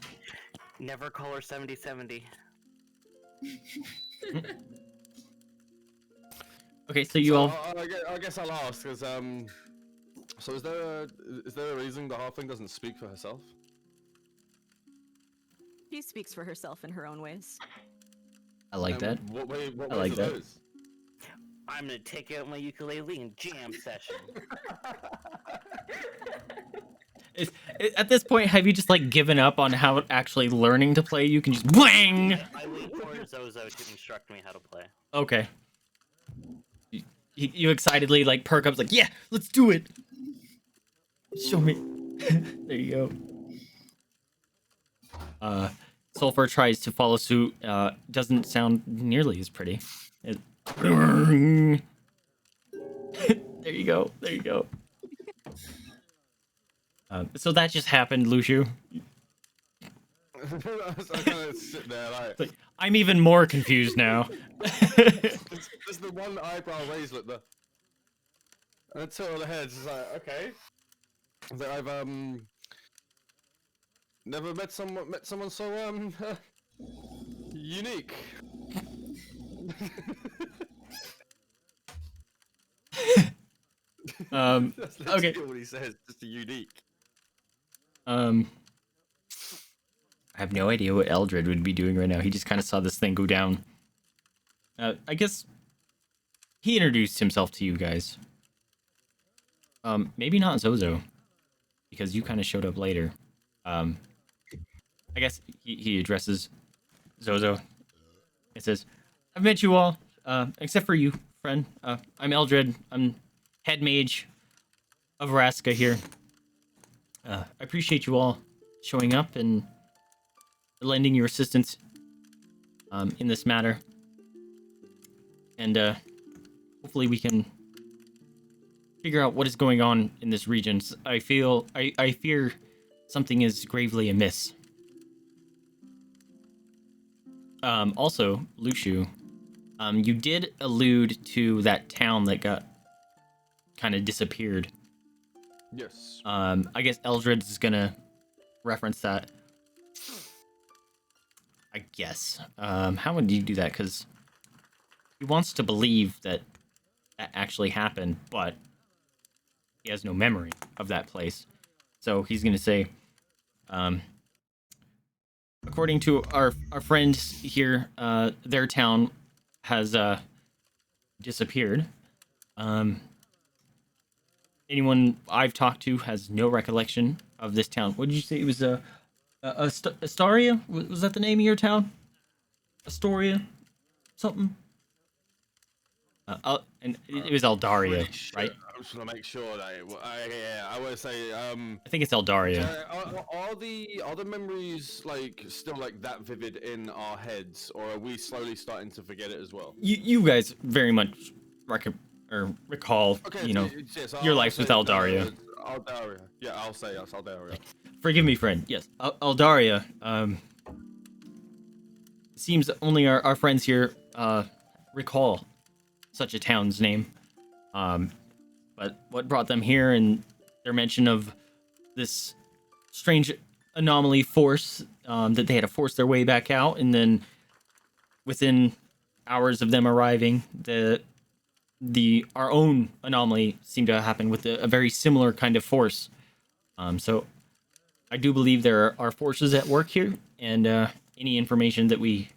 Speaker 4: Never call her 7070.
Speaker 1: Okay, so you all.
Speaker 2: I guess I'll ask, because so is there a reason the halfling doesn't speak for herself?
Speaker 5: She speaks for herself in her own ways.
Speaker 1: I like that.
Speaker 2: What ways
Speaker 1: I like
Speaker 2: are
Speaker 1: that.
Speaker 2: those?
Speaker 4: I'm gonna take out my ukulele and jam session.
Speaker 1: At this point, have you just like given up on how actually learning to play? You can just wang.
Speaker 4: I wait for Zozo to instruct me how to play.
Speaker 1: Okay. You excitedly like perk up, like, yeah, let's do it. Show me. There you go. Sulfur tries to follow suit. Doesn't sound nearly as pretty. There you go. There you go. So that just happened, Luciu.
Speaker 2: I kind of sit there like
Speaker 1: I'm even more confused now.
Speaker 2: there's the one eyebrow raised at the and the tilt of the head is like, okay. That I've never met someone so unique. That's
Speaker 1: Okay.
Speaker 2: what he says, just a unique.
Speaker 1: I have no idea what Eldred would be doing right now. He just kind of saw this thing go down. I guess he introduced himself to you guys. Maybe not Zozo, because you kind of showed up later. I guess he addresses Zozo. It says, I've met you all, except for you, friend. I'm Eldred. I'm head mage of Raska here. I appreciate you all showing up and lending your assistance in this matter. And hopefully we can figure out what is going on in this region. I fear something is gravely amiss. Also, Lushu, you did allude to that town that got kind of disappeared.
Speaker 2: Yes.
Speaker 1: I guess Eldred is gonna reference that. I guess. How would you do that? Because he wants to believe that that actually happened, but he has no memory of that place. So he's gonna say, according to our friends here, their town has disappeared. Anyone I've talked to has no recollection of this town. What did you say? It was Astoria? Was that the name of your town? Astoria? Something? And it was Eldaria, right?
Speaker 2: I'm just gonna make sure that I would say
Speaker 1: I think it's Eldaria.
Speaker 2: are the memories like still like that vivid in our heads, or are we slowly starting to forget it as well?
Speaker 1: You guys very much recall,
Speaker 2: Okay,
Speaker 1: you know,
Speaker 2: yes,
Speaker 1: your
Speaker 2: I'll
Speaker 1: lives
Speaker 2: say,
Speaker 1: with Eldaria.
Speaker 2: Eldaria. Yeah, I'll say yes, Eldaria.
Speaker 1: Forgive me, friend. Yes, Eldaria. Seems only our friends here recall such a town's name. But what brought them here and their mention of this strange anomaly force that they had to force their way back out, and then within hours of them arriving, our own anomaly seemed to happen with a very similar kind of force. So I do believe there are forces at work here, and any information that we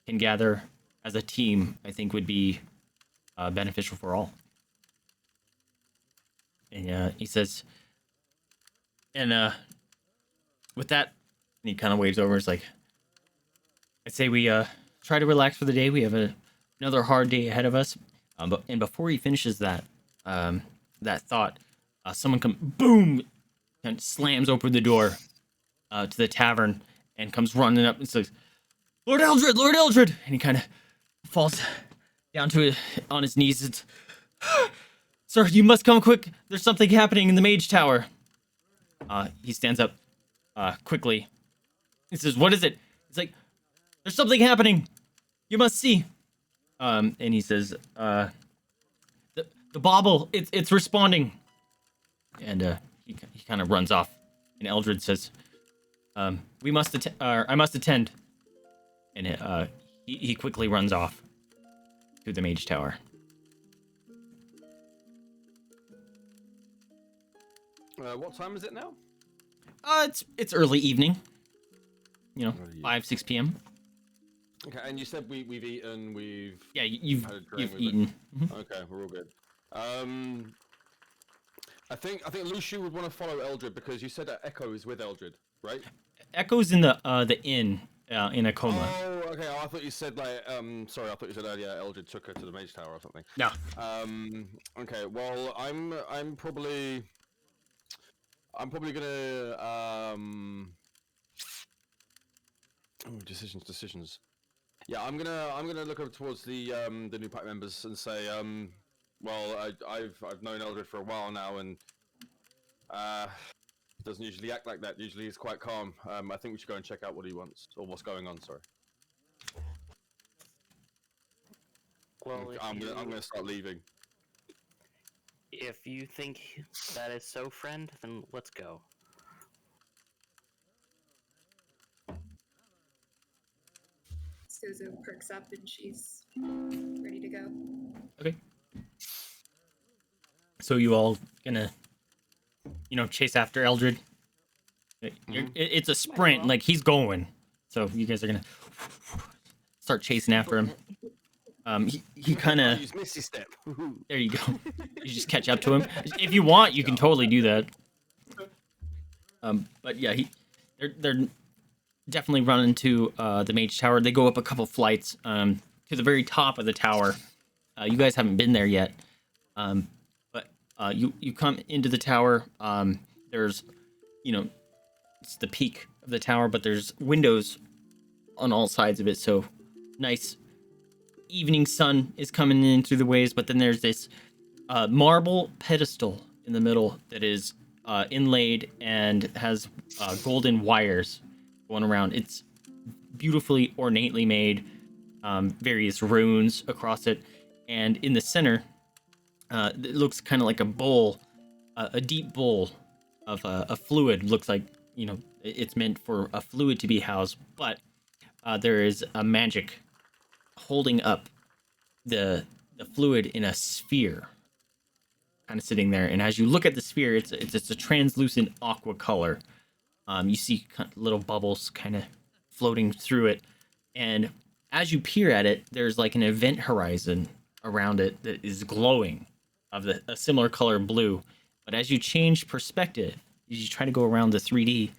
Speaker 1: can gather as a team, I think, would be beneficial for all. And he says, and with that, and he kind of waves over. It's like, I'd say we try to relax for the day. We have another hard day ahead of us. But before he finishes that thought, someone boom, and slams open the door to the tavern and comes running up and says, Lord Eldred! And he kind of falls down on his knees. It's, Sir, you must come quick. There's something happening in the mage tower. He stands up quickly. He says, what is it? It's like, there's something happening. You must see. And he says, the bauble, it's responding. And he kind of runs off. And Eldred says, I must attend. And he quickly runs off to the mage tower.
Speaker 2: What time is it now?
Speaker 1: It's early evening. You know, 5-6 p.m.
Speaker 2: Okay, and you said we've eaten,
Speaker 1: you've
Speaker 2: had a drink,
Speaker 1: eaten. Mm-hmm.
Speaker 2: Okay, we're all good. I think Luciu would want to follow Eldred because you said that Echo is with Eldred, right?
Speaker 1: Echo's in the inn in a coma.
Speaker 2: Oh, okay. I thought you said like sorry, I thought you said earlier Eldred took her to the mage tower or something.
Speaker 1: No.
Speaker 2: Okay. Well, I'm probably gonna decisions. Yeah, I'm gonna look over towards the new pack members and say well, I've known Eldred for a while now, and doesn't usually act like that. Usually he's quite calm. I think we should go and check out what he wants, or what's going on, sorry.
Speaker 4: Well,
Speaker 2: I'm gonna start leaving.
Speaker 4: If you think that is so, friend, then let's go.
Speaker 6: Suzu perks up and she's ready to go.
Speaker 1: Okay. So you all gonna, chase after Eldred? It's a sprint, like he's going. So you guys are gonna start chasing after him. He kind of.
Speaker 2: Use Misty Step.
Speaker 1: There you go. You just catch up to him. If you want, you can totally do that. But yeah, they're definitely running to the mage tower. They go up a couple flights to the very top of the tower. You guys haven't been there yet, but you come into the tower. There's, it's the peak of the tower, but there's windows on all sides of it. So nice evening sun is coming in through the ways, but then there's this marble pedestal in the middle that is inlaid and has golden wires going around. It's beautifully ornately made, various runes across it, and in the center, it looks kind of like a bowl, a deep bowl of a fluid. Looks like, you know, it's meant for a fluid to be housed, but there is a magic holding up the fluid in a sphere, kind of sitting there. And as you look at the sphere, it's a translucent aqua color. You see little bubbles kind of floating through it, and as you peer at it, there's like an event horizon around it that is glowing of a similar color blue. But as you change perspective, as you try to go around the 3D,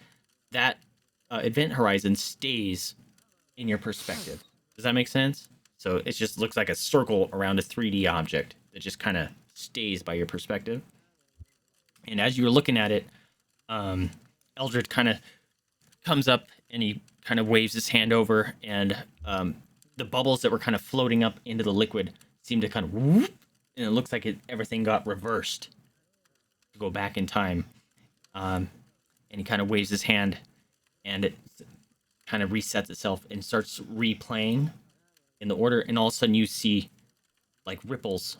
Speaker 1: that event horizon stays in your perspective. Does that make sense? So it just looks like a circle around a 3D object that just kind of stays by your perspective. And as you're looking at it, Eldred kind of comes up and he kind of waves his hand over, and the bubbles that were kind of floating up into the liquid seem to kind of whoop, and it looks like everything got reversed to go back in time. And he kind of waves his hand, and it kind of resets itself and starts replaying in the order. And all of a sudden, you see like ripples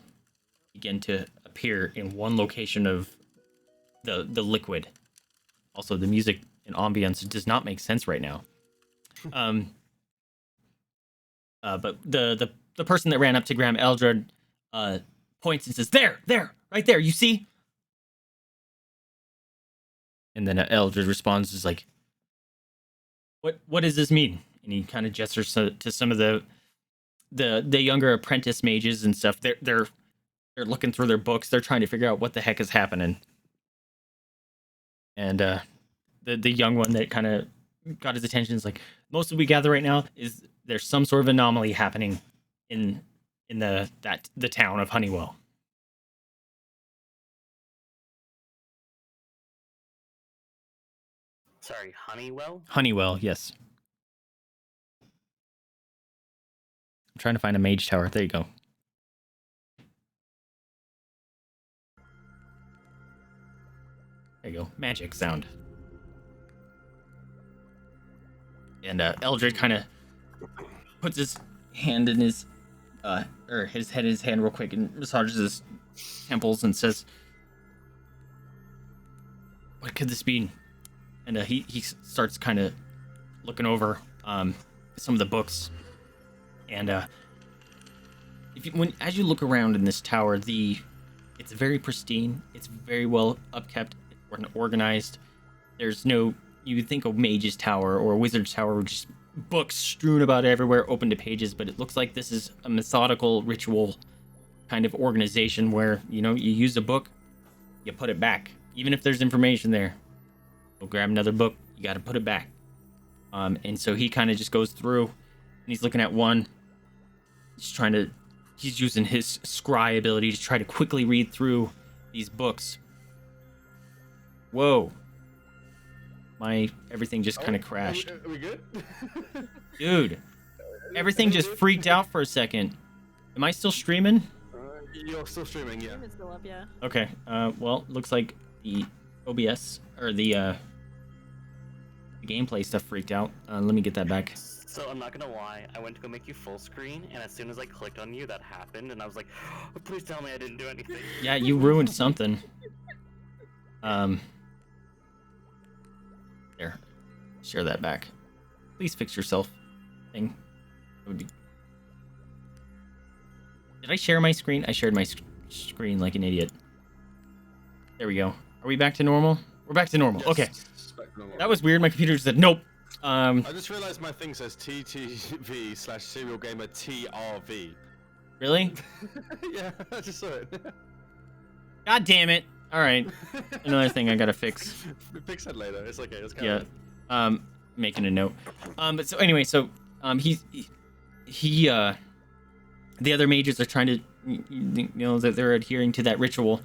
Speaker 1: begin to appear in one location of the liquid. Also, the music and ambience does not make sense right now. But the person that ran up to Graham, Eldred, points and says, "There, right there, you see?" And then Eldred responds, is like, "What does this mean?" And he kind of gestures to some of the younger apprentice mages and stuff. They're looking through their books. They're trying to figure out what the heck is happening. And the young one that kind of got his attention is like, most of what we gather right now is there's some sort of anomaly happening in the town of Honeywell.
Speaker 4: Sorry, Honeywell?
Speaker 1: Honeywell, yes. I'm trying to find a mage tower. There you go. There you go. Magic sound. And Eldred kind of puts his hand in his his head in his hand real quick and massages his temples and says, "What could this be?" And he starts kind of looking over some of the books. And as you look around in this tower, it's very pristine. It's very well upkept and organized. There's no, you would think a mage's tower or a wizard's tower with just books strewn about everywhere, open to pages, but it looks like this is a methodical ritual kind of organization where, you know, you use a book, you put it back. Even if there's information there, go grab another book, you got to put it back. And so he kind of just goes through and he's looking at one. He's using his scry ability to try to quickly read through these books. Whoa. Everything just kind of crashed.
Speaker 2: Are we good?
Speaker 1: Dude, everything just freaked out for a second. Am I still streaming?
Speaker 2: You're still streaming, yeah.
Speaker 5: It's still up, yeah.
Speaker 1: Okay, well, looks like the OBS, or the gameplay stuff freaked out. Let me get that back.
Speaker 4: So I'm not gonna lie, I went to go make you full screen, and as soon as I clicked on you, that happened, and I was like, oh, please tell me I didn't do anything.
Speaker 1: Yeah, you ruined something. There. Share that back. Please fix yourself. Thing. It would be... Did I share my screen? I shared my screen like an idiot. There we go. Are we back to normal? We're back to normal.
Speaker 2: Yes,
Speaker 1: okay.
Speaker 2: back to normal.
Speaker 1: That was weird. My computer said nope.
Speaker 2: I just realized my thing says TTV/SerialGamerTRV.
Speaker 1: Really?
Speaker 2: Yeah, I just saw it.
Speaker 1: God damn it. All right. Another thing I gotta fix.
Speaker 2: Fix that later. It's okay. It's
Speaker 1: Yeah. Making a note. But so anyway, so the other mages are trying to, you know, that they're adhering to that ritual.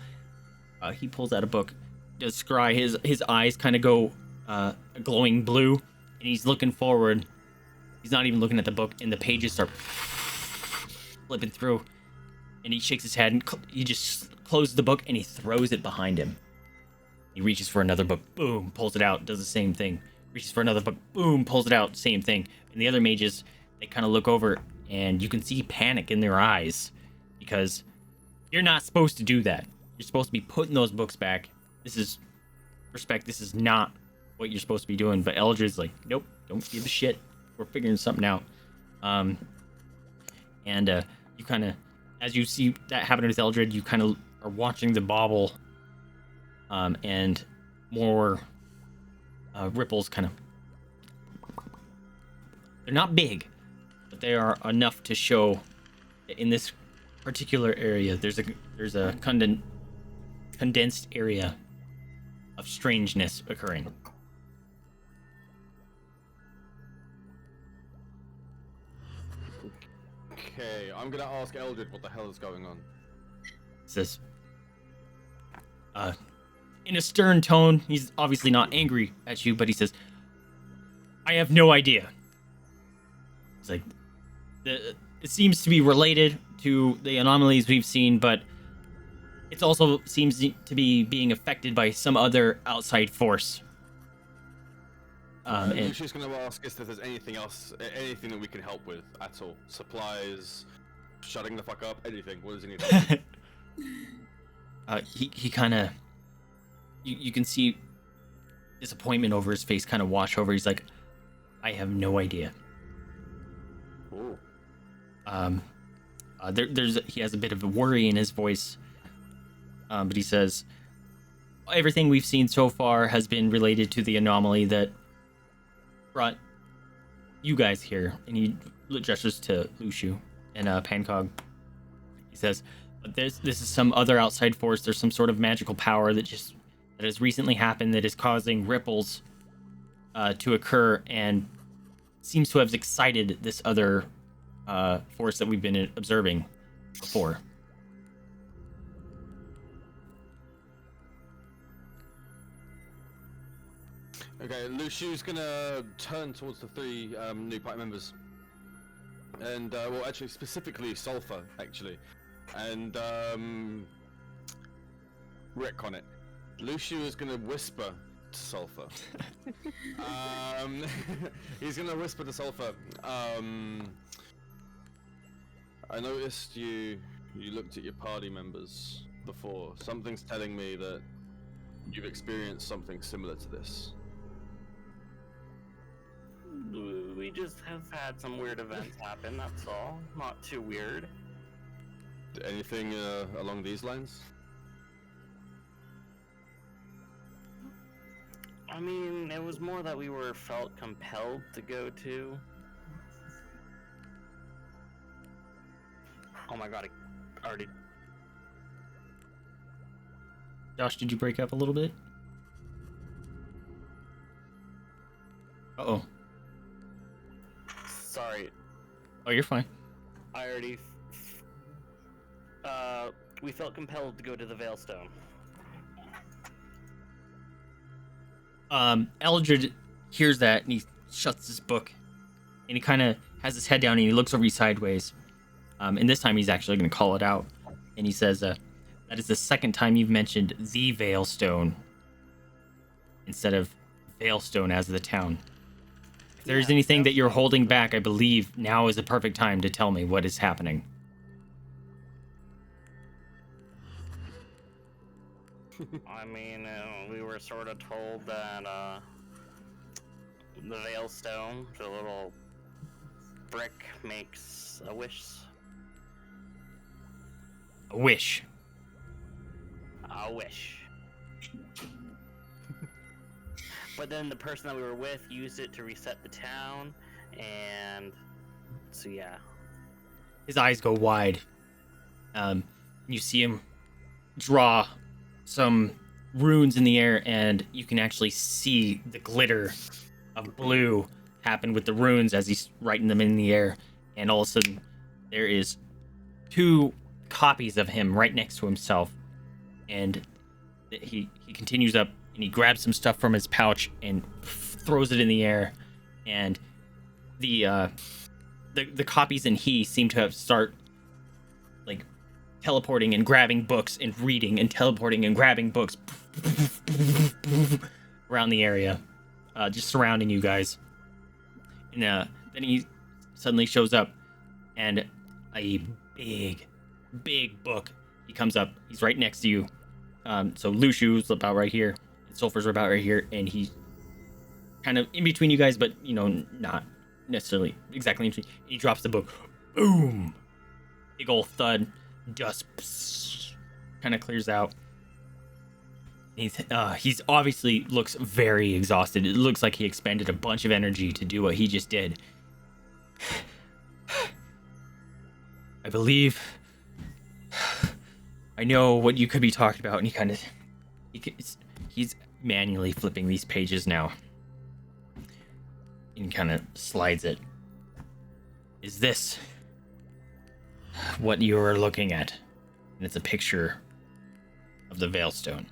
Speaker 1: He pulls out a book, does scry. His eyes kind of go glowing blue, and he's looking forward. He's not even looking at the book, and the pages start flipping through. And he shakes his head, and he just closes the book, and he throws it behind him. He reaches for another book, boom, pulls it out, does the same thing. Reaches for another book, boom, pulls it out, same thing. And the other mages, they kind of look over, and you can see panic in their eyes, because you're not supposed to do that. You're supposed to be putting those books back. This is respect. This is not what you're supposed to be doing. But Eldred's like, nope, don't give a shit. We're figuring something out. You kind of, as you see that happening with Eldred, you kind of are watching the bauble, and more ripples kind of. They're not big, but they are enough to show that in this particular area there's a condensed area of strangeness occurring.
Speaker 2: Okay, I'm gonna ask Eldred what the hell is going on.
Speaker 1: Says, in a stern tone, he's obviously not angry at you, but he says, I have no idea. It's like, it seems to be related to the anomalies we've seen, but it also seems to be being affected by some other outside force. And
Speaker 2: She's going to ask us if there's anything else, anything that we can help with at all. Supplies, shutting the fuck up, anything. What does he need help with?
Speaker 1: he kind of, you can see disappointment over his face kind of wash over. He's like, I have no idea.
Speaker 2: Ooh.
Speaker 1: He has a bit of a worry in his voice, but he says, everything we've seen so far has been related to the anomaly that brought you guys here. And he gestures to Lushu and Pancóg. He says, but this is some other outside force. There's some sort of magical power that has recently happened that is causing ripples to occur, and seems to have excited this other force that we've been observing before.
Speaker 2: Okay, Lushu's gonna turn towards the three new party members, and well, actually, specifically Sulfur, actually, and Rick on it. Lushu is gonna whisper to Sulfur. He's gonna whisper to Sulfur. I noticed you looked at your party members before. Something's telling me that you've experienced something similar to this.
Speaker 4: We just have had some weird events happen, that's all. Not too weird.
Speaker 2: Anything along these lines?
Speaker 4: I mean, it was more that we felt compelled to go to. Oh my god, I already...
Speaker 1: Josh, did you break up a little bit? Uh-oh.
Speaker 4: Sorry.
Speaker 1: Oh, you're fine.
Speaker 4: I already... we felt compelled to go to the Veilstone.
Speaker 1: Eldred hears that, and he shuts his book, and he kind of has his head down, and he looks over you sideways. And this time he's actually going to call it out, and he says, that is the second time you've mentioned the Veilstone instead of Veilstone as the town. If there's anything that you're holding back, I believe now is the perfect time to tell me what is happening.
Speaker 4: I mean, we were sort of told that, the Veilstone, the little brick, makes a wish.
Speaker 1: A wish.
Speaker 4: A wish. But then the person that we were with used it to reset the town, and so yeah.
Speaker 1: His eyes go wide. You see him draw some runes in the air, and you can actually see the glitter of blue happen with the runes as he's writing them in the air. And all of a sudden, there is 2 copies of him right next to himself. And he continues up, and he grabs some stuff from his pouch and throws it in the air. And the copies and he seem to have start like teleporting and grabbing books and reading and teleporting and grabbing books around the area, just surrounding you guys. And then he suddenly shows up, and a big book. He comes up. He's right next to you. So Lushu's about right here. And Sulfur's about right here, and he's kind of in between you guys, but not necessarily exactly in between. He drops the book. Boom! Big ol' thud. Dust kind of clears out. He's obviously looks very exhausted. It looks like he expended a bunch of energy to do what he just did. I believe I know what you could be talking about, and he's manually flipping these pages now. And kind of slides it. Is this what you are looking at? And it's a picture of the Veilstone.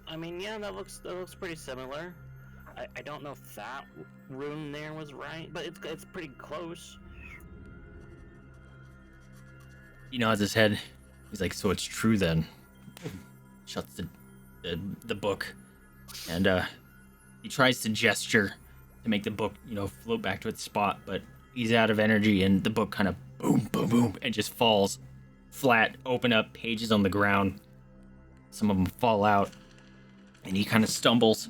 Speaker 4: I mean, yeah, that looks pretty similar. I don't know if that rune there was right, but it's pretty close.
Speaker 1: He nods his head. He's like, so it's true then. Shuts the book, and he tries to gesture to make the book, float back to its spot, but he's out of energy, and the book kind of boom, boom, boom, and just falls flat, open up, pages on the ground. Some of them fall out, and he kind of stumbles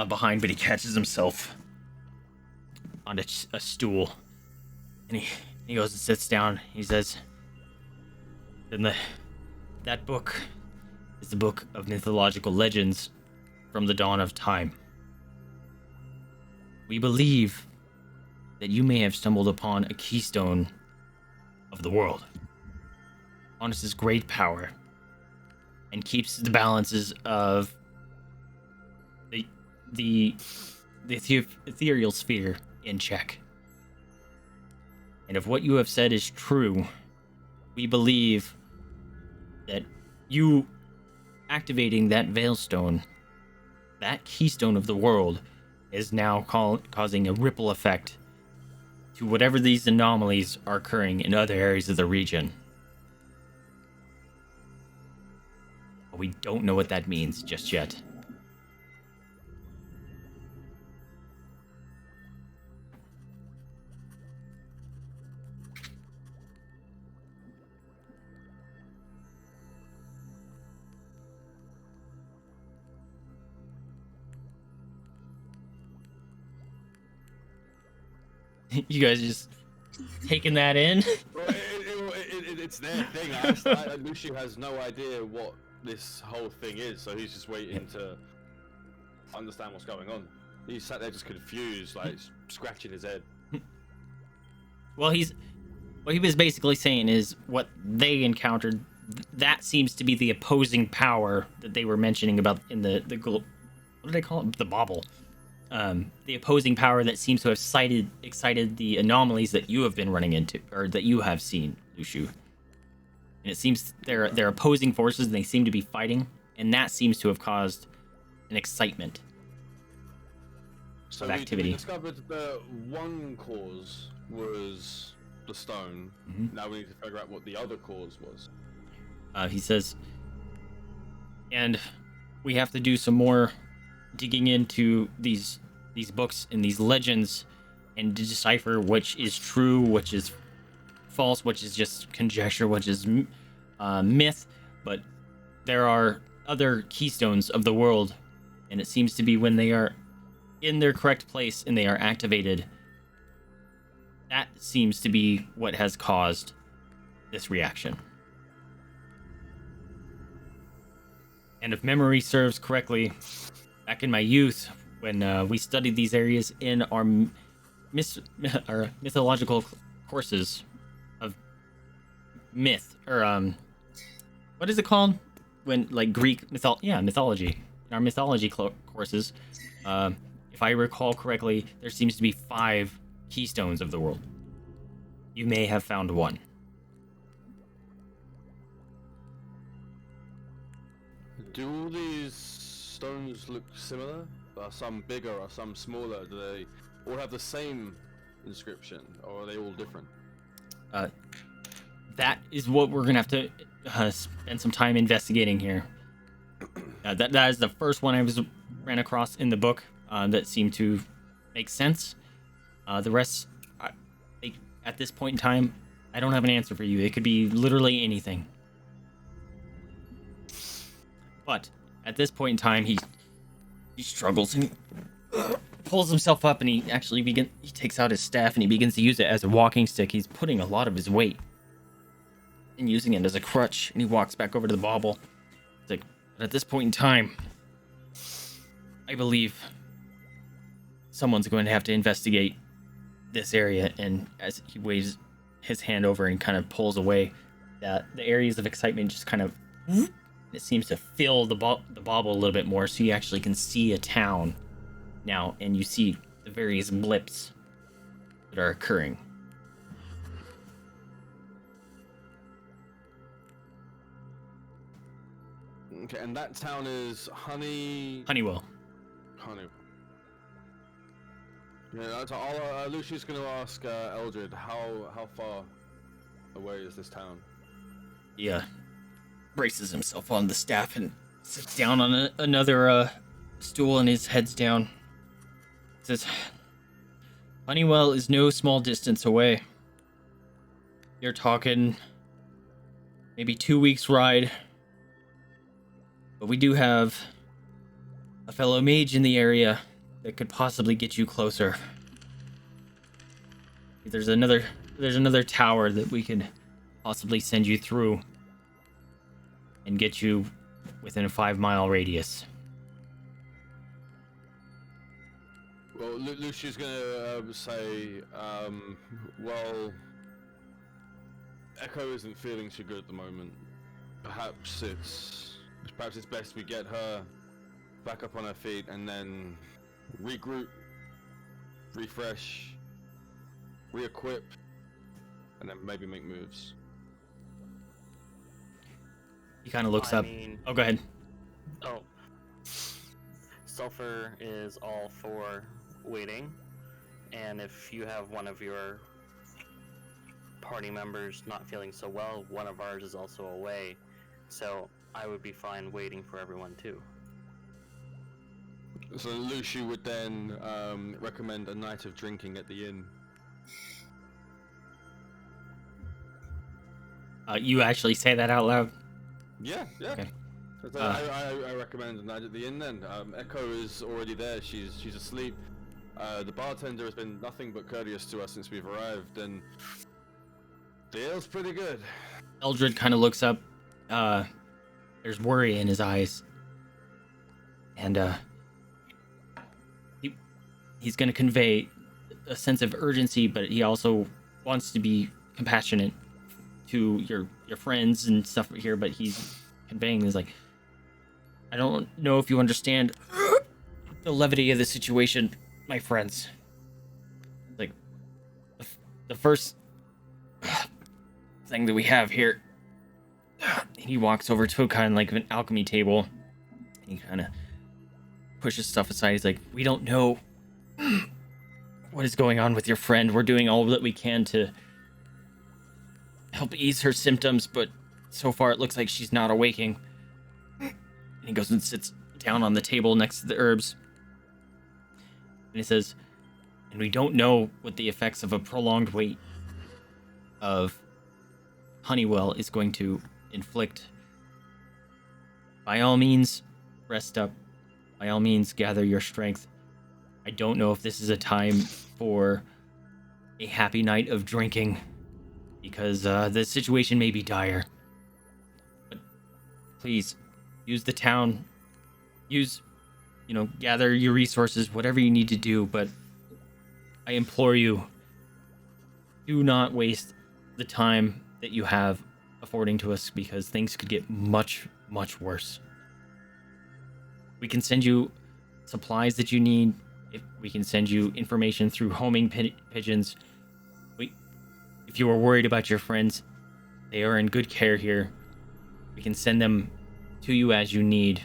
Speaker 1: behind, but he catches himself on a stool, and he goes and sits down. He says, "Then that book is the book of mythological legends from the dawn of time. We believe that you may have stumbled upon a keystone of the world. Harnesses great power and keeps the balances of the ethereal sphere in check. And if what you have said is true, we believe that you activating that Veilstone, that keystone of the world, is now causing a ripple effect to whatever these anomalies are occurring in other areas of the region. But we don't know what that means just yet." You guys just taking that in?
Speaker 2: Well, it's their thing. Lucy has no idea what this whole thing is, so he's just waiting to understand what's going on. He's sat there just confused, like scratching his head.
Speaker 1: Well, what he was basically saying is what they encountered. That seems to be the opposing power that they were mentioning about in the what did they call it? The bauble. The opposing power that seems to have excited the anomalies that you have been running into, or that you have seen, Lushu. And it seems they're opposing forces, and they seem to be fighting, and that seems to have caused an excitement of activity.
Speaker 2: We discovered that one cause was the stone.
Speaker 1: Mm-hmm.
Speaker 2: Now we need to figure out what the other cause was.
Speaker 1: He says, and we have to do some more digging into these books and these legends and to decipher which is true, which is false, which is just conjecture, which is myth. But there are other keystones of the world, and it seems to be when they are in their correct place and they are activated, that seems to be what has caused this reaction. And if memory serves correctly, back in my youth, when we studied these areas in our mythological courses of myth, or what is it called? When, like, Greek mythology. In our mythology courses, if I recall correctly, there seems to be 5 keystones of the world. You may have found one.
Speaker 2: Do all these stones look similar? Are some bigger, or some smaller? Do they all have the same inscription, or are they all different?
Speaker 1: That is what we're gonna have to spend some time investigating here. That is the first one I ran across in the book that seemed to make sense. The rest, at this point in time, I don't have an answer for you. It could be literally anything. But at this point in time, he struggles and he pulls himself up, and he actually he takes out his staff and he begins to use it as a walking stick. He's putting a lot of his weight and using it as a crutch, and he walks back over to the bauble. It's like, but at this point in time, I believe someone's going to have to investigate this area. And as he waves his hand over and kind of pulls away, that the areas of excitement just kind of, it seems to fill the bauble a little bit more, so you actually can see a town now, and you see the various blips that are occurring.
Speaker 2: Okay, and that town is
Speaker 1: Honeywell.
Speaker 2: Honeywell. Yeah, so Lucia's going to ask Eldred how far away is this town?
Speaker 1: Yeah, braces himself on the staff and sits down on another stool, and his head's down. Says, Honeywell is no small distance away. You're talking maybe 2 weeks ride. But we do have a fellow mage in the area that could possibly get you closer. There's another tower that we could possibly send you through and get you within a 5-mile radius.
Speaker 2: Well, Lucia's gonna say, well, Echo isn't feeling too good at the moment. Perhaps it's best we get her back up on her feet and then regroup, refresh, re-equip, and then maybe make moves.
Speaker 1: He kind of looks up. Oh, go ahead.
Speaker 4: Oh. Sulfur is all for waiting, and if you have one of your party members not feeling so well, one of ours is also away, so I would be fine waiting for everyone too.
Speaker 2: So Lucy would then recommend a night of drinking at the inn.
Speaker 1: You actually say that out loud?
Speaker 2: Yeah.
Speaker 1: Okay.
Speaker 2: So I recommend a night at the inn then. Echo is already there. She's asleep. The bartender has been nothing but courteous to us since we've arrived, and the ale's pretty good.
Speaker 1: Eldred kind of looks up. There's worry in his eyes, and he's going to convey a sense of urgency, but he also wants to be compassionate to your friends and stuff here. But he's conveying is like, I don't know if you understand the levity of the situation, my friends. Like, the first thing that we have here, he walks over to a kind of like an alchemy table. He kind of pushes stuff aside. He's like, we don't know what is going on with your friend. We're doing all that we can to help ease her symptoms, but so far it looks like she's not awaking. And he goes and sits down on the table next to the herbs. And he says, and we don't know what the effects of a prolonged wait of Honeywell is going to inflict. By all means, rest up. By all means, gather your strength. I don't know if this is a time for a happy night of drinking, because the situation may be dire. But please, use the town. Gather your resources, whatever you need to do, but I implore you, do not waste the time that you have affording to us, because things could get much, much worse. We can send you supplies that you need. We can send you information through homing pigeons. If you are worried about your friends, they are in good care here. We can send them to you as you need.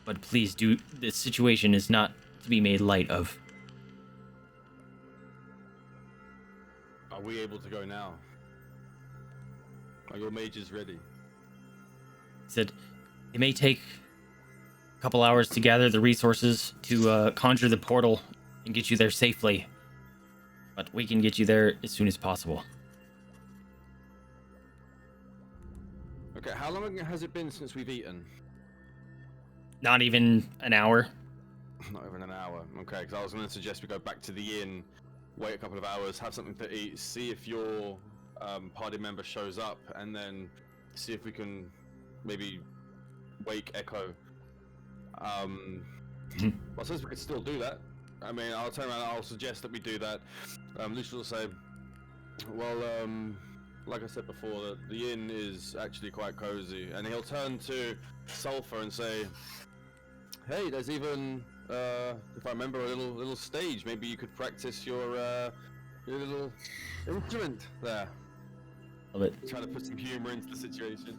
Speaker 1: But please this situation is not to be made light of.
Speaker 2: Are we able to go now? Are your mages ready?
Speaker 1: He said, it may take a couple hours to gather the resources to conjure the portal and get you there safely. But we can get you there as soon as possible.
Speaker 2: Okay, how long has it been since we've eaten?
Speaker 1: Not even an hour.
Speaker 2: Not even an hour. Okay, because I was going to suggest we go back to the inn, wait a couple of hours, have something to eat, see if your party member shows up, and then see if we can maybe wake Echo. I suppose we could still do that. I mean, I'll turn around and I'll suggest that we do that. Lucius will say, well, like I said before, the inn is actually quite cozy, and he'll turn to Sulfur and say, hey, there's even, if I remember, a little stage. Maybe you could practice your little instrument there.
Speaker 1: Love it.
Speaker 2: Trying to put some humor into the situation.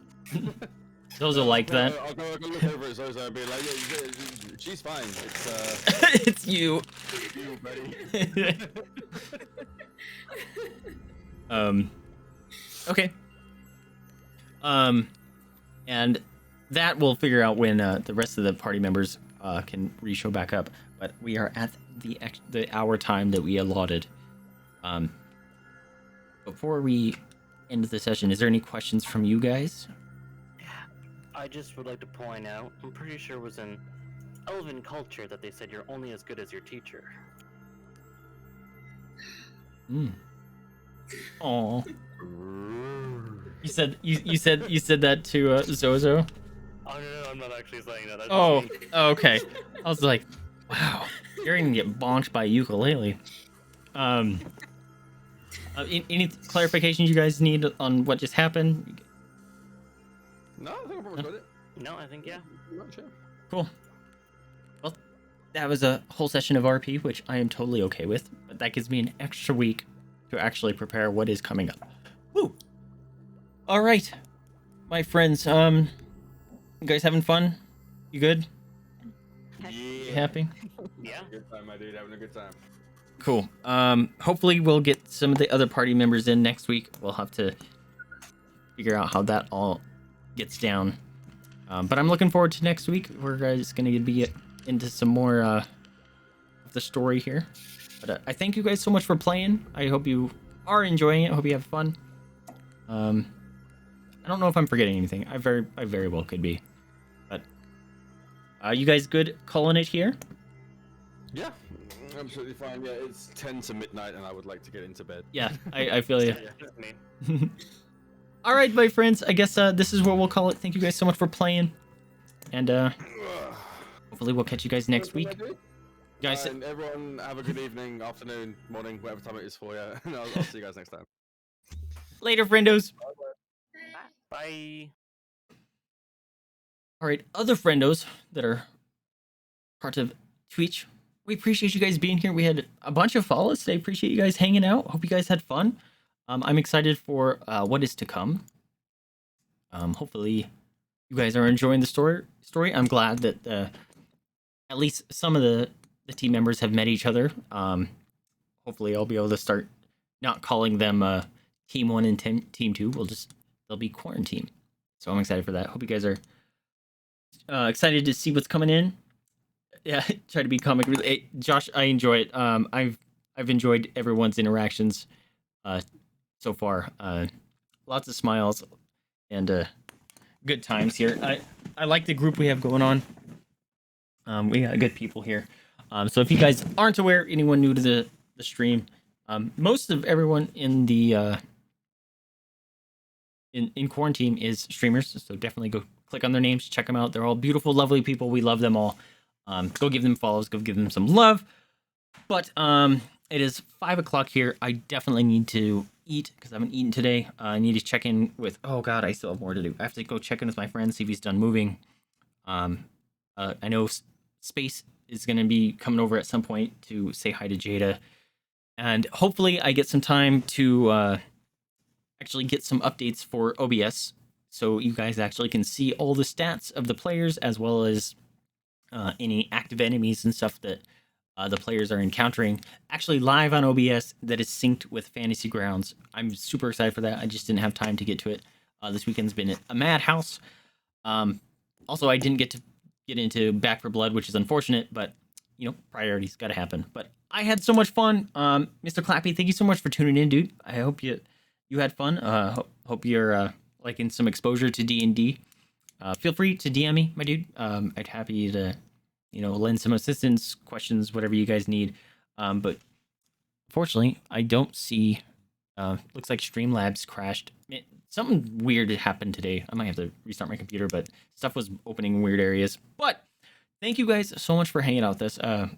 Speaker 1: Those are like that.
Speaker 2: I'll go look over at Zozo and be like, yeah, she's fine. It's
Speaker 1: It's you.
Speaker 2: you, buddy.
Speaker 1: Okay. And that we'll figure out when the rest of the party members can re-show back up. But we are at the hour time that we allotted. Before we end the session, is there any questions from you guys?
Speaker 4: I just would like to point out, I'm pretty sure it was in Elven culture that they said you're only as good as your teacher.
Speaker 1: Oh. You said that to Zozo?
Speaker 4: Oh no, I'm not actually saying that. That's
Speaker 1: Oh,
Speaker 4: just me.
Speaker 1: okay. I was like, wow, you're gonna get bonked by a ukulele. Any clarifications you guys need on what just happened?
Speaker 2: No, I think I probably got it.
Speaker 4: No, I think yeah.
Speaker 2: Not sure.
Speaker 1: Cool. Well, that was a whole session of RP, which I am totally okay with, but that gives me an extra week to actually prepare what is coming up. Woo! All right, my friends. You guys having fun? You good? You happy?
Speaker 4: Yeah.
Speaker 2: Good time, my dude. Having a good time.
Speaker 1: Cool. Hopefully we'll get some of the other party members in next week. We'll have to figure out how that all gets down. But I'm looking forward to next week. We're guys going to be into some more of the story here. But I thank you guys so much for playing. I hope you are enjoying it. I hope you have fun. I don't know if I'm forgetting anything. I very well could be. But you guys good calling it here?
Speaker 2: Yeah, absolutely fine. Yeah, it's 10 to midnight, and I would like to get into bed.
Speaker 1: Yeah, I feel you.
Speaker 4: Yeah, that's me.
Speaker 1: All right, my friends. I guess this is what we'll call it. Thank you guys so much for playing. And hopefully we'll catch you guys next week. Guys,
Speaker 2: And everyone, have a good evening, afternoon, morning, whatever time it is for you. And I'll see you guys next time.
Speaker 1: later, friendos.
Speaker 4: Bye.
Speaker 1: All right, other friendos that are part of Twitch, we appreciate you guys being here. We had a bunch of follows today. Appreciate you guys hanging out. Hope you guys had fun. I'm excited for what is to come. Hopefully, you guys are enjoying the story. I'm glad that at least some of the team members have met each other. Hopefully, I'll be able to start not calling them Team 1 and Team 2. They'll be QuaranTeam. So I'm excited for that. Hope you guys are excited to see what's coming in. Yeah, try to be comic. Josh, I enjoy it. I've enjoyed everyone's interactions so far. Lots of smiles and good times here. I like the group we have going on. We got good people here. So if you guys aren't aware, anyone new to the stream, most of everyone in the in QuaranTeam is streamers. So definitely go click on their names, check them out. They're all beautiful, lovely people. We love them all. Go give them follows, go give them some love. But it is 5 o'clock here. I definitely need to eat because I haven't eaten today. I need to check in with. Oh God, I still have more to do. I have to go check in with my friend, see if he's done moving. I know Space is going to be coming over at some point to say hi to Jada, and hopefully I get some time to actually get some updates for OBS, so you guys actually can see all the stats of the players as well as any active enemies and stuff that the players are encountering actually live on OBS that is synced with Fantasy Grounds. I'm super excited for that. I just didn't have time to get to it. This weekend's been a madhouse. Also, I didn't get to get into Back for Blood, which is unfortunate, but you know, priorities got to happen. But I had so much fun. Mr. Clappy, thank you so much for tuning in, dude. I hope you had fun. Hope you're liking some exposure to D&D. Feel free to DM me, my dude. I'd happy to, you know, lend some assistance, questions, whatever you guys need. But fortunately, I don't see. Looks like Streamlabs crashed. Something weird happened today. I might have to restart my computer, but stuff was opening in weird areas. But thank you guys so much for hanging out with us.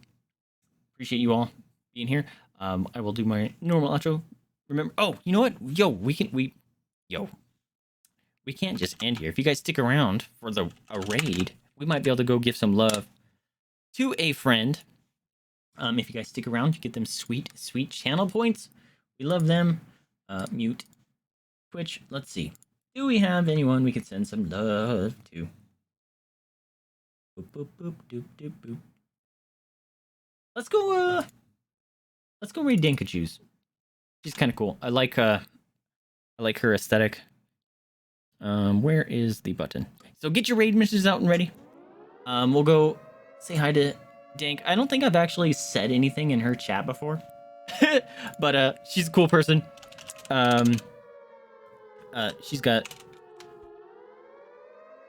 Speaker 1: Appreciate you all being here. I will do my normal outro. Remember, oh, you know what? We can't just end here. If you guys stick around for a raid, we might be able to go give some love to a friend. If you guys stick around, you get them sweet channel points. We love them. Mute Twitch. Let's see. Do we have anyone we could send some love to? Boop boop boop doop doop boop. Let's go read Dinkachu's. She's kind of cool. I like her aesthetic. Where is the button? So get your raid missions out and ready. We'll go say hi to Dank. I don't think I've actually said anything in her chat before. But she's a cool person. She's got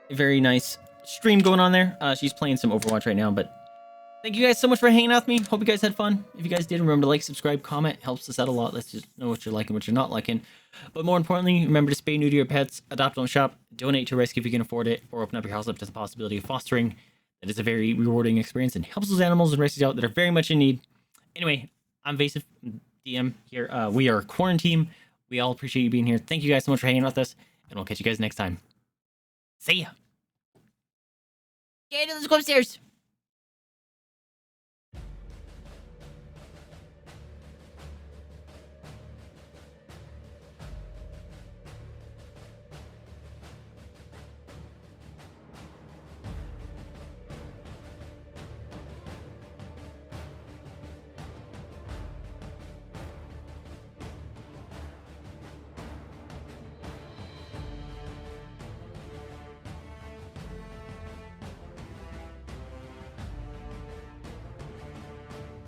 Speaker 1: a very nice stream going on there. She's playing some Overwatch right now, but thank you guys so much for hanging out with me. Hope you guys had fun. If you guys did, remember to like, subscribe, comment. Helps us out a lot. Let's just know what you're liking, what you're not liking. But more importantly, remember to spay new to your pets, adopt, don't shop, donate to rescue if you can afford it, or open up your house up to the possibility of fostering. That is a very rewarding experience and helps those animals and rescues out that are very much in need. Anyway, I'm Vaesive, DM here. We are QuaranTeam. We all appreciate you being here. Thank you guys so much for hanging out with us, and we'll catch you guys next time. See ya. Okay, let's go upstairs.